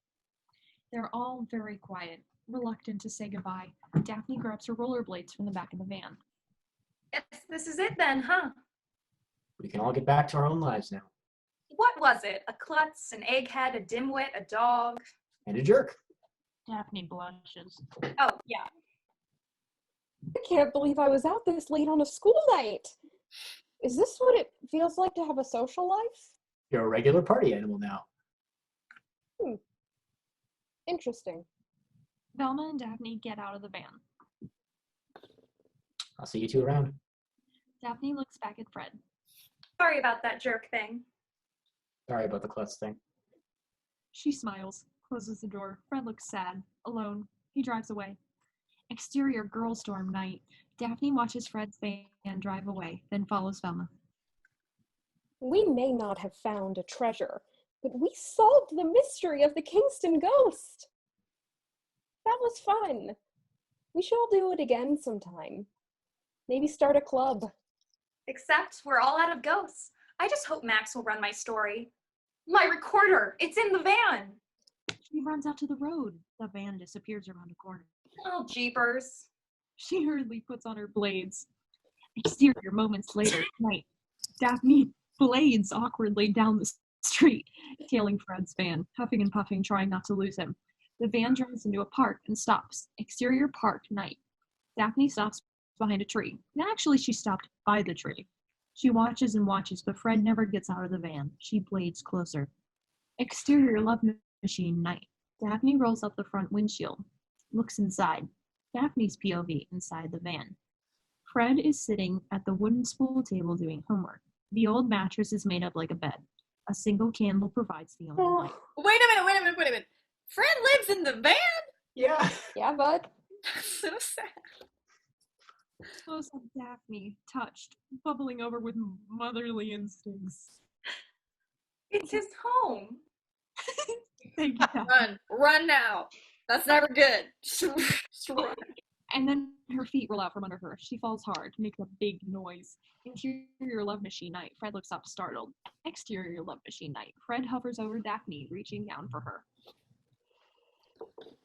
They're all very quiet, reluctant to say goodbye. Daphne grabs her rollerblades from the back of the van. Yes, this is it then, huh? We can all get back to our own lives now. What was it? A klutz, an egghead, a dimwit, a dog? And a jerk. Daphne blushes. Oh, yeah. I can't believe I was out this late on a school night. Is this what it feels like to have a social life? You're a regular party animal now. Interesting. Velma and Daphne get out of the van. I'll see you two around. Daphne looks back at Fred. Sorry about that jerk thing. Sorry about the klutz thing. She smiles, closes the door. Fred looks sad, alone. He drives away. Exterior girls' dorm night. Daphne watches Fred's van drive away, then follows Velma. We may not have found a treasure, but we solved the mystery of the Kingston ghost. That was fun. We should all do it again sometime. Maybe start a club. Except we're all out of ghosts. I just hope Max will run my story. My recorder! It's in the van! She runs out to the road. The van disappears around a corner. Oh, jeepers. She hurriedly puts on her blades. Exterior moments later, night. Daphne blades awkwardly down the street, tailing Fred's van, huffing and puffing, trying not to lose him. The van drives into a park and stops. Exterior park, night. Daphne stops behind a tree. Actually, she stopped by the tree. She watches and watches, but Fred never gets out of the van. She blades closer. Exterior love machine, night. Daphne rolls up the front windshield, looks inside. Daphne's POV inside the van. Fred is sitting at the wooden spool table doing homework. The old mattress is made up like a bed. A single candle provides the only light. Wait a minute. Fred lives in the van? Yeah. Yeah, bud. That's so sad. Close up Daphne, touched, bubbling over with motherly instincts. It's his home. Thank you, Daphne. Run now. That's never good. Just run. And then her feet roll out from under her. She falls hard, makes a big noise. Interior love machine night. Fred looks up, startled. Exterior love machine night. Fred hovers over Daphne, reaching down for her.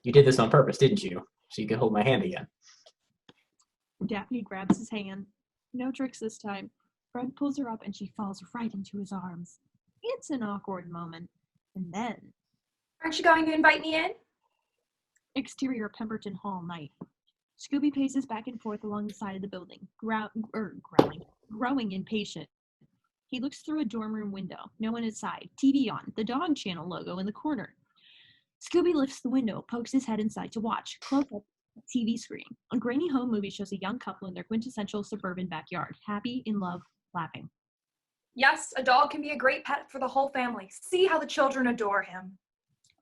You did this on purpose, didn't you? So you could hold my hand again. Daphne grabs his hand. No tricks this time. Fred pulls her up and she falls right into his arms. It's an awkward moment. And then... Aren't you going to invite me in? Exterior Pemberton Hall night. Scooby paces back and forth along the side of the building, growing impatient. He looks through a dorm room window. No one inside. TV on. The dog channel logo in the corner. Scooby lifts the window, pokes his head inside to watch. Close up TV screen. A grainy home movie shows a young couple in their quintessential suburban backyard, happy, in love, laughing. Yes, a dog can be a great pet for the whole family. See how the children adore him.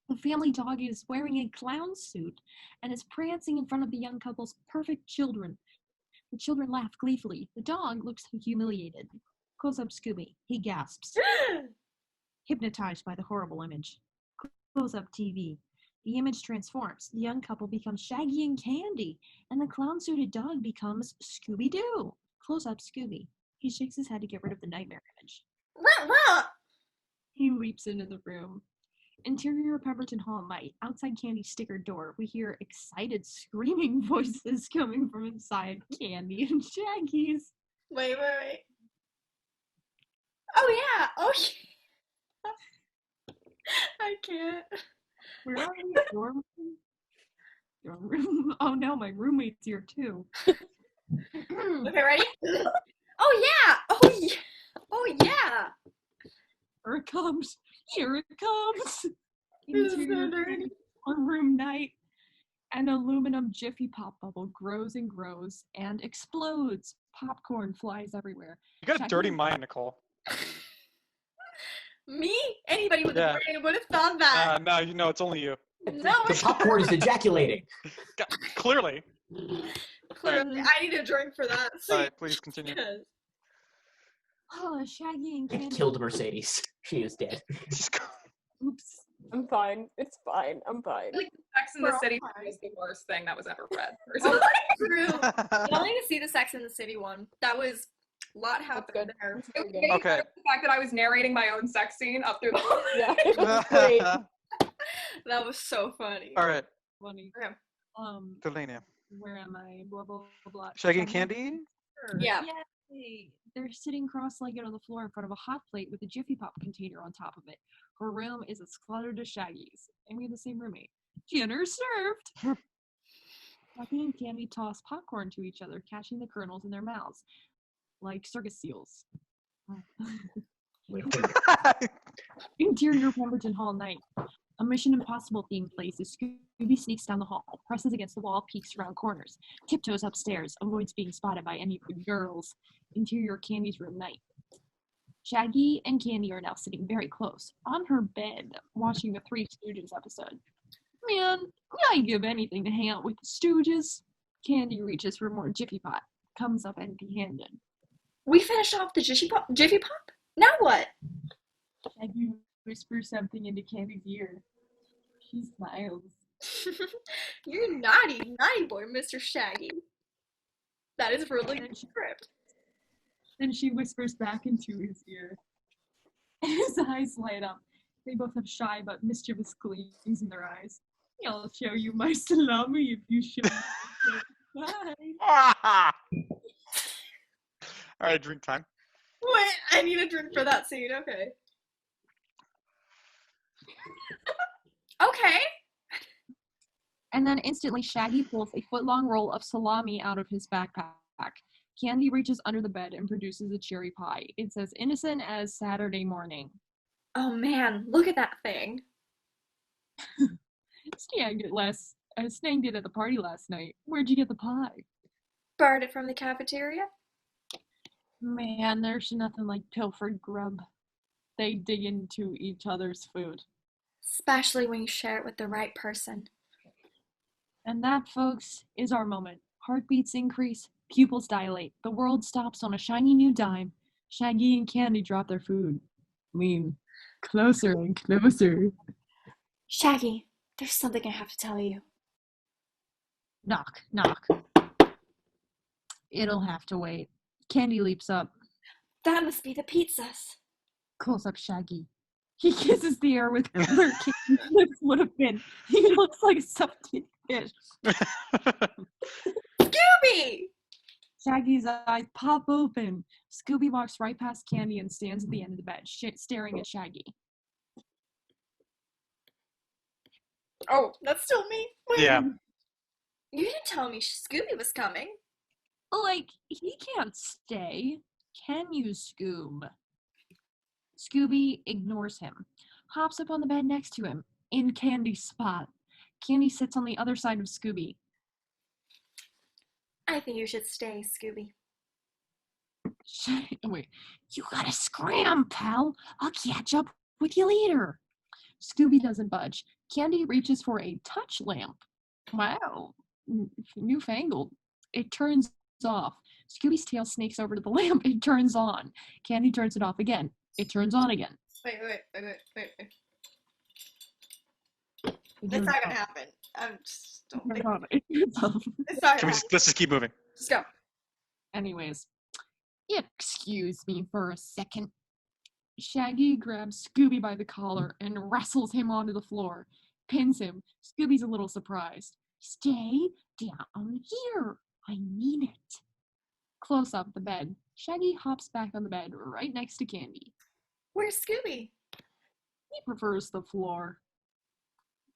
The family dog is wearing a clown suit and is prancing in front of the young couple's perfect children. The children laugh gleefully. The dog looks humiliated. Close up Scooby. He gasps. Hypnotized by the horrible image. Close up TV. The image transforms. The young couple becomes Shaggy and Candy, and the clown-suited dog becomes Scooby-Doo. Close up Scooby. He shakes his head to get rid of the nightmare image. He leaps into the room. Interior Pemberton Hall night. Outside Candy's stickered door, we hear excited screaming voices coming from inside Candy and Shaggy's. Wait. Oh yeah. I can't. Where are we? Your room? Your room? Oh no, my roommate's here too. Okay, ready? Oh yeah. Here it comes. Here it comes. Interior room night. An aluminum Jiffy Pop bubble grows and grows and explodes. Popcorn flies everywhere. You got a dirty mind, Nicole. Me? Anybody with a brain would have thought that. No, it's only you. No, The popcorn is ejaculating. Clearly. Clearly, I need a drink for that. All right, please continue. Oh, Shaggy and Candy. Killed Mercedes. She is dead. Oops. I'm fine. It's fine. I'm fine. Like Sex in the City was the worst thing that was ever read. True. I only need to see the Sex in the City one. That was a lot happened there. It was getting Okay. the fact that I was narrating my own sex scene up through the whole Yeah, it was great. That was so funny. All right, Funny. Okay. Delania. Where am I? Blah, blah, blah, blah. Shaggy and Candy? Yeah. Yay. They're sitting cross-legged on the floor in front of a hot plate with a Jiffy Pop container on top of it. Her room is as cluttered as Shaggy's, and we have the same roommate. Dinner served! Shaggy and Candy toss popcorn to each other, catching the kernels in their mouths, like circus seals. Interior Pemberton Hall night. A Mission Impossible themed place as Scooby sneaks down the hall, presses against the wall, peeks around corners, tiptoes upstairs, avoids being spotted by any of the girls. Interior Candy's room night. Shaggy and Candy are now sitting very close, on her bed, watching the Three Stooges episode. Man, I'd give anything to hang out with the Stooges. Candy reaches for more Jiffy Pop, comes up empty-handed. We finished off the Jiffy Pop? Now what? Shaggy whispers something into Candy's ear. She smiles. You're naughty boy, Mr. Shaggy. That is really the script. Then she whispers back into his ear. His eyes light up. They both have shy but mischievous gleams in their eyes. I'll show you my salami if you show me. Bye. All right, drink time. Wait, I need a drink for that scene. Okay. Okay. And then instantly Shaggy pulls a foot-long roll of salami out of his backpack. Candy reaches under the bed and produces a cherry pie. It's as innocent as Saturday morning. Oh man, look at that thing. Snang did at the party last night. Where'd you get the pie? Borrowed it from the cafeteria. Man, there's nothing like pilfered grub. They dig into each other's food. Especially when you share it with the right person. And that, folks, is our moment. Heartbeats increase, pupils dilate, the world stops on a shiny new dime. Shaggy and Candy drop their food. Lean closer and closer. Shaggy, there's something I have to tell you. Knock, knock. It'll have to wait. Candy leaps up. That must be the pizzas. Close up Shaggy. He kisses the air with where Candy's lips would have been. He looks like a suffocating fish. Scooby! Shaggy's eyes pop open. Scooby walks right past Candy and stands at the end of the bed, staring at Shaggy. Oh, that's still me? Wait. Yeah. You didn't tell me Scooby was coming. Like, he can't stay. Can you, Scoob? Scooby ignores him, hops up on the bed next to him, in Candy's spot. Candy sits on the other side of Scooby. I think you should stay, Scooby. Wait, you gotta scram, pal. I'll catch up with you later. Scooby doesn't budge. Candy reaches for a touch lamp. Wow, newfangled. It turns off. Scooby's tail snakes over to the lamp. It turns on. Candy turns it off again. It turns on again. Wait. That's not gonna happen. I'm just don't think it's not gonna happen. Let's just keep moving. Just go. Anyways, excuse me for a second. Shaggy grabs Scooby by the collar and wrestles him onto the floor. Pins him. Scooby's a little surprised. Stay down here. I mean it. Close up the bed. Shaggy hops back on the bed right next to Candy. Where's Scooby? He prefers the floor.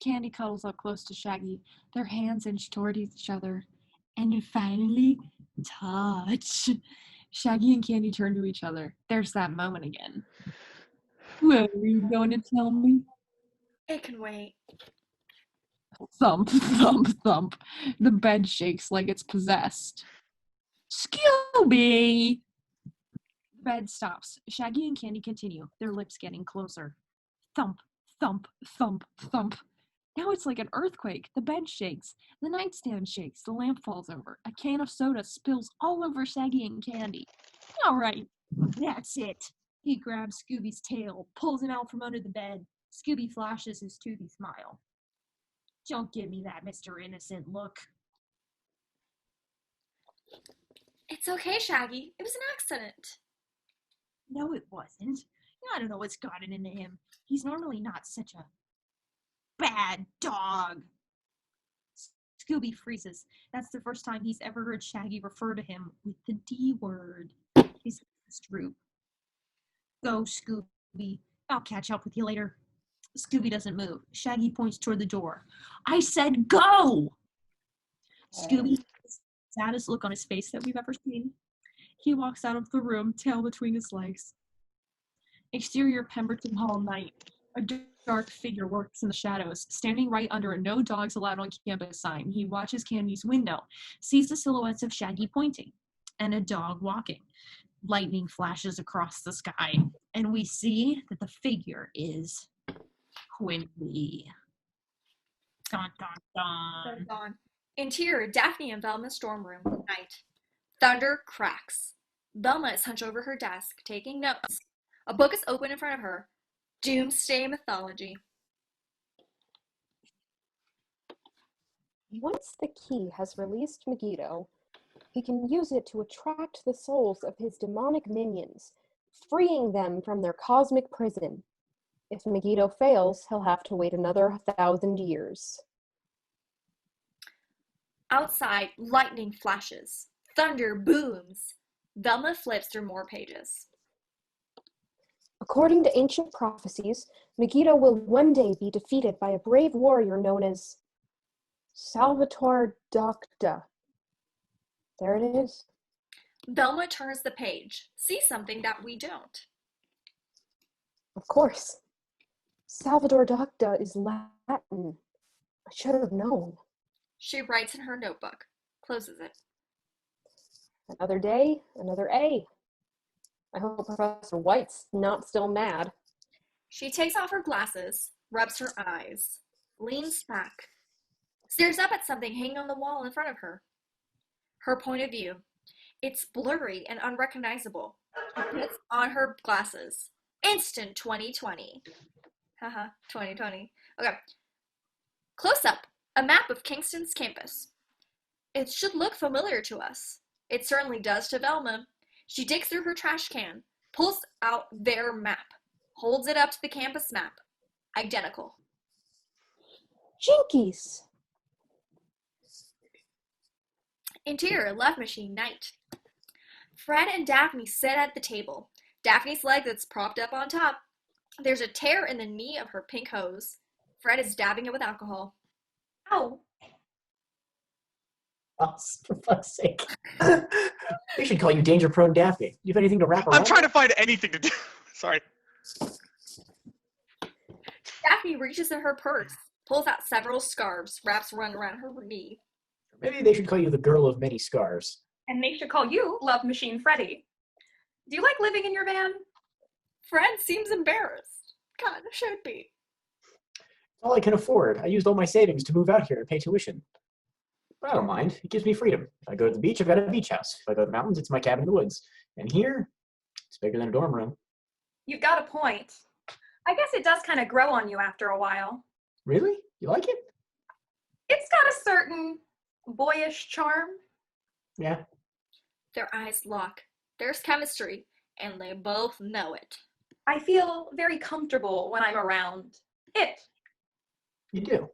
Candy cuddles up close to Shaggy. Their hands inch toward each other. And finally, touch. Shaggy and Candy turn to each other. There's that moment again. What are you going to tell me? It can wait. Thump, thump, thump. The bed shakes like it's possessed. Scooby! The bed stops. Shaggy and Candy continue, their lips getting closer. Thump, thump, thump, thump. Now it's like an earthquake. The bed shakes. The nightstand shakes. The lamp falls over. A can of soda spills all over Shaggy and Candy. All right, that's it. He grabs Scooby's tail, pulls him out from under the bed. Scooby flashes his toothy smile. Don't give me that Mr. Innocent look. It's okay, Shaggy. It was an accident. No, it wasn't. I don't know what's gotten into him. He's normally not such a bad dog. Scooby freezes. That's the first time he's ever heard Shaggy refer to him with the D word. His lips droop. Go, Scooby. I'll catch up with you later. Scooby doesn't move. Shaggy points toward the door. I said go! Scooby has the saddest look on his face that we've ever seen. He walks out of the room, tail between his legs. Exterior Pemberton Hall night. A dark figure works in the shadows, standing right under a no dogs allowed on campus sign. He watches Candy's window, sees the silhouettes of Shaggy pointing, and a dog walking. Lightning flashes across the sky, and we see that the figure is Quimby. Dun, dun, dun. Interior, Daphne and Velma's storm room. Night. Thunder cracks. Velma is hunched over her desk, taking notes. A book is open in front of her. Doomsday Mythology. Once the key has released Megiddo, he can use it to attract the souls of his demonic minions, freeing them from their cosmic prison. If Megiddo fails, he'll have to wait another 1,000 years. Outside, lightning flashes. Thunder booms. Velma flips through more pages. According to ancient prophecies, Megiddo will one day be defeated by a brave warrior known as Salvatore Docta. There it is. Velma turns the page, sees something that we don't. Of course. Salvatore Docta is Latin. I should have known. She writes in her notebook, closes it. Another day, another A. I hope Professor White's not still mad. She takes off her glasses, rubs her eyes, leans back, stares up at something hanging on the wall in front of her. Her point of view. It's blurry and unrecognizable. She puts on her glasses. Instant 2020. Haha, 2020. Okay. Close up, a map of Kingston's campus. It should look familiar to us. It certainly does to Velma. She digs through her trash can, pulls out their map, holds it up to the campus map. Identical. Jinkies! Interior, love machine, night. Fred and Daphne sit at the table. Daphne's leg that's propped up on top. There's a tear in the knee of her pink hose. Fred is dabbing it with alcohol. Ow. Oh, for fuck's sake. They should call you Danger Prone Daphne. You have anything to wrap around? I'm trying to find anything to do. Sorry. Daphne reaches in her purse, pulls out several scarves, wraps one around her knee. Maybe they should call you the Girl of Many Scars. And they should call you Love Machine Freddy. Do you like living in your van? Fred seems embarrassed. God, should be. It's all I can afford. I used all my savings to move out here and pay tuition. But I don't mind. It gives me freedom. If I go to the beach, I've got a beach house. If I go to the mountains, it's my cabin in the woods. And here, it's bigger than a dorm room. You've got a point. I guess it does kind of grow on you after a while. Really? You like it? It's got a certain boyish charm. Yeah. Their eyes lock. There's chemistry, and they both know it. I feel very comfortable when I'm around it. You do.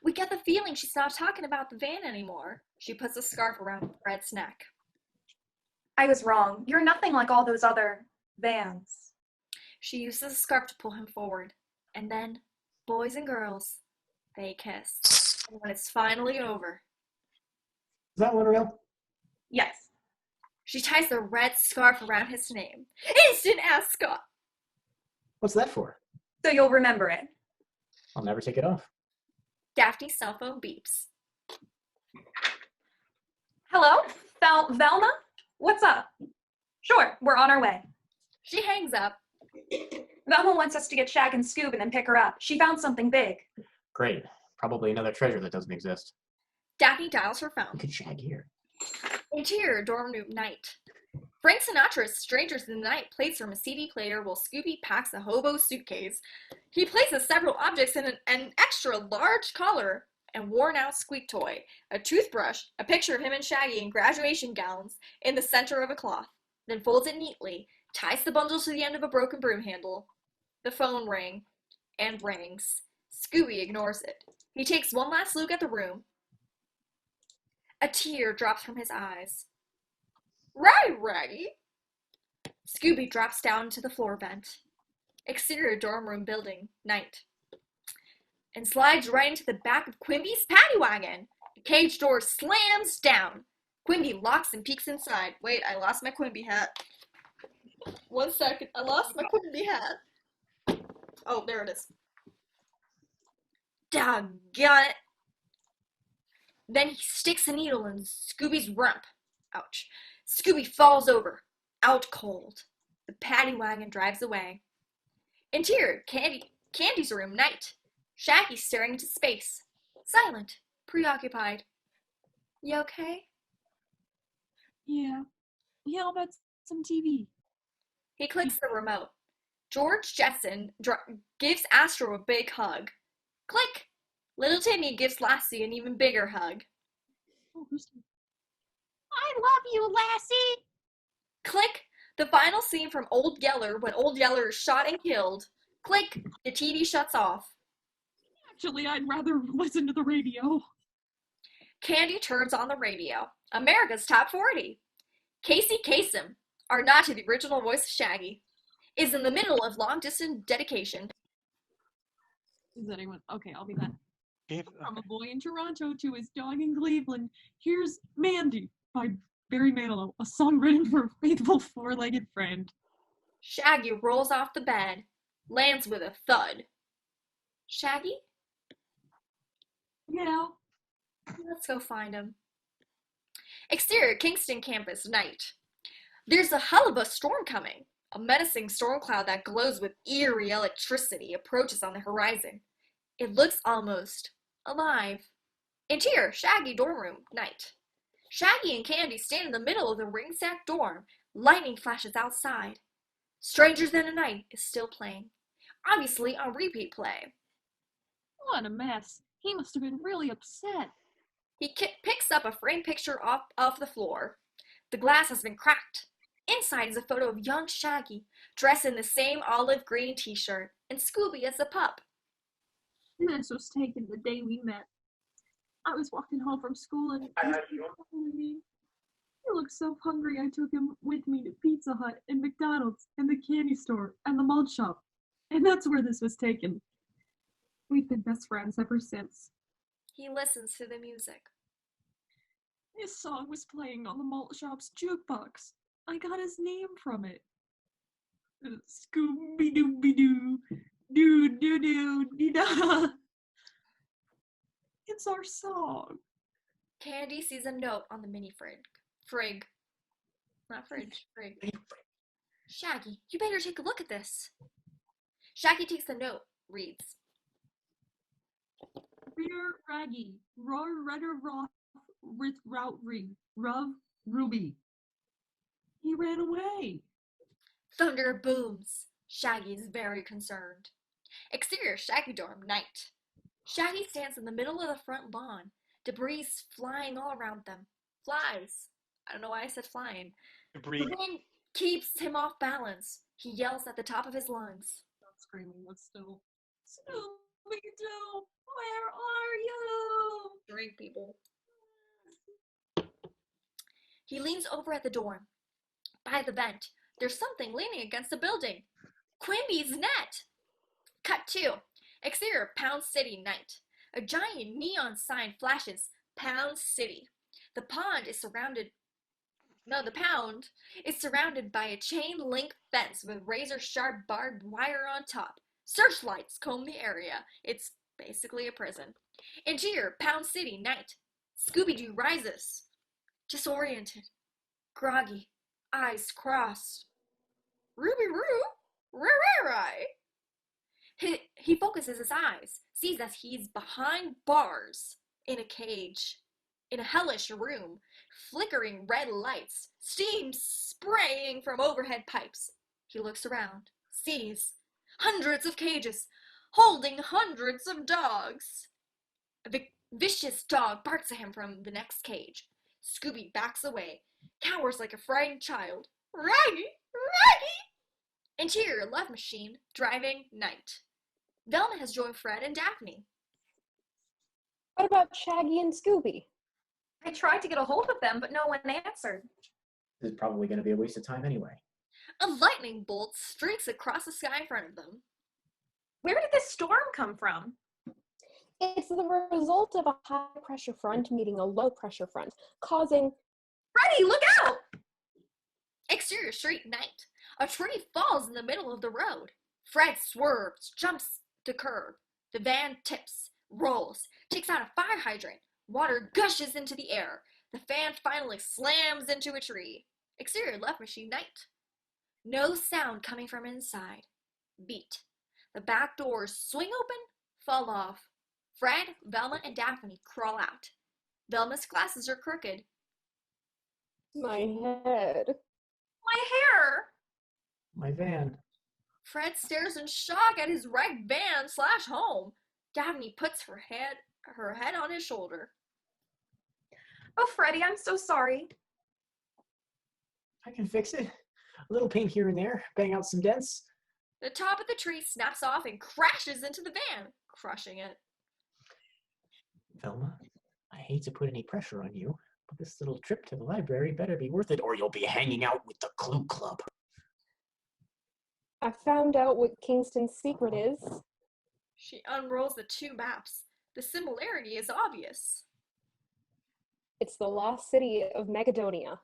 We get the feeling she's not talking about the van anymore. She puts a scarf around Fred's neck. I was wrong. You're nothing like all those other vans. She uses the scarf to pull him forward. And then, boys and girls, they kiss. And when it's finally over, Is that one real? Yes. she ties the red scarf around his name. Instant ascot! What's that for? So you'll remember it. I'll never take it off. Daphne's cell phone beeps. Hello? Velma? What's up? Sure, we're on our way. She hangs up. Velma wants us to get Shag and Scoob and then pick her up. She found something big. Great. Probably another treasure that doesn't exist. Daphne dials her We phone. could shag here. Interior dorm room night. Frank Sinatra's Strangers in the Night plays from a CD player while Scooby packs a hobo suitcase. He places several objects in an extra large collar and worn-out squeak toy, a toothbrush, a picture of him and Shaggy in graduation gowns in the center of a cloth, then folds it neatly, ties the bundle to the end of a broken broom handle. The phone rings and rings. Scooby ignores it. He takes one last look at the room. A tear drops from his eyes. Right, Raggy. Scooby drops down to the floor vent. Exterior dorm room building, night. And slides right into the back of Quimby's paddy wagon. The cage door slams down. Quimby locks and peeks inside. Wait, I lost my Quimby hat. 1 second, I lost my Quimby hat. Oh, there it is. Doggone it. Then he sticks a needle in Scooby's rump. Ouch. Scooby falls over, out cold. The paddy wagon drives away. Interior, Candy's room, night. Shaggy staring into space. Silent, preoccupied. You okay? Yeah. How about some TV? He clicks the remote. George Jetson gives Astro a big hug. Click! Little Timmy gives Lassie an even bigger hug. Oh, who's I love you, Lassie. Click! The final scene from Old Yeller when Old Yeller is shot and killed. Click! The TV shuts off. Actually, I'd rather listen to the radio. Candy turns on the radio. America's Top 40. Casey Kasem, or not to the original voice of Shaggy, is in the middle of long-distance dedication. Is anyone? Okay, I'll be that. If- From a boy in Toronto to his dog in Cleveland, here's Mandy by Barry Manilow, a song written for a faithful four-legged friend. Shaggy rolls off the bed, lands with a thud. Shaggy? Yeah. Let's go find him. Exterior Kingston campus, night. There's a hell of a storm coming. A menacing storm cloud that glows with eerie electricity approaches on the horizon. It looks almost alive. Interior, Shaggy dorm room, night. Shaggy and Candy stand in the middle of the ring-sacked dorm. Lightning flashes outside. Strangers in the Night is still playing. Obviously on repeat play. What a mess. He must have been really upset. He picks up a framed picture off the floor. The glass has been cracked. Inside is a photo of young Shaggy, dressed in the same olive green t-shirt, and Scooby as a pup. This was taken the day we met. I was walking home from school and he was calling me. He looked so hungry I took him with me to Pizza Hut and McDonald's and the candy store and the malt shop. And that's where this was taken. We've been best friends ever since. He listens to the music. This song was playing on the malt shop's jukebox. I got his name from it. Scooby-Doo-be-doo, doo-doo-doo-dee-da. It's our song. Candy sees a note on the mini frig. Not fridge, frig. Shaggy, you better take a look at this. Shaggy takes the note, reads. Rear Raggy, Roar Redder Roth, Rith Routry, Ruv Ruby. He ran away. Thunder booms. Shaggy is very concerned. Exterior Shaggy dorm, night. Shaggy stands in the middle of the front lawn. Debris flying all around them. Flies. I don't know why I said flying. Debris. The wind keeps him off balance. He yells at the top of his lungs. Not screaming, but still. Scooby-Doo, where are you? Drink, people. He leans over at the dorm. By the vent, there's something leaning against the building. Quimby's net! Cut 2. Exterior Pound City, night. A giant neon sign flashes, Pound City. The pound is surrounded by a chain-link fence with razor-sharp barbed wire on top. Searchlights comb the area. It's basically a prison. Interior Pound City, night. Scooby-Doo rises. Disoriented. Groggy. Eyes crossed. Ruby-roo? Rare-rare-eye. He focuses his eyes, sees that he's behind bars, in a cage, in a hellish room, flickering red lights, steam spraying from overhead pipes. He looks around, sees hundreds of cages, holding hundreds of dogs. A vicious dog barks at him from the next cage. Scooby backs away, cowers like a frightened child. Raggy! Raggy! Interior Love Machine, driving, night. Velma has joined Fred and Daphne. What about Shaggy and Scooby? I tried to get a hold of them, but no one answered. This is probably going to be a waste of time anyway. A lightning bolt streaks across the sky in front of them. Where did this storm come from? It's the result of a high-pressure front meeting a low-pressure front, causing... Freddie, look out! Exterior street, night. A tree falls in the middle of the road. Fred swerves, jumps the curb. The van tips, rolls, takes out a fire hydrant. Water gushes into the air. The fan finally slams into a tree. Exterior Love Machine, night. No sound coming from inside. Beat. The back doors swing open, fall off. Fred, Velma, and Daphne crawl out. Velma's glasses are crooked. My head. My hair! My van. Fred stares in shock at his wrecked van/home. Daphne puts her head on his shoulder. Oh, Freddie, I'm so sorry. I can fix it. A little paint here and there, bang out some dents. The top of the tree snaps off and crashes into the van, crushing it. Velma, I hate to put any pressure on you, but this little trip to the library better be worth it or you'll be hanging out with the Clue Club. I found out what Kingston's secret is. She unrolls the 2 maps. The similarity is obvious. It's the lost city of Megadonia.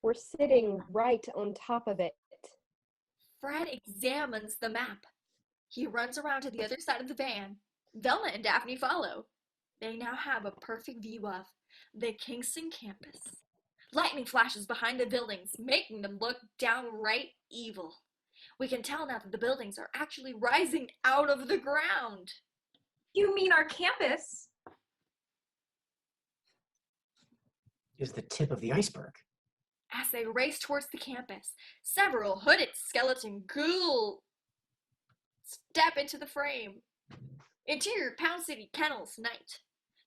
We're sitting right on top of it. Fred examines the map. He runs around to the other side of the van. Velma and Daphne follow. They now have a perfect view of the Kingston campus. Lightning flashes behind the buildings, making them look downright evil. We can tell now that the buildings are actually rising out of the ground. You mean our campus? Is the tip of the iceberg. As they race towards the campus, several hooded skeleton ghouls step into the frame. Interior Pound City Kennels, night.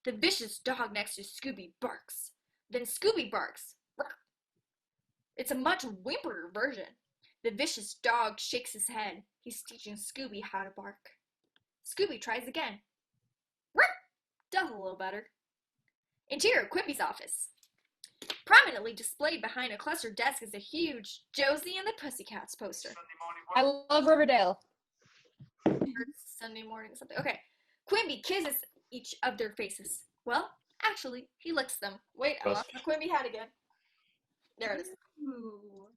The vicious dog next to Scooby barks. Then Scooby barks. Ruff. It's a much whimperier version. The vicious dog shakes his head. He's teaching Scooby how to bark. Scooby tries again. Ruff. Does a little better. Interior Quimby's office. Prominently displayed behind a clustered desk is a huge Josie and the Pussycats poster. I love Riverdale. Sunday morning something. Okay. Quimby kisses each of their faces. Well, actually, he licks them. Wait, I lost my Quimby hat again. There it is. Ooh.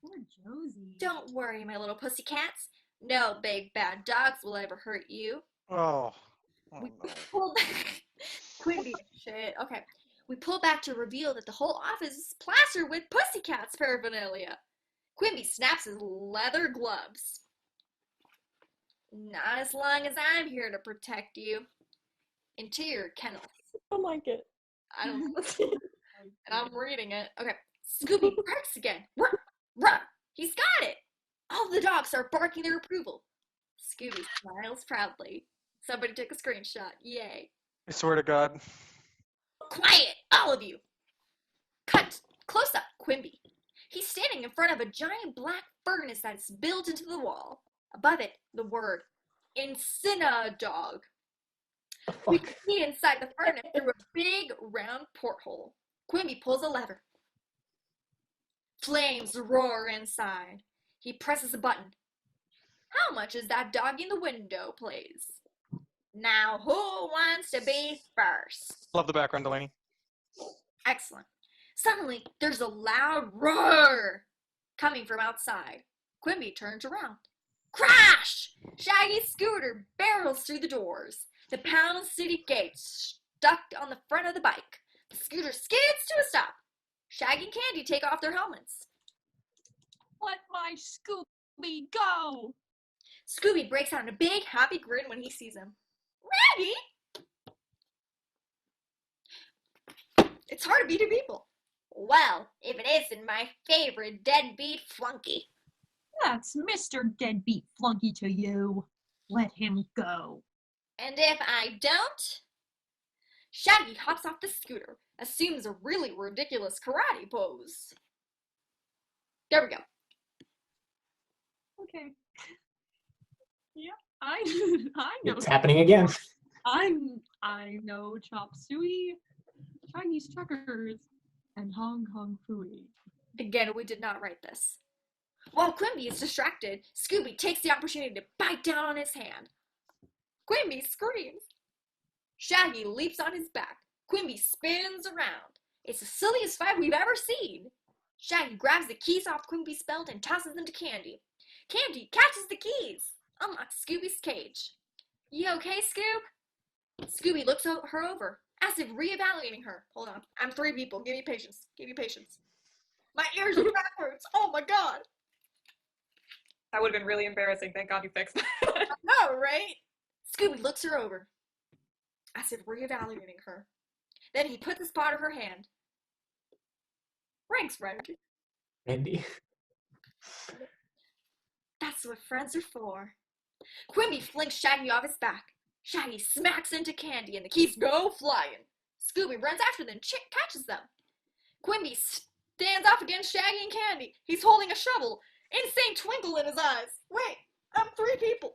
Poor Josie. Don't worry, my little pussycats. No big bad dogs will ever hurt you. Oh. We pull back. Quimby, shit. Okay. We pull back to reveal that the whole office is plastered with pussycats paraphernalia. Quimby snaps his leather gloves. Not as long as I'm here to protect you. Interior kennel. I don't like it. I don't and I'm reading it. Okay. Scooby barks again. Ruh, ruh. He's got it. All the dogs start barking their approval. Scooby smiles proudly. Somebody took a screenshot. Yay. I swear to God. Quiet, all of you. Cut. Close up, Quimby. He's standing in front of a giant black furnace that's built into the wall. Above it, the word Incinna-Dog. We can see inside the furnace through a big round porthole. Quimby pulls a lever. Flames roar inside. He presses a button. How much is that dog in the window, please? Now, who wants to be first? Love the background, Delaney. Excellent. Suddenly, there's a loud roar coming from outside. Quimby turns around. Crash! Shaggy's scooter barrels through the doors. The Pound City gate stuck on the front of the bike. The scooter skids to a stop. Shaggy and Candy take off their helmets. Let my Scooby go! Scooby breaks out in a big, happy grin when he sees him. Raggy? It's hard to beat two people. Well, if it isn't my favorite deadbeat flunky. That's Mr. Deadbeat Flunky to you. Let him go. And if I don't? Shaggy hops off the scooter, assumes a really ridiculous karate pose. There we go. Okay. Yeah, I know. It's happening again. I know Chop Suey, Chinese checkers, and Hong Kong Fooey. Again, we did not write this. While Quimby is distracted, Scooby takes the opportunity to bite down on his hand. Quimby screams. Shaggy leaps on his back. Quimby spins around. It's the silliest fight we've ever seen. Shaggy grabs the keys off Quimby's belt and tosses them to Candy. Candy catches the keys, unlocks Scooby's cage. You okay, Scoob? Scooby looks her over, as if reevaluating her. Hold on, I'm three people. Give me patience. Give me patience. My ears are backwards. Oh my god. That would have been really embarrassing. Thank God you fixed that. No, right? Scooby looks her over, as if reevaluating her. Then he puts his paw to her hand. Thanks, Randy. Andy. That's what friends are for. Quimby flings Shaggy off his back. Shaggy smacks into Candy and the keys go flying. Scooby runs after them, catches them. Quimby stands off against Shaggy and Candy. He's holding a shovel. Insane twinkle in his eyes. Wait, I'm three people.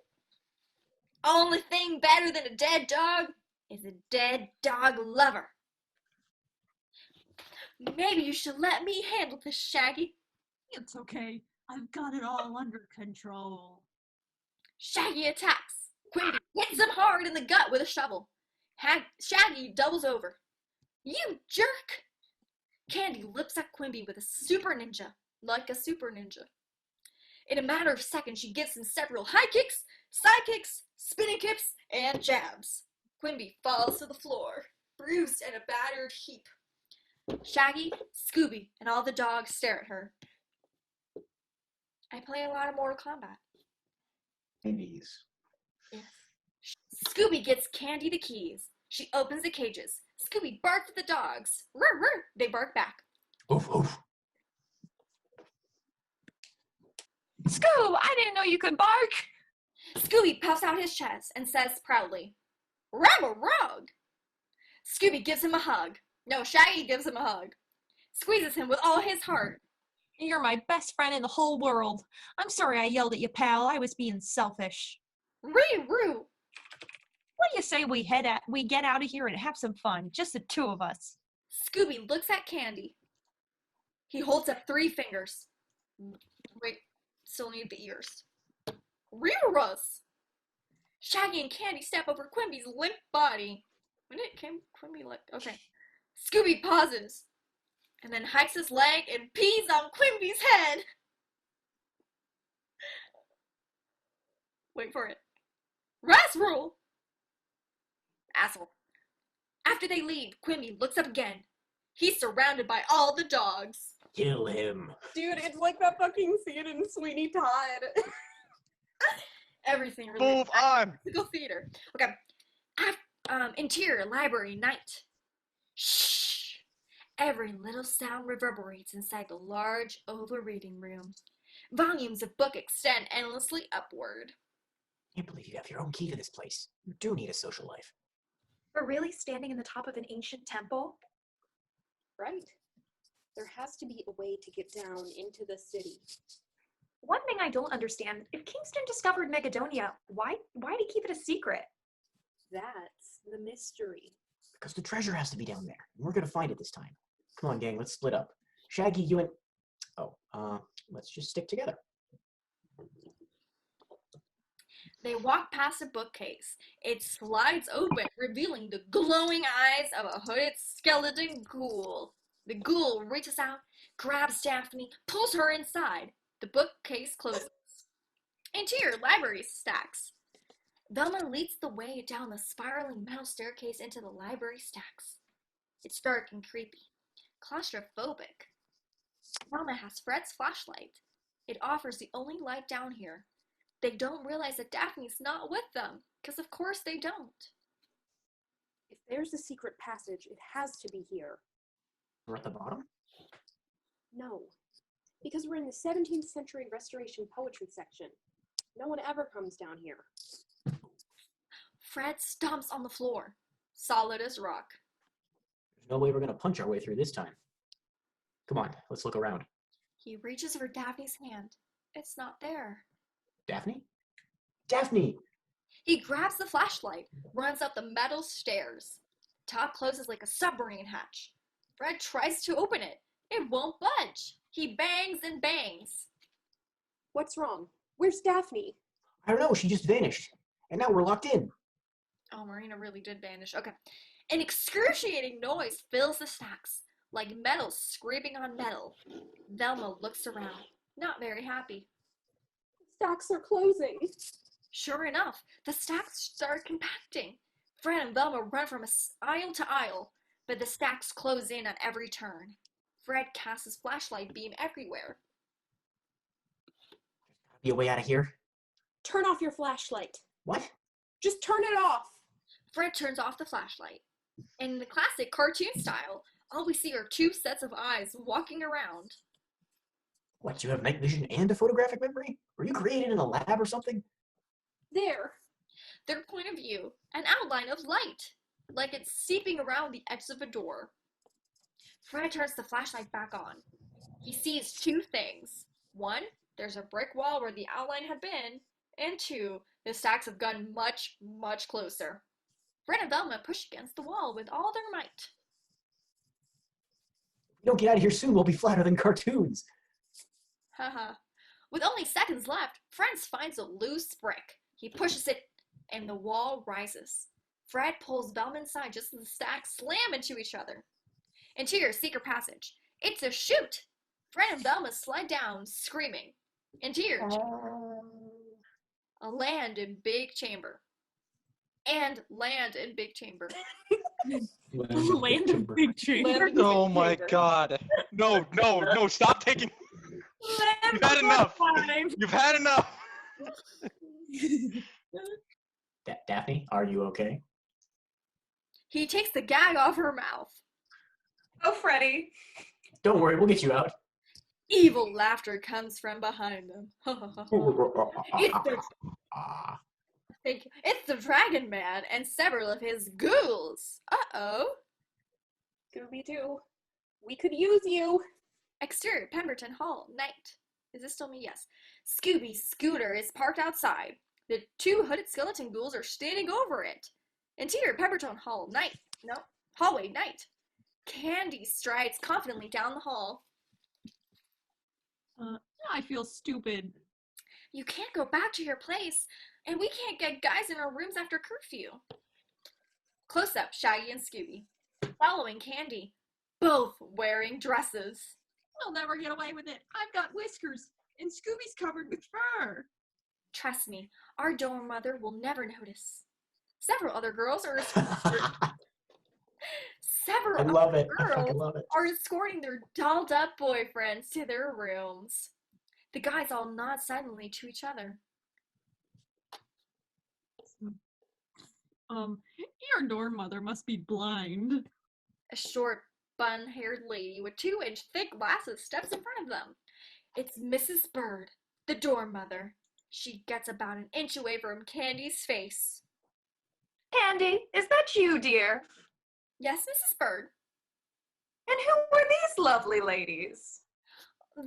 Only thing better than a dead dog is a dead dog lover. Maybe you should let me handle this, Shaggy. It's okay. I've got it all under control. Shaggy attacks. Quimby hits him hard in the gut with a shovel. Shaggy doubles over. You jerk! Candy lips at Quimby with a super ninja, like a super ninja. In a matter of seconds, she gives him several high kicks, side kicks, spinning kicks, and jabs. Quimby falls to the floor, bruised and a battered heap. Shaggy, Scooby, and all the dogs stare at her. I play a lot of Mortal Kombat. Indies. Yes. Scooby gets Candy the keys. She opens the cages. Scooby barks at the dogs. Rrr, rrr. They bark back. Oof, oof. Scoob, I didn't know you could bark. Scooby puffs out his chest and says proudly, Ram-a-rug! Scooby gives him a hug. No, Shaggy gives him a hug. Squeezes him with all his heart. You're my best friend in the whole world. I'm sorry I yelled at you, pal. I was being selfish. Ree-roo! What do you say we get out of here and have some fun? Just the two of us. Scooby looks at Candy. He holds up 3 fingers. Wait, still need the ears. Ree-roos! Shaggy and Candy step over Quimby's limp body. When did Quimby like? Okay. Scooby pauses, and then hikes his leg and pees on Quimby's head. Wait for it. Rascal! Asshole. After they leave, Quimby looks up again. He's surrounded by all the dogs. Kill him. Dude, it's like that fucking scene in Sweeney Todd. Everything really. Move on. Musical theater. Okay. Interior library night. Shh. Every little sound reverberates inside the large oval reading room. Volumes of book extend endlessly upward. I can't believe you have your own key to this place. You do need a social life. We're really standing in the top of an ancient temple? Right. There has to be a way to get down into the city. One thing I don't understand, if Kingston discovered Megadonia, why did he keep it a secret? That's the mystery. Because the treasure has to be down there. And we're gonna find it this time. Come on, gang, let's split up. Shaggy, you and... let's just stick together. They walk past a bookcase. It slides open, revealing the glowing eyes of a hooded skeleton ghoul. The ghoul reaches out, grabs Daphne, pulls her inside. The bookcase closes. Interior library stacks. Velma leads the way down the spiraling metal staircase into the library stacks. It's dark and creepy, claustrophobic. Velma has Fred's flashlight. It offers the only light down here. They don't realize that Daphne's not with them, because of course they don't. If there's a secret passage, it has to be here. We're at the bottom? No, because we're in the 17th century restoration poetry section. No one ever comes down here. Fred stomps on the floor, solid as rock. There's no way we're gonna punch our way through this time. Come on, let's look around. He reaches for Daphne's hand. It's not there. Daphne? Daphne! He grabs the flashlight, runs up the metal stairs. Top closes like a submarine hatch. Fred tries to open it. It won't budge. He bangs and bangs. What's wrong? Where's Daphne? I don't know, she just vanished. And now we're locked in. Oh, Marina really did vanish. Okay. An excruciating noise fills the stacks, like metal scraping on metal. Velma looks around, not very happy. Stacks are closing. Sure enough, the stacks start compacting. Fred and Velma run from aisle to aisle, but the stacks close in on every turn. Fred casts his flashlight beam everywhere. Be a way out of here? Turn off your flashlight. What? Just turn it off. Fred turns off the flashlight. In the classic cartoon style, all we see are 2 sets of eyes walking around. What, you have night vision and a photographic memory? Were you created in a lab or something? There. Their point of view, an outline of light, like it's seeping around the edge of a door. Fred turns the flashlight back on. He sees 2 things. 1, there's a brick wall where the outline had been, and 2, the stacks have gotten much, much closer. Fred and Velma push against the wall with all their might. If we don't get out of here soon, we'll be flatter than cartoons. Haha. With only seconds left, Fred finds a loose brick. He pushes it, and the wall rises. Fred pulls Velma inside just as the stacks slam into each other. Interior secret passage. It's a chute! Fred and Velma slide down, screaming. Interior. A land in big chamber. And land in big chamber. Land of big trees. Oh my god. No, stop taking... You've had enough. You've had enough. Daphne, are you okay? He takes the gag off her mouth. Oh, Freddy. Don't worry, we'll get you out. Evil laughter comes from behind them. Thank you. It's the Dragon Man and several of his ghouls. Uh-oh. Scooby-Doo, we could use you. Exterior, Pemberton Hall, night. Is this still me? Yes. Scooby's scooter is parked outside. The two hooded skeleton ghouls are standing over it. Interior, Pemberton Hall, night. No, hallway, night. Candy strides confidently down the hall. I feel stupid. You can't go back to your place, and we can't get guys in our rooms after curfew. Close up, Shaggy and Scooby. Following Candy, both wearing dresses. We'll never get away with it. I've got whiskers, and Scooby's covered with fur. Trust me, our dorm mother will never notice. Several other girls are I love it. I girls fucking love it. are escorting their dolled up boyfriends to their rooms. The guys all nod silently to each other. Your dorm mother must be blind. A short, bun-haired lady with 2-inch thick glasses steps in front of them. It's Mrs. Bird, the dorm mother. She gets about an inch away from Candy's face. Candy, is that you, dear? Yes, Mrs. Bird. And who are these lovely ladies?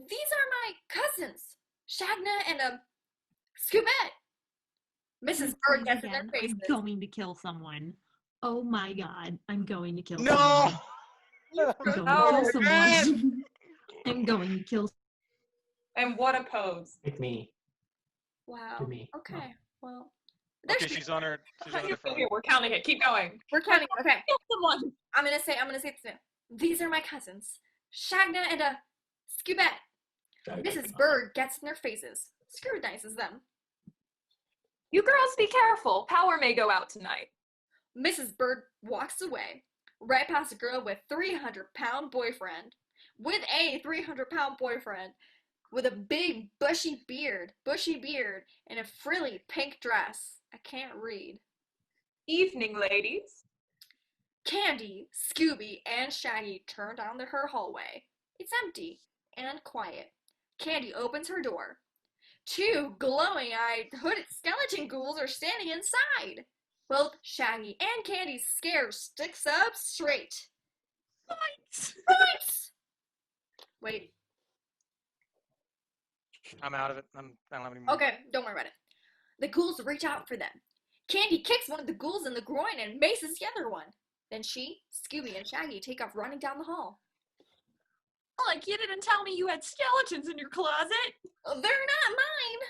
These are my cousins, Shagna and Scoobette. Mrs. Bird gets in their faces. I'm going to kill someone. Oh my god, I'm going to kill No! someone. I'm going Oh, to kill someone. I'm going to kill. And what a pose. Pick me. Wow. To me. Okay. Well, there Okay, she she's on her Here, phone. we're counting it. Keep going. We're counting. Okay. Kill someone. I'm gonna say this now. These are my cousins, Shagna and Scoobette. Mrs. Bird gets in their faces, scrutinizes them. You girls be careful. Power may go out tonight. Mrs. Bird walks away, right past a girl with 300-pound boyfriend, with a 300-pound boyfriend, with a big bushy beard, and a frilly pink dress. I can't read. Evening, ladies. Candy, Scooby, and Shaggy turn down her hallway. It's empty and quiet. Candy opens her door. 2 glowing-eyed hooded skeleton ghouls are standing inside. Both Shaggy and Candy's scare sticks up straight. Fight! Wait. I'm out of it. I don't have any more. Okay, don't worry about it. The ghouls reach out for them. Candy kicks one of the ghouls in the groin and maces the other one. Then she, Scooby, and Shaggy take off running down the hall. Like, you didn't tell me you had skeletons in your closet. They're not mine.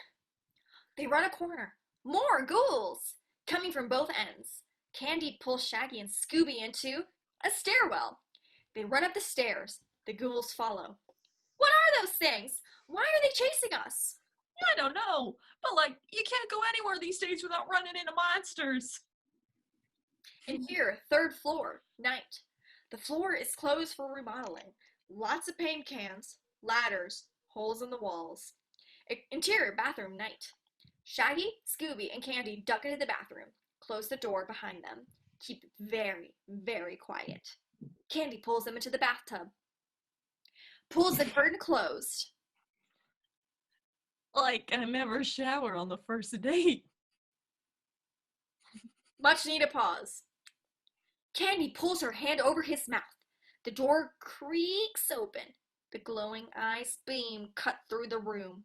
They run a corner. More ghouls coming from both ends. Candy pulls Shaggy and Scooby into a stairwell. They run up the stairs. The ghouls follow. What are those things? Why are they chasing us? I don't know, but like, you can't go anywhere these days without running into monsters. And here, 3rd floor, night. The floor is closed for remodeling. Lots of paint cans, ladders, holes in the walls. Interior bathroom, night. Shaggy, Scooby, and Candy duck into the bathroom. Close the door behind them. Keep it very, very quiet. Candy pulls them into the bathtub. Pulls the curtain closed. Like, I never shower on the first date. Much needed pause. Candy pulls her hand over his mouth. The door creaks open. The glowing eyes beam cut through the room.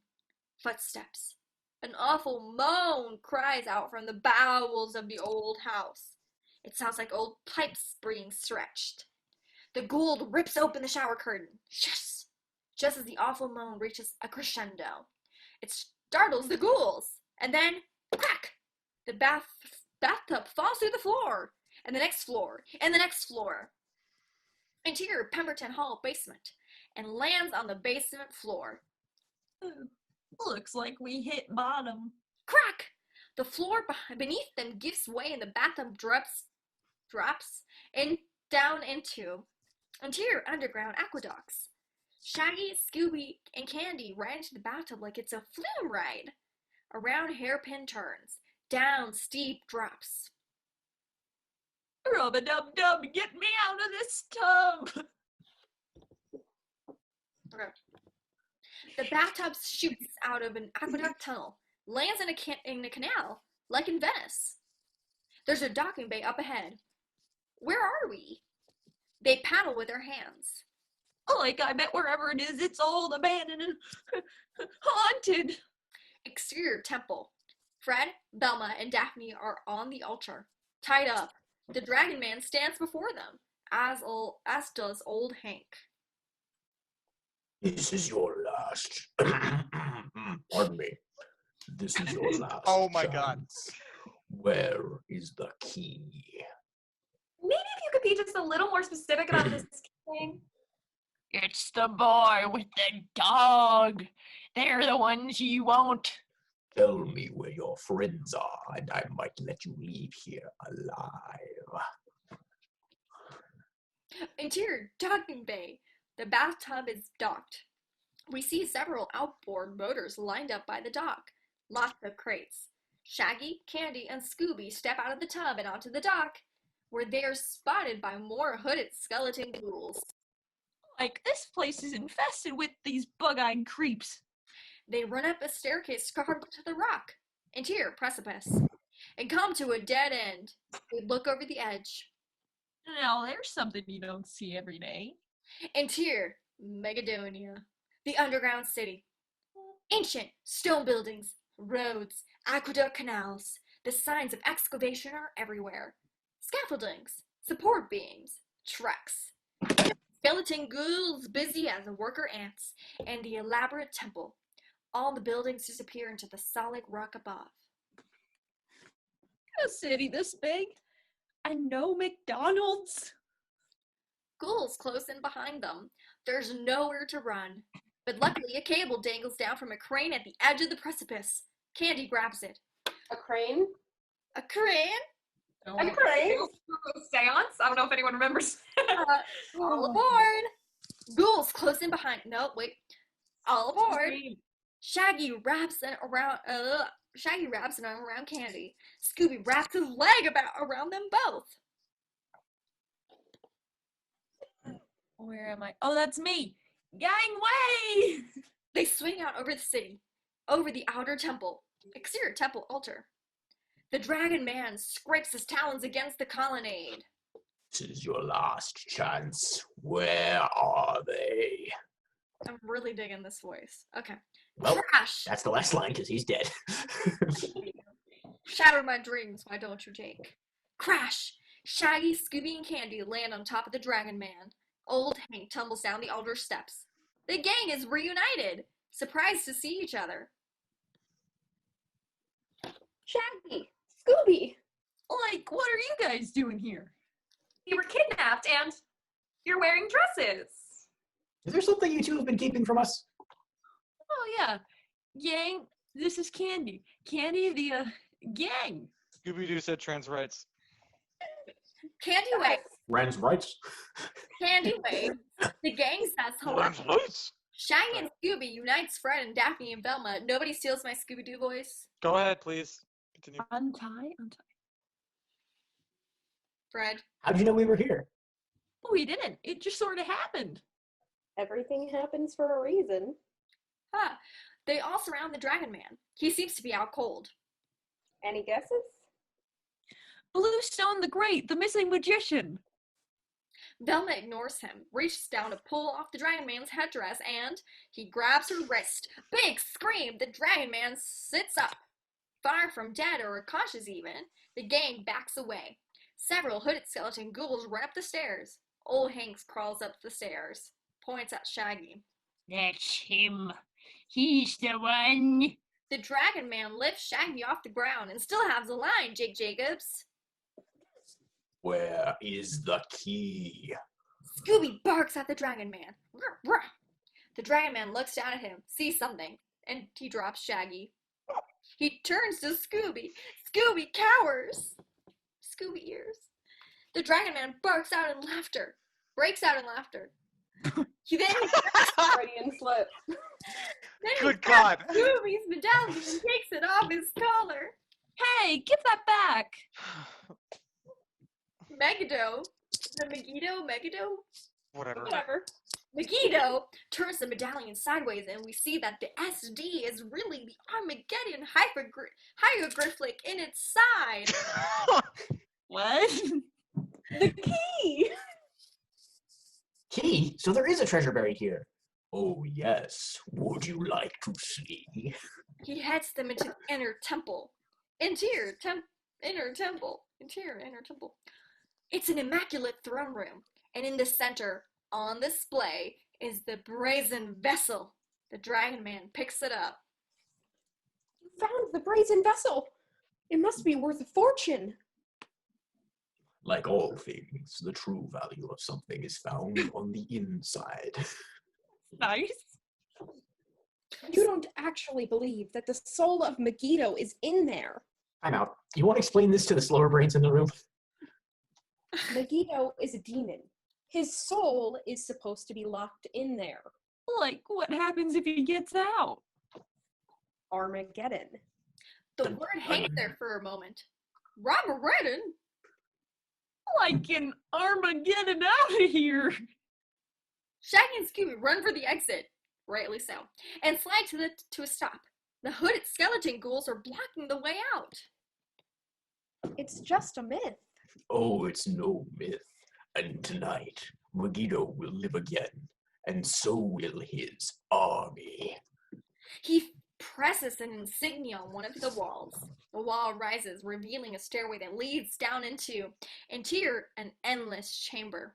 Footsteps. An awful moan cries out from the bowels of the old house. It sounds like old pipes being stretched. The ghoul rips open the shower curtain. Shush! Just as the awful moan reaches a crescendo. It startles the ghouls. And then, crack! The bathtub falls through the floor. And the next floor. And the next floor. Interior Pemberton Hall basement. And lands on the basement floor. Looks like we hit bottom. Crack! The floor beneath them gives way and the bathtub drops down into interior underground aqueducts. Shaggy, Scooby, and Candy ran into the bathtub like it's a flume ride. Around hairpin turns, down steep drops. Rub-a-dub-dub, get me out of this tub! Okay. The bathtub shoots out of an aqueduct tunnel, lands in a canal, like in Venice. There's a docking bay up ahead. Where are we? They paddle with their hands. Like, I bet wherever it is, it's old, abandoned, and haunted. Exterior temple. Fred, Velma, and Daphne are on the altar, tied up. The dragon man stands before them, as does old Hank. This is your last. Pardon me. This is your last. Oh my God. chance. Where is the key? Maybe if you could be just a little more specific about this thing. It's the boy with the dog. They're the ones you want. Tell me where your friends are, and I might let you leave here alive. Interior docking bay. The bathtub is docked. We see several outboard motors lined up by the dock. Lots of crates. Shaggy, Candy, and Scooby step out of the tub and onto the dock, where they are spotted by more hooded skeleton ghouls. Like, this place is infested with these bug-eyed creeps. They run up a staircase carved to the rock, interior precipice, and come to a dead end. They look over the edge. Now, there's something you don't see every day. Interior Megadonia, the underground city. Ancient stone buildings, roads, aqueduct canals. The signs of excavation are everywhere. Scaffoldings, support beams, tracks. Skeleton ghouls busy as worker ants, and the elaborate temple. All the buildings disappear into the solid rock above. A city this big, and no McDonald's. Ghouls close in behind them. There's nowhere to run. But luckily, a cable dangles down from a crane at the edge of the precipice. Candy grabs it. A crane? A crane? A crane? Seance? I don't know if anyone remembers. All aboard! Ghouls close in behind. No, wait. All aboard! Shaggy wraps it around. Shaggy wraps it around Candy. Scooby wraps his leg around them both. Where am I? Oh, that's me. Gangway! They swing out over the city, over the outer temple, exterior temple altar. The dragon man scrapes his talons against the colonnade. This is your last chance. Where are they? I'm really digging this voice. Okay. Well, Crash! that's the last line because he's dead. Shatter my dreams, why don't you, Jake? Crash! Shaggy, Scooby, and Candy land on top of the dragon man. Old Hank tumbles down the altar steps. The gang is reunited, surprised to see each other. Shaggy! Scooby! Like, what are you guys doing here? You were kidnapped and you're wearing dresses. Is there something you two have been keeping from us? Oh, yeah. Gang, this is Candy. Candy, the, gang. Scooby-Doo said trans rights. Candy waves. Rand's rights. Candy waves. The gang says hello. Trans rights? Shaggy and Scooby unites Fred and Daphne and Velma. Nobody steals my Scooby-Doo voice. Go ahead, please. Continue. Untie. Fred. How'd you know we were here? We didn't. It just sort of happened. Everything happens for a reason. Huh. They all surround the dragon man. He seems to be out cold. Any guesses? Bluestone the Great, the missing magician. Velma ignores him, reaches down to pull off the dragon man's headdress, and he grabs her wrist. Big scream! The dragon man sits up. Far from dead or unconscious even, the gang backs away. Several hooded skeleton ghouls run up the stairs. Old Hanks crawls up the stairs, points at Shaggy. That's him. He's the one. The dragon man lifts Shaggy off the ground and still has a line, Jake Jacobs. Where is the key? Scooby barks at the dragon man. Ruh, ruh. The dragon man looks down at him, sees something, and he drops Shaggy. He turns to Scooby. Scooby cowers. Scooby ears. The dragon man barks out in laughter. Breaks out in laughter. He then Freudian slip. Good God. Scooby's medallion and takes it off his collar. Hey, give that back. Megado. The Megiddo? Whatever. Whatever. Megiddo turns the medallion sideways, and we see that the SD is really the Armageddon hieroglyphic in its side. What? The key! Key? So there is a treasure buried here. Oh, yes. Would you like to see? He heads them into the inner temple. Inner temple. It's an immaculate throne room, and in the center, on display, is the brazen vessel. The Dragon Man picks it up. You found the brazen vessel. It must be worth a fortune. Like all things, the true value of something is found on the inside. Nice. You don't actually believe that the soul of Megiddo is in there. I'm out. You want to explain this to the slower brains in the room? Megiddo is a demon. His soul is supposed to be locked in there. Like, what happens if he gets out? Armageddon. The word hangs there for a moment. Armageddon? Like an Armageddon out of here. Shaggy and Scooby run for the exit, rightly so, and slide to a stop. The hooded skeleton ghouls are blocking the way out. It's just a myth. Oh, it's no myth. And tonight, Megiddo will live again, and so will his army. He presses an insignia on one of the walls. The wall rises, revealing a stairway that leads down into an endless chamber.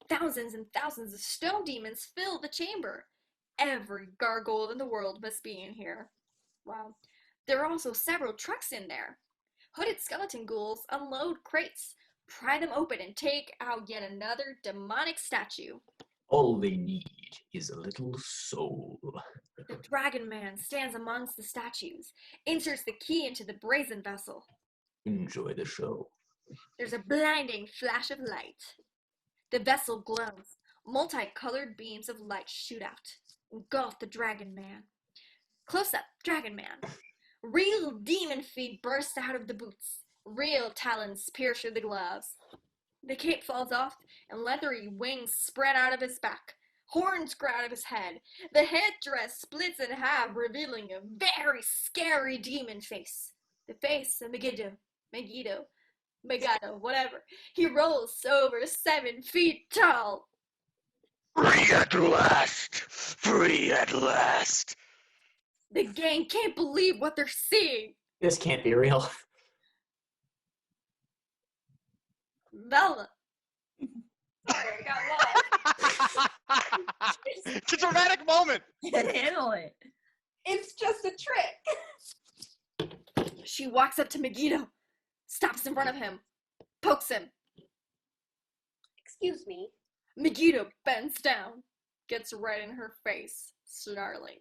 Thousands and thousands of stone demons fill the chamber. Every gargoyle in the world must be in here. Wow. There are also several trucks in there. Hooded skeleton ghouls unload crates, pry them open, and take out yet another demonic statue. All they need is a little soul. The Dragon Man stands amongst the statues, inserts the key into the brazen vessel. Enjoy the show. There's a blinding flash of light. The vessel glows. Multicolored beams of light shoot out, engulf the Dragon Man. Close up, Dragon Man. Real demon feet burst out of the boots. Real talons pierce through the gloves. The cape falls off, and leathery wings spread out of his back. Horns grow out of his head. The headdress splits in half, revealing a very scary demon face. The face of Megiddo, whatever. He rolls over 7 feet tall. Free at last! Free at last! The gang can't believe what they're seeing. This can't be real. Velma. Sorry, I got lost. It's a dramatic moment. Can't handle it. It's just a trick. She walks up to Megiddo, stops in front of him, pokes him. Excuse me. Megiddo bends down, gets right in her face, snarling.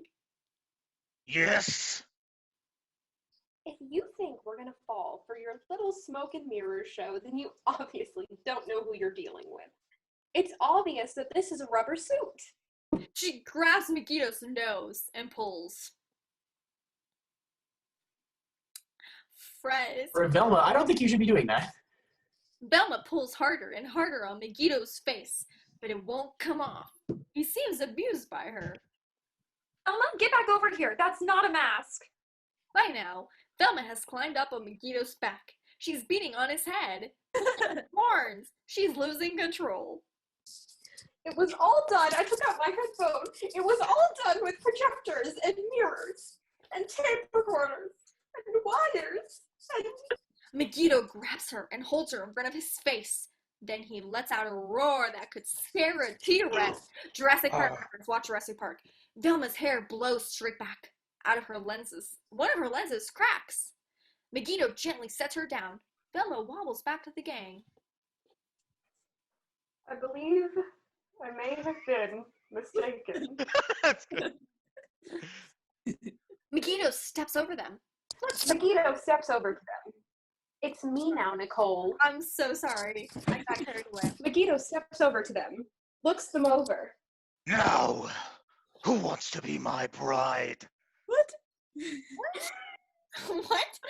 Yes? If you think we're gonna fall for your little smoke and mirrors show, then you obviously don't know who you're dealing with. It's obvious that this is a rubber suit. She grabs Megiddo's nose and pulls. Fred. Or Velma, I don't think you should be doing that. Velma pulls harder and harder on Megiddo's face, but it won't come off. He seems amused by her. Elma, get back over here. That's not a mask. By now, Velma has climbed up on Megiddo's back. She's beating on his head. Horns! She's losing control. It was all done. I took out my headphone. It was all done with projectors and mirrors and tape recorders and wires. And Megiddo grabs her and holds her in front of his face. Then he lets out a roar that could scare a T-Rex. Jurassic Park reference. Watch Jurassic Park. Velma's hair blows straight back out of her lenses. One of her lenses cracks. Megiddo gently sets her down. Velma wobbles back to the gang. I believe I may have been mistaken. That's good. Megiddo steps over them. Megiddo steps over to them. It's me now, Nicole. I'm so sorry. I got carried away. Megiddo steps over to them, looks them over. Now, who wants to be my bride? What? What?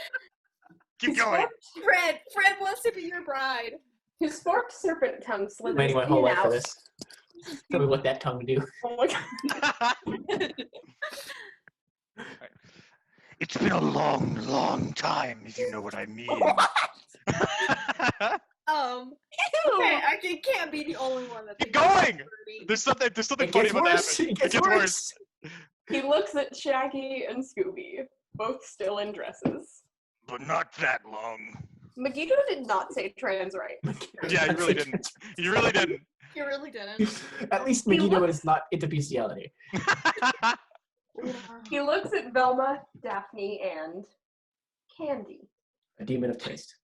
Keep going. Fred wants to be your bride. His forked serpent tongue slithers Waiting my whole in life out. for this. Tell me what that tongue do. Oh my god. It's been a long, long time, if you know what I mean. Okay, I can't be the only one that's Keep going! There's something It funny gets about worse. that. It gets worse. He looks at Shaggy and Scooby, both still in dresses. But not that long. Megiddo did not say trans right. Yeah, you really didn't. You really didn't. You really didn't. At least Megiddo is not into bestiality. He looks at Velma, Daphne, and Candy. A demon of taste.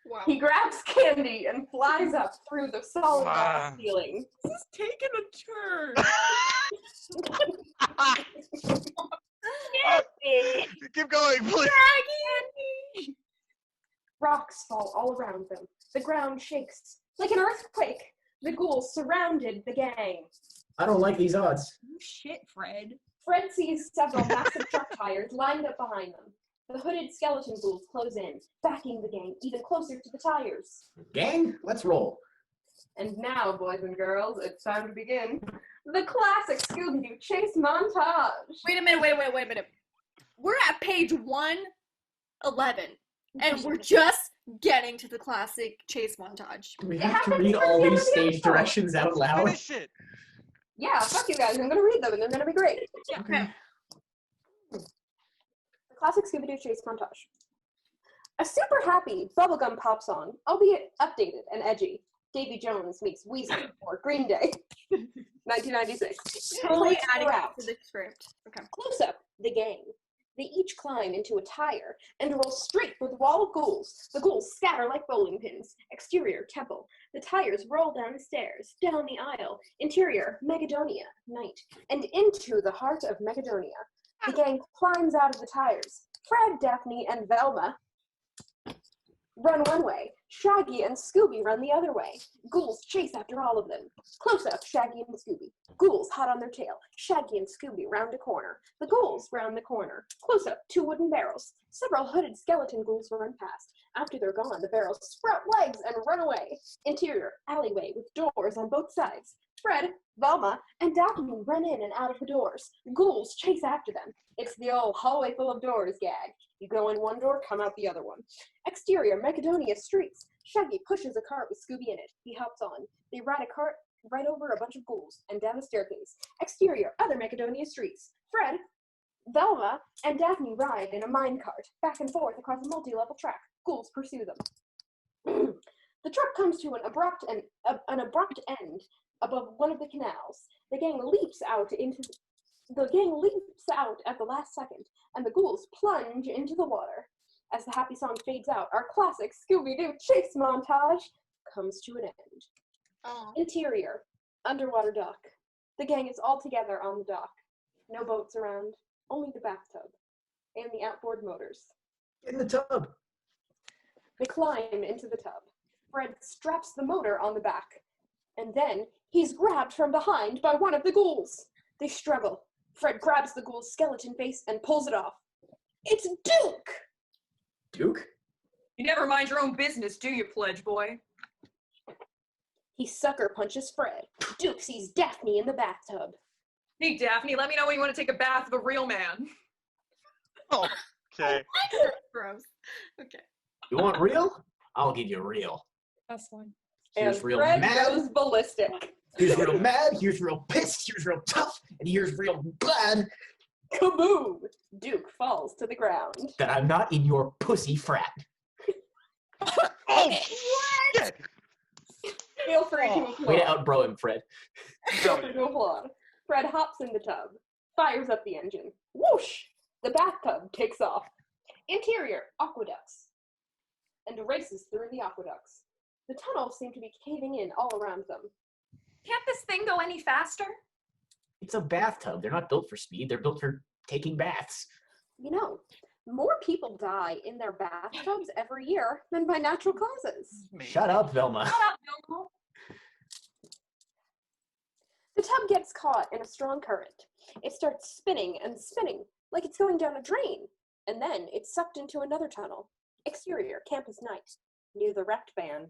Wow. He grabs Candy and flies up through the solid glass ceiling. This is taking a turn. Keep going, please. Rocks fall all around them. The ground shakes. Like an earthquake, the ghouls surrounded the gang. I don't like these odds. Oh, shit, Fred. Fred sees several massive truck tires lined up behind them. The hooded skeleton ghouls close in, backing the gang even closer to the tires. Gang, let's roll. And now, boys and girls, it's time to begin the classic Scooby-Doo chase montage. Wait a minute. We're at page 111, and we're just getting to the classic chase montage. Do we have to read all these stage directions out loud? Finish it. Yeah, fuck you guys. I'm going to read them, and they're going to be great. Okay. The classic Scooby-Doo chase montage. A super happy bubblegum pop song, albeit updated and edgy. Davy Jones meets Weezer for Green Day, 1996. Totally Plays adding throughout. up to the script. Okay. Close up, the gang. They each climb into a tire and roll straight for the wall of ghouls. The ghouls scatter like bowling pins. Exterior, temple. The tires roll down the stairs, down the aisle. Interior, Megadonia, night. And into the heart of Megadonia. The gang climbs out of the tires. Fred, Daphne, and Velma run one way. Shaggy and Scooby run the other way. Ghouls chase after all of them. Close up, Shaggy and Scooby. Ghouls hot on their tail. Shaggy and Scooby round a corner. The ghouls round the corner. Close up, 2 wooden barrels. Several hooded skeleton ghouls run past. After they're gone, the barrels sprout legs and run away. Interior, alleyway with doors on both sides. Fred, Velma, and Daphne run in and out of the doors. Ghouls chase after them. It's the old hallway full of doors gag. You go in one door, come out the other one. Exterior, Macedonia streets. Shaggy pushes a cart with Scooby in it. He hops on. They ride a cart right over a bunch of ghouls and down a staircase. Exterior, other Macedonia streets. Fred, Velma, and Daphne ride in a minecart, back and forth across a multi-level track. Ghouls pursue them. The truck comes to an abrupt end above one of the canals. The gang leaps out at the last second, and the ghouls plunge into the water. As the happy song fades out, our classic Scooby-Doo chase montage comes to an end. Oh. Interior, underwater dock. The gang is all together on the dock. No boats around, only the bathtub and the outboard motors. In the tub. They climb into the tub. Fred straps the motor on the back, and then he's grabbed from behind by one of the ghouls. They struggle. Fred grabs the ghoul's skeleton face and pulls it off. It's Duke! Duke? You never mind your own business, do you, pledge boy? He sucker punches Fred. Duke sees Daphne in the bathtub. Hey, Daphne, let me know when you want to take a bath with a real man. Oh, okay. Gross. Okay. You want real? I'll give you real. That's fine. Here's And real Fred mad. goes ballistic. Here's real mad. Here's real pissed. Here's real tough. And here's real glad Kaboom! Duke falls to the ground. that I'm not in your pussy frat. Oh, shit! Feel free to applaud. Way to outbro him, Fred. Feel free to applaud. Fred hops in the tub, fires up the engine. Whoosh! The bathtub takes off. Interior, aqueducts. And races through the aqueducts. The tunnels seem to be caving in all around them. Can't this thing go any faster? It's a bathtub. They're not built for speed. They're built for taking baths. You know, more people die in their bathtubs every year than by natural causes. Shut up, Velma. Shut up, Noble. The tub gets caught in a strong current. It starts spinning and spinning like it's going down a drain, and then it's sucked into another tunnel. Exterior, campus night, near the wrecked van.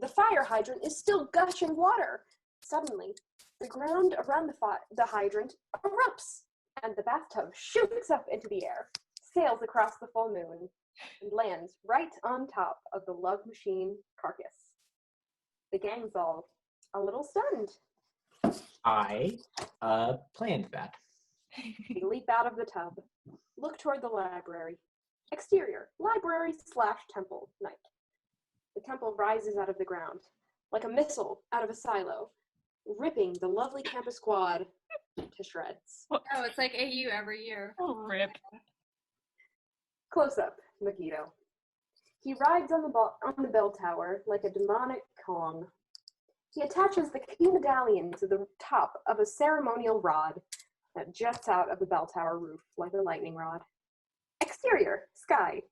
The fire hydrant is still gushing water. Suddenly, the ground around the hydrant erupts, and the bathtub shoots up into the air, sails across the full moon, and lands right on top of the love machine carcass. The gang's all a little stunned. I planned that. We leap out of the tub, look toward the library. Exterior, library/temple, night. The temple rises out of the ground, like a missile out of a silo, ripping the lovely campus squad to shreds. Oh, it's like AU every year. Oh, rip. Close up, Megiddo. He rides on the bell tower like a demonic Kong. He attaches the key medallion to the top of a ceremonial rod that juts out of the bell tower roof like a lightning rod. Exterior, sky.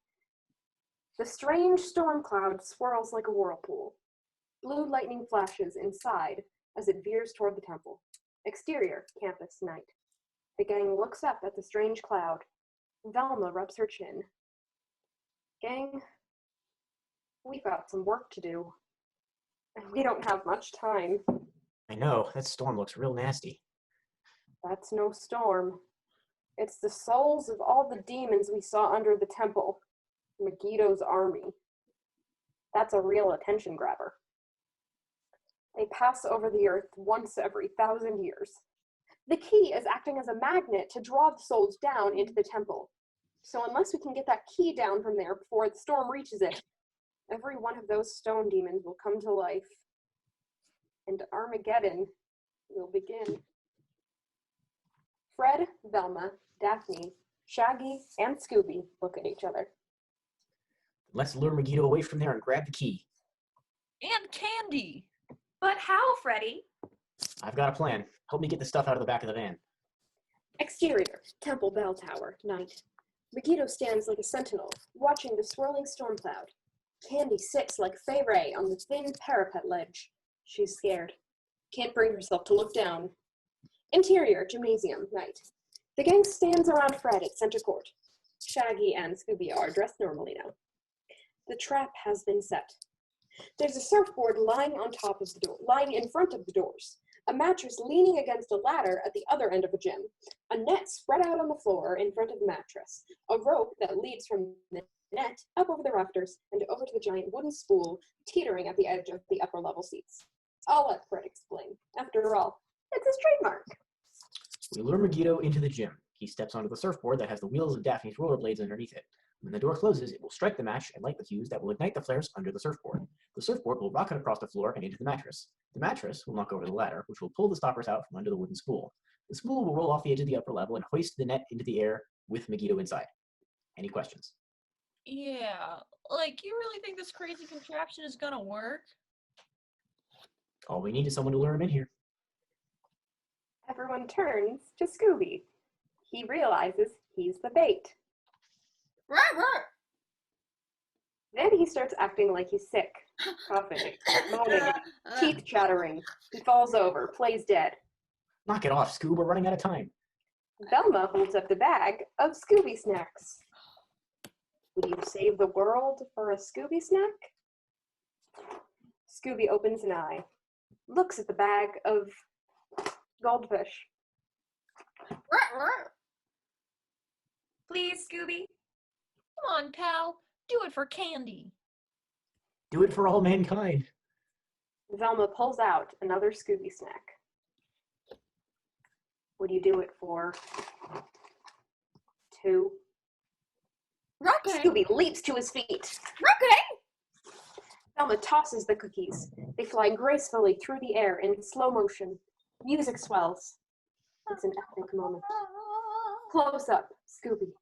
The strange storm cloud swirls like a whirlpool. Blue lightning flashes inside as it veers toward the temple. Exterior, campus, night. The gang looks up at the strange cloud. Velma rubs her chin. Gang, we've got some work to do. And we don't have much time. I know, that storm looks real nasty. That's no storm. It's the souls of all the demons we saw under the temple. Megiddo's army. That's a real attention grabber. They pass over the earth once every 1,000 years. The key is acting as a magnet to draw the souls down into the temple. So unless we can get that key down from there before the storm reaches it, every one of those stone demons will come to life. And Armageddon will begin. Fred, Velma, Daphne, Shaggy, and Scooby look at each other. Let's lure Megiddo away from there and grab the key. And candy. But how, Freddy? I've got a plan. Help me get the stuff out of the back of the van. Exterior, temple bell tower, night. Megiddo stands like a sentinel, watching the swirling storm cloud. Candy sits like Fay Ray on the thin parapet ledge. She's scared. Can't bring herself to look down. Interior, gymnasium, night. The gang stands around Fred at center court. Shaggy and Scooby are dressed normally now. The trap has been set. There's a surfboard lying on top of the door, lying in front of the doors. A mattress leaning against a ladder at the other end of the gym. A net spread out on the floor in front of the mattress. A rope that leads from the net up over the rafters and over to the giant wooden spool teetering at the edge of the upper level seats. I'll let Fred explain. After all, it's his trademark. We lure Megiddo into the gym. He steps onto the surfboard that has the wheels of Daphne's rollerblades underneath it. When the door closes, it will strike the match and light the fuse that will ignite the flares under the surfboard. The surfboard will rocket across the floor and into the mattress. The mattress will knock over the ladder, which will pull the stoppers out from under the wooden spool. The spool will roll off the edge of the upper level and hoist the net into the air with Megiddo inside. Any questions? Yeah, like, you really think this crazy contraption is gonna work? All we need is someone to lure him in here. Everyone turns to Scooby. He realizes he's the bait. Then he starts acting like he's sick, coughing, moaning, teeth chattering. He falls over, plays dead. Knock it off, Scoob. We're running out of time. Velma holds up the bag of Scooby snacks. Would you save the world for a Scooby snack? Scooby opens an eye, looks at the bag of goldfish. Please, Scooby. Come on, pal. Do it for candy. Do it for all mankind. Velma pulls out another Scooby snack. Would you do it for 2? Rocket! Scooby leaps to his feet. Rocket! Velma tosses the cookies. They fly gracefully through the air in slow motion. Music swells. It's an epic moment. Close up, Scooby.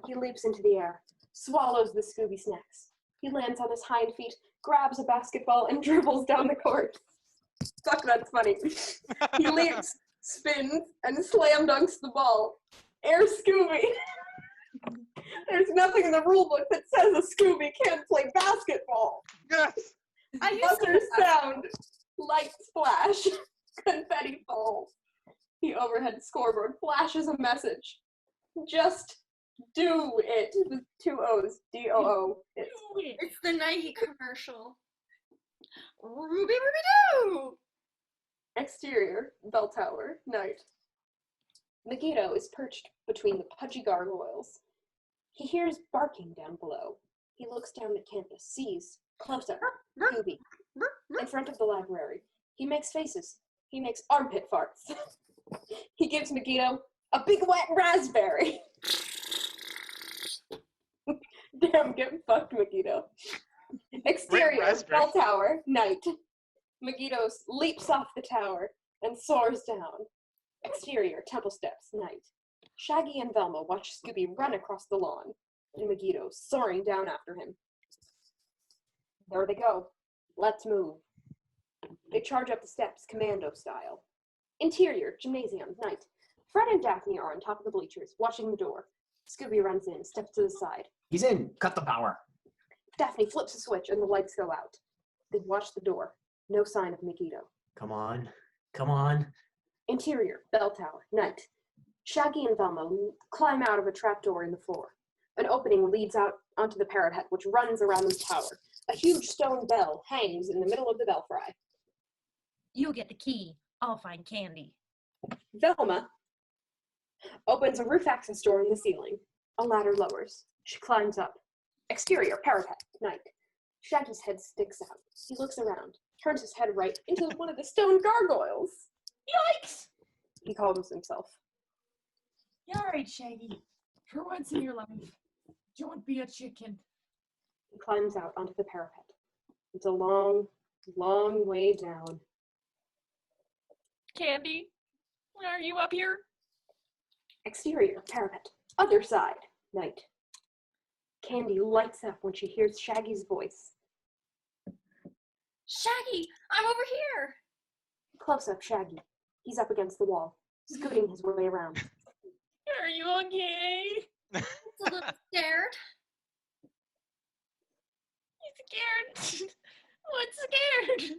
He leaps into the air, swallows the Scooby snacks. He lands on his hind feet, grabs a basketball, and dribbles down the court. Fuck, that's funny. He leaps, spins, and slam dunks the ball. Air Scooby. There's nothing in the rule book that says a Scooby can't play basketball. Yes. Buzzer sound, light splash, confetti falls. The overhead scoreboard flashes a message. Just do it with 2 O's. D-O-O. It's the Nike commercial. Ruby Ruby Doo! Exterior, bell tower, night. Megiddo is perched between the pudgy gargoyles. He hears barking down below. He looks down at campus, sees, close up, Scooby, in front of the library. He makes faces. He makes armpit farts. He gives Megiddo a big wet raspberry. Damn, get fucked, Megiddo. Exterior, bell tower, night. Megiddo leaps off the tower and soars down. Exterior, temple steps, night. Shaggy and Velma watch Scooby run across the lawn, and Megiddo soaring down after him. There they go. Let's move. They charge up the steps, commando style. Interior, gymnasium, night. Fred and Daphne are on top of the bleachers, watching the door. Scooby runs in, steps to the side. He's in. Cut the power. Daphne flips a switch and the lights go out. They watch the door. No sign of Megiddo. Come on. Come on. Interior, bell tower, night. Shaggy and Velma climb out of a trapdoor in the floor. An opening leads out onto the parrot hut, which runs around the tower. A huge stone bell hangs in the middle of the belfry. You get the key. I'll find Candy. Velma opens a roof access door in the ceiling. A ladder lowers. She climbs up. Exterior, parrot hut, night. Shaggy's head sticks out. He looks around, turns his head right into one of the stone gargoyles. Yikes! He calms himself. You're all right, Shaggy. For once in your life, don't be a chicken. He climbs out onto the parapet. It's a long, long way down. Candy, are you up here? Exterior, parapet. Other side, night. Candy lights up when she hears Shaggy's voice. Shaggy, I'm over here. Close up, Shaggy. He's up against the wall, scooting his way around. Are you okay? It's a little scared. You scared? What's scared?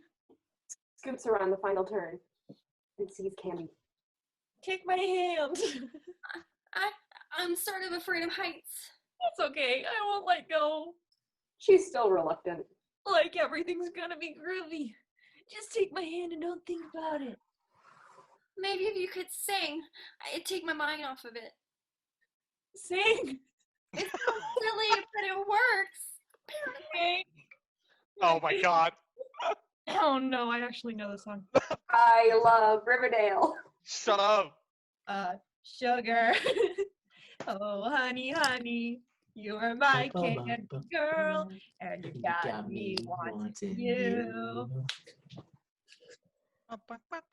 Scoots around the final turn and sees Candy. Take my hand. I'm sort of afraid of heights. It's okay. I won't let go. She's still reluctant. Like everything's gonna be groovy. Just take my hand and don't think about it. Maybe if you could sing, I'd take my mind off of it. Sing? It's so silly, but it works. Sing. Oh my god. Oh no, I actually know the song. I love Riverdale. Shut up. Sugar. Oh, honey, honey, you're my candy girl, and you got me wanting you.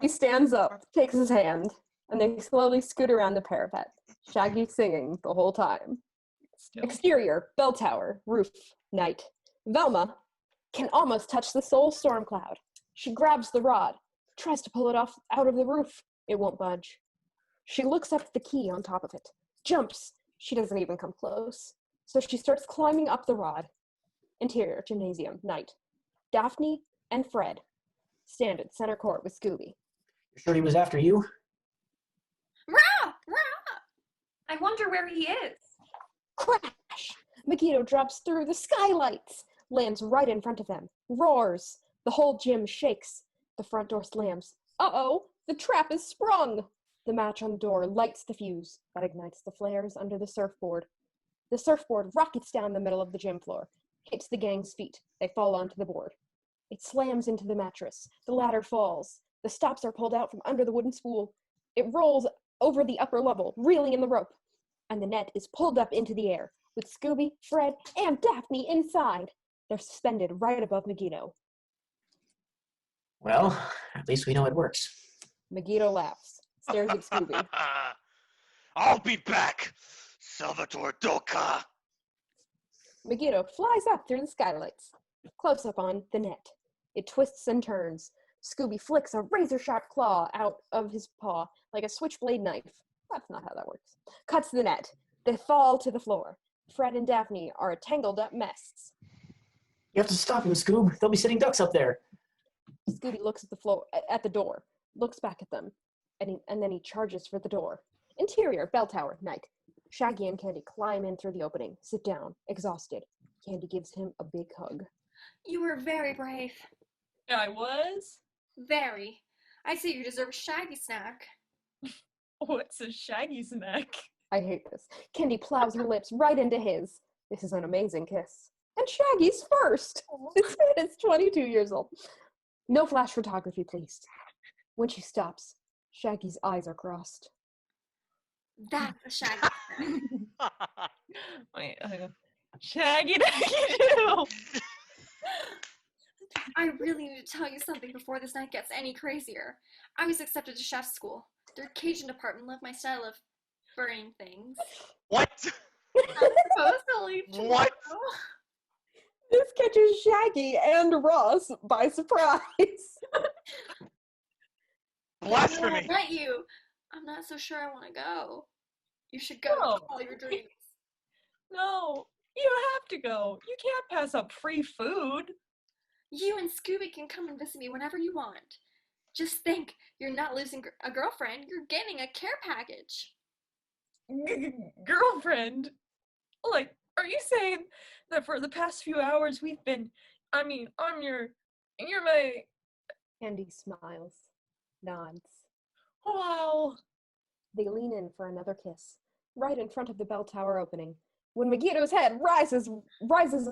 He stands up, takes his hand, and they slowly scoot around the parapet, Shaggy singing the whole time. Still. Exterior, bell tower, roof, night. Velma can almost touch the soul storm cloud. She grabs the rod, tries to pull it off out of the roof. It won't budge. She looks up at the key on top of it, jumps. She doesn't even come close. So she starts climbing up the rod. Interior, gymnasium, night. Daphne and Fred stand at center court with Scooby. You sure he was after you? Rah! Rah! I wonder where he is. Crash! Megiddo drops through the skylights, lands right in front of them, roars. The whole gym shakes. The front door slams. Uh-oh, the trap is sprung. The match on the door lights the fuse that ignites the flares under the surfboard. The surfboard rockets down the middle of the gym floor, hits the gang's feet. They fall onto the board. It slams into the mattress. The ladder falls. The stops are pulled out from under the wooden spool. It rolls over the upper level, reeling in the rope. And the net is pulled up into the air, with Scooby, Fred, and Daphne inside. They're suspended right above Megiddo. Well, at least we know it works. Megiddo laughs, stares at Scooby. I'll be back, Salvatore Doka. Megiddo flies up through the skylights. Close up on the net. It twists and turns. Scooby flicks a razor-sharp claw out of his paw like a switchblade knife. That's not how that works. Cuts the net. They fall to the floor. Fred and Daphne are a tangled up mess. You have to stop him, Scoob. They'll be sitting ducks up there. Scooby looks at the door, looks back at them, and then he charges for the door. Interior, bell tower, night. Shaggy and Candy climb in through the opening, sit down, exhausted. Candy gives him a big hug. You were very brave. I was? Very. I say you deserve a Shaggy snack. What's a Shaggy snack? I hate this. Candy plows her lips right into his. This is an amazing kiss. And Shaggy's first. This man is 22 years old. No flash photography, please. When she stops, Shaggy's eyes are crossed. That's a Shaggy snack. Wait, Shaggy Daggy-Doo! I really need to tell you something before this night gets any crazier. I was accepted to chef school. Their Cajun department loved my style of burning things. What? Supposedly. What? This catches Shaggy and Ross by surprise. Blasphemy! I met you. I'm not so sure I want to go. You should go No. to all your dreams. No, you have to go. You can't pass up free food. You and Scooby can come and visit me whenever you want. Just think, you're not losing a girlfriend, you're getting a care package. Girlfriend? Like, are you saying that for the past few hours we've been, you're my, Candy smiles, nods. wow. They lean in for another kiss, right in front of the bell tower opening, when Megiddo's head rises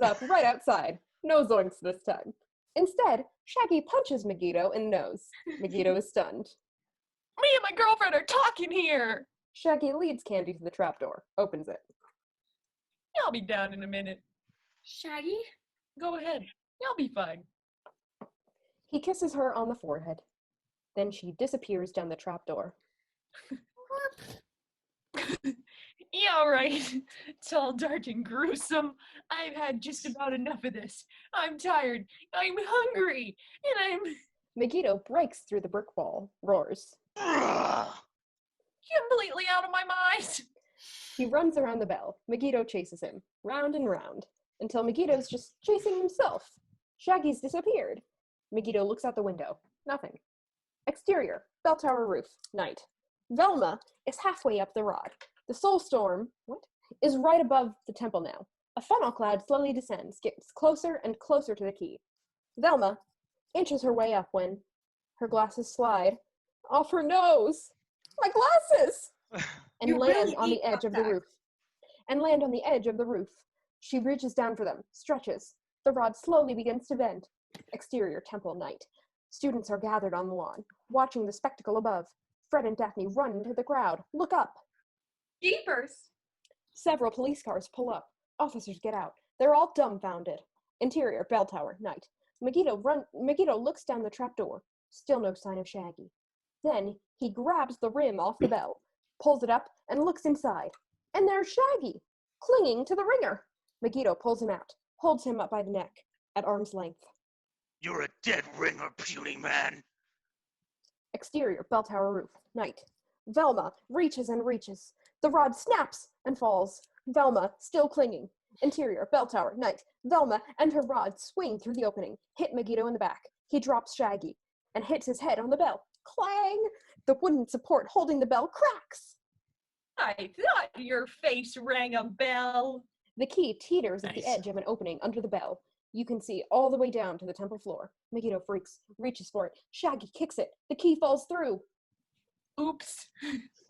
up right outside. No zoinks this time. Instead, Shaggy punches Megiddo in the nose. Megiddo is stunned. Me and my girlfriend are talking here. Shaggy leads Candy to the trapdoor, opens it. I'll be down in a minute. Shaggy? Go ahead. I'll be fine. He kisses her on the forehead. Then she disappears down the trapdoor. Yeah, all right. It's all dark and gruesome. I've had just about enough of this. I'm tired. I'm hungry. And I'm Megiddo breaks through the brick wall, roars. completely out of my mind. He runs around the bell. Megiddo chases him, round and round, until Megiddo's just chasing himself. Shaggy's disappeared. Megiddo looks out the window. Nothing. Exterior, bell tower roof, night. Velma is halfway up the rod. The soul storm, is right above the temple now. A funnel cloud slowly descends, gets closer and closer to the key. Velma inches her way up when her glasses slide off her nose. My glasses! And land on the edge of the roof. She reaches down for them, stretches. The rod slowly begins to bend. Exterior temple night. Students are gathered on the lawn, watching the spectacle above. Fred and Daphne run into the crowd. Look up. Jeepers! Several police cars pull up. Officers get out. They're all dumbfounded. Interior bell tower night. Megiddo looks down the trapdoor. Still no sign of Shaggy. Then he grabs the rim off the bell, pulls it up, and looks inside. And there's Shaggy, clinging to the ringer. Megiddo pulls him out, holds him up by the neck, at arm's length. You're a dead ringer, puny man. Exterior bell tower roof, night. Velma reaches and reaches. The rod snaps and falls. Velma still clinging. Interior bell tower, night. Velma and her rod swing through the opening, hit Megiddo in the back. He drops Shaggy and hits his head on the bell. Clang! The wooden support holding the bell cracks. I thought your face rang a bell. The key teeters at the edge of an opening under the bell. You can see all the way down to the temple floor. Megiddo freaks, reaches for it. Shaggy kicks it. The key falls through. Oops.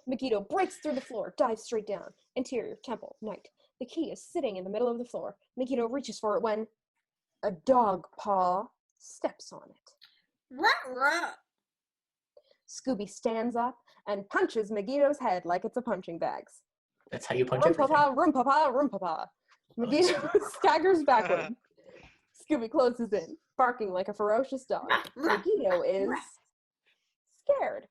Megiddo breaks through the floor, dives straight down. Interior temple, night. The key is sitting in the middle of the floor. Megiddo reaches for it when a dog paw steps on it. Rah, rah. Scooby stands up and punches Megiddo's head like it's a punching bag. That's how you punch everything. Rum-pa-pa, rum-pa-pa. Megiddo staggers backward. Scooby closes in, barking like a ferocious dog. Megiddo is scared.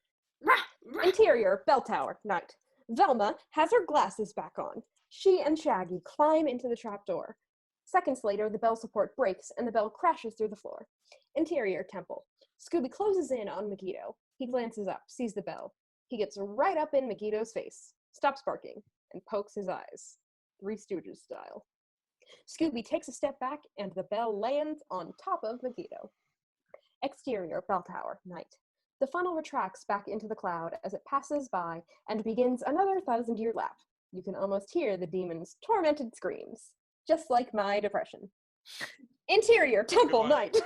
Interior, bell tower, night. Velma has her glasses back on. She and Shaggy climb into the trapdoor. Seconds later, the bell support breaks and the bell crashes through the floor. Interior, temple. Scooby closes in on Megiddo. He glances up, sees the bell. He gets right up in Megiddo's face, stops barking, and pokes his eyes. Three Stooges style. Scooby takes a step back, and the bell lands on top of Megiddo. Exterior, bell tower, night. The funnel retracts back into the cloud as it passes by and begins another 1,000-year lap. You can almost hear the demon's tormented screams, just like my depression. Interior, temple, night.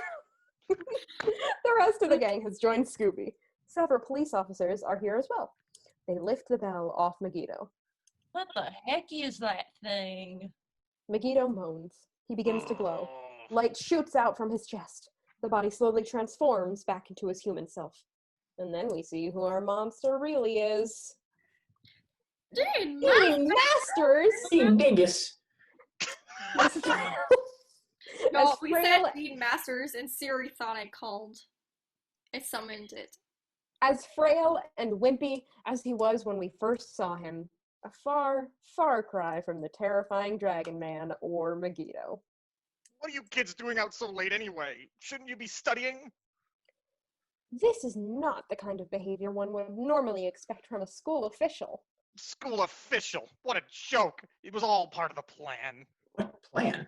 The rest of the gang has joined Scooby. Several police officers are here as well. They lift the bell off Megiddo. What the heck is that thing? Megiddo moans. He begins to glow. Light shoots out from his chest. The body slowly transforms back into his human self. And then we see who our monster really is. Dean Dean Masters! Dean Dingus. No, we said frail- Dean Masters, and Siri thought I called. I summoned it. As frail and wimpy as he was when we first saw him, a far, far cry from the terrifying Dragon Man or Megiddo. What are you kids doing out so late anyway? Shouldn't you be studying? This is not the kind of behavior one would normally expect from a school official. School official. What a joke. It was all part of the plan. What plan?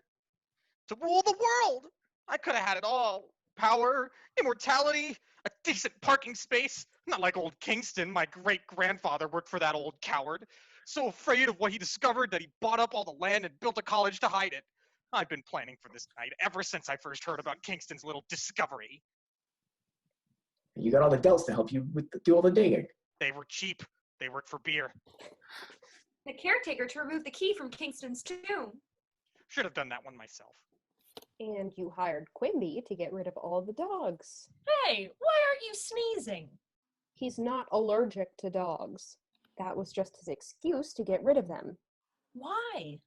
To rule the world. I could have had it all. Power, immortality, a decent parking space. Not like old Kingston. My great-grandfather worked for that old coward. So afraid of what he discovered that he bought up all the land and built a college to hide it. I've been planning for this night ever since I first heard about Kingston's little discovery. You got all the Delts to help you do all the digging. They were cheap. They worked for beer. The caretaker to remove the key from Kingston's tomb. Should have done that one myself. And you hired Quimby to get rid of all the dogs. Hey, why aren't you sneezing? He's not allergic to dogs. That was just his excuse to get rid of them. Why?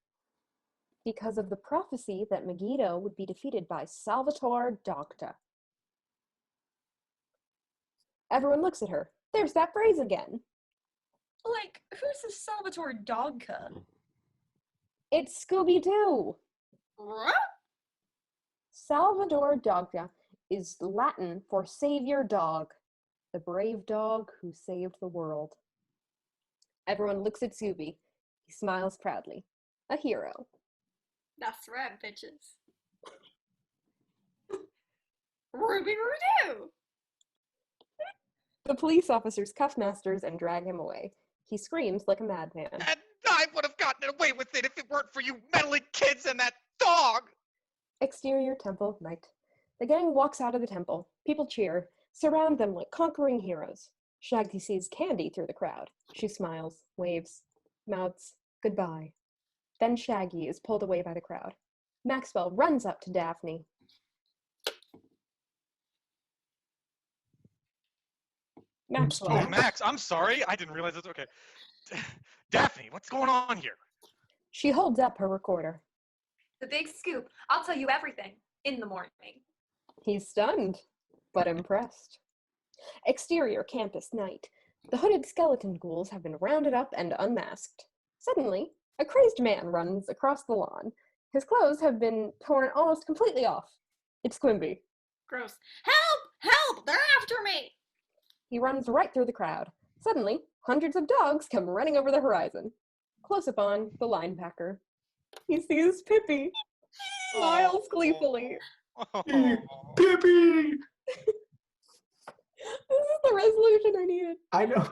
Because of the prophecy that Megiddo would be defeated by Salvatore Dogta. Everyone looks at her. There's that phrase again. Like, who's this Salvatore Dogka? It's Scooby-Doo. What? Salvador Dogta is Latin for savior dog, the brave dog who saved the world. Everyone looks at Scooby. He smiles proudly. A hero. That's right, bitches. Ruby Roo! The police officers cuff Masters and drag him away. He screams like a madman. And I would have gotten away with it if it weren't for you meddling kids and that dog! Exterior temple night. The gang walks out of the temple. People cheer, surround them like conquering heroes. Shaggy sees Candy through the crowd. She smiles, waves, mouths goodbye. Then Shaggy is pulled away by the crowd. Maxwell runs up to Daphne. Maxwell. Oh, Max, I'm sorry. I didn't realize it's okay. Daphne, what's going on here? She holds up her recorder. The big scoop. I'll tell you everything in the morning. He's stunned, but impressed. Exterior campus night. The hooded skeleton ghouls have been rounded up and unmasked. Suddenly, a crazed man runs across the lawn. His clothes have been torn almost completely off. It's Quimby. Gross. Help! Help! They're after me! He runs right through the crowd. Suddenly, hundreds of dogs come running over the horizon. Close up on the linebacker. He sees Pippi. Smiles gleefully. Pippi! This is the resolution I needed. I know.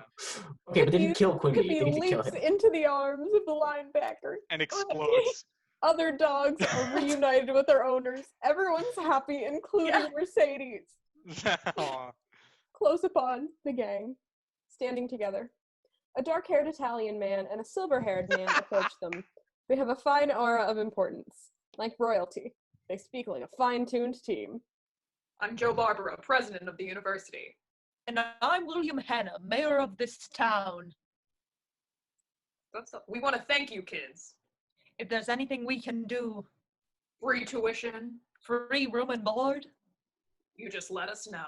Okay, but they didn't kill Quimby. Pippi They need to kill leaps him. into the arms of the linebacker. And explodes. Other dogs are reunited with their owners. Everyone's happy, including Mercedes. Aw. Close upon the gang, standing together. A dark-haired Italian man and a silver-haired man approach them. They have a fine aura of importance, like royalty. They speak like a fine-tuned team. I'm Joe Barbara, president of the university. And I'm William Hanna, mayor of this town. We want to thank you, kids. If there's anything we can do, Free tuition, free room and board, you just let us know.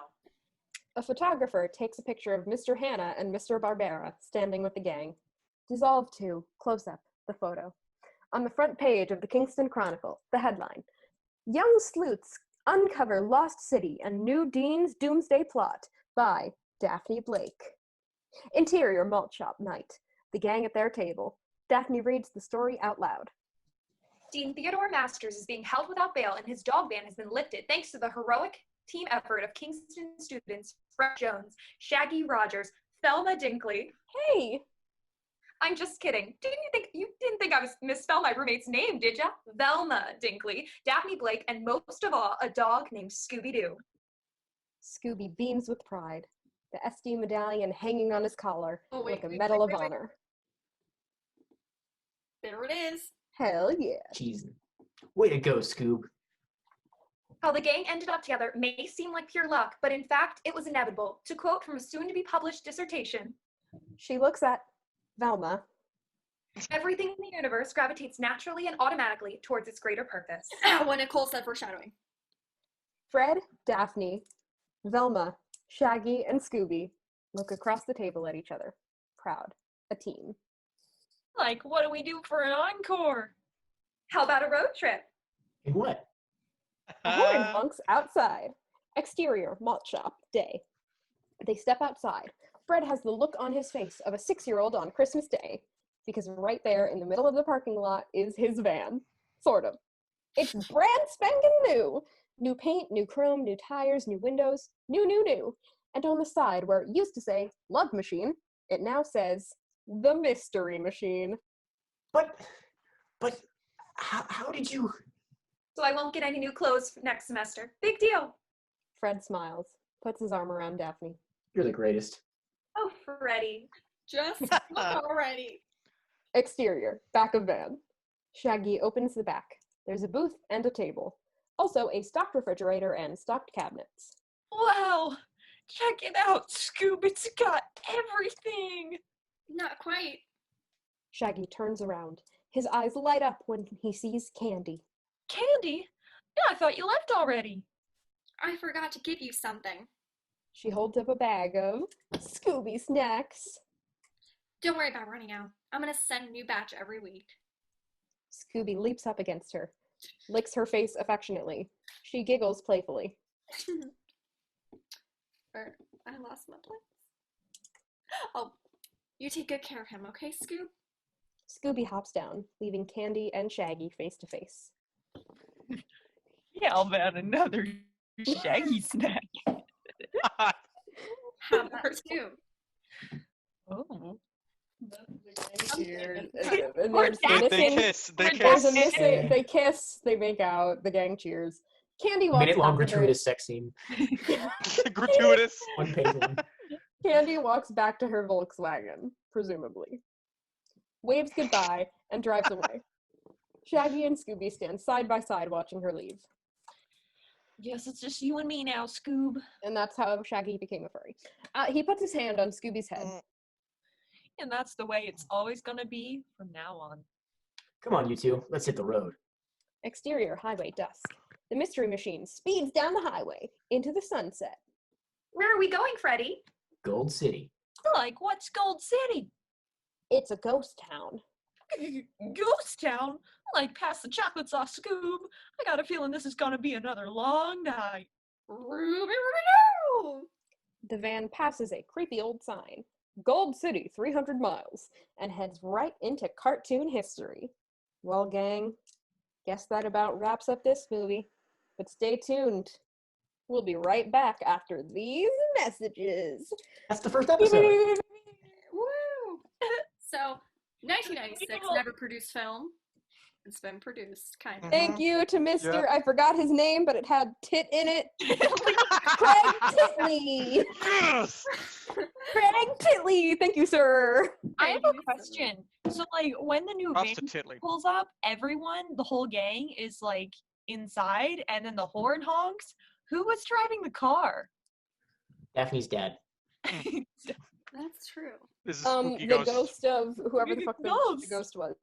A photographer takes a picture of Mr. Hanna and Mr. Barbera standing with the gang. Dissolve to close-up, the photo. On the front page of the Kingston Chronicle, the headline, Young Sleuths Uncover Lost City and New Dean's Doomsday Plot by Daphne Blake. Interior malt shop night. The gang at their table. Daphne reads the story out loud. Dean Theodore Masters is being held without bail and his dog ban has been lifted thanks to the heroic team effort of Kingston students Fred Jones, Shaggy Rogers, Thelma Dinkley. Hey! I'm just kidding. You didn't think I was misspelled my roommate's name, did ya? Velma Dinkley, Daphne Blake, and most of all, a dog named Scooby-Doo. Scooby beams with pride. the SD medallion hanging on his collar Oh, wait, like a wait, Medal wait, of wait. Honor. There it is. Hell yeah. Cheesing. Way to go, Scoob. How the gang ended up together may seem like pure luck, but in fact, it was inevitable, to quote from a soon-to-be-published dissertation. She looks at Velma. Everything in the universe gravitates naturally and automatically towards its greater purpose. When Nicole said foreshadowing. Fred, Daphne, Velma, Shaggy, and Scooby look across the table at each other. Proud. A team. Like, what do we do for an encore? How about a road trip? And what? The horn honks outside. Exterior, malt shop, day. They step outside. Fred has the look on his face of a 6-year-old on Christmas Day, because right there in the middle of the parking lot is his van. Sort of. It's brand spanking new. New paint, new chrome, new tires, new windows, new. And on the side where it used to say Love Machine, it now says The Mystery Machine. But how did you? So I won't get any new clothes next semester. Big deal. Fred smiles, puts his arm around Daphne. You're the greatest. Oh, Freddie. Just look already. Exterior, back of van. Shaggy opens the back. There's a booth and a table. Also a stocked refrigerator and stocked cabinets. Wow! Check it out, Scoob. It's got everything. Not quite. Shaggy turns around. His eyes light up when he sees Candy. Candy? Yeah, I thought you left already. I forgot to give you something. She holds up a bag of Scooby snacks. Don't worry about running out. I'm gonna send a new batch every week. Scooby leaps up against her, licks her face affectionately. She giggles playfully. I lost my place. Oh, you take good care of him, okay, Scoob? Scooby hops down, leaving Candy and Shaggy face to face. Yeah, I'll bet another Shaggy snack. How about two? Oh. Cheers. They kiss. They kiss. They make out. The gang cheers. Candy walks Minute-long back to her- gratuitous sex scene. Gratuitous. One page one. Candy walks back to her Volkswagen, presumably. Waves goodbye and drives away. Shaggy and Scooby stand side by side watching her leave. Guess it's just you and me now, Scoob. And that's how Shaggy became a furry. He puts his hand on Scooby's head. And that's the way it's always gonna be from now on. Come on, you two. Let's hit the road. Exterior, highway, dusk. The mystery machine speeds down the highway into the sunset. Where are we going, Freddie? Gold City. Like, what's Gold City? It's a ghost town. Ghost Town? Like, past the chocolate sauce, Scoob. I got a feeling this is gonna be another long night. Ruby. The van passes a creepy old sign, Gold City, 300 miles, and heads right into cartoon history. Well, gang, guess that about wraps up this movie. But stay tuned. We'll be right back after these messages. That's the first episode. Woo! So, 1996 never produced film. It's been produced, kind of. Thank you to Mr. Yep. I forgot his name, but it had tit in it. Craig Titley. Yes. Craig Titley. Thank you, sir. I have a question. So, like, when the new Props van to Titley. pulls up, everyone, the whole gang, is, like, inside, and then the horn honks. Who was driving the car? Daphne's dad. That's true. This is The spooky ghost. ghost of whoever the fuck the Ghost. ghost was.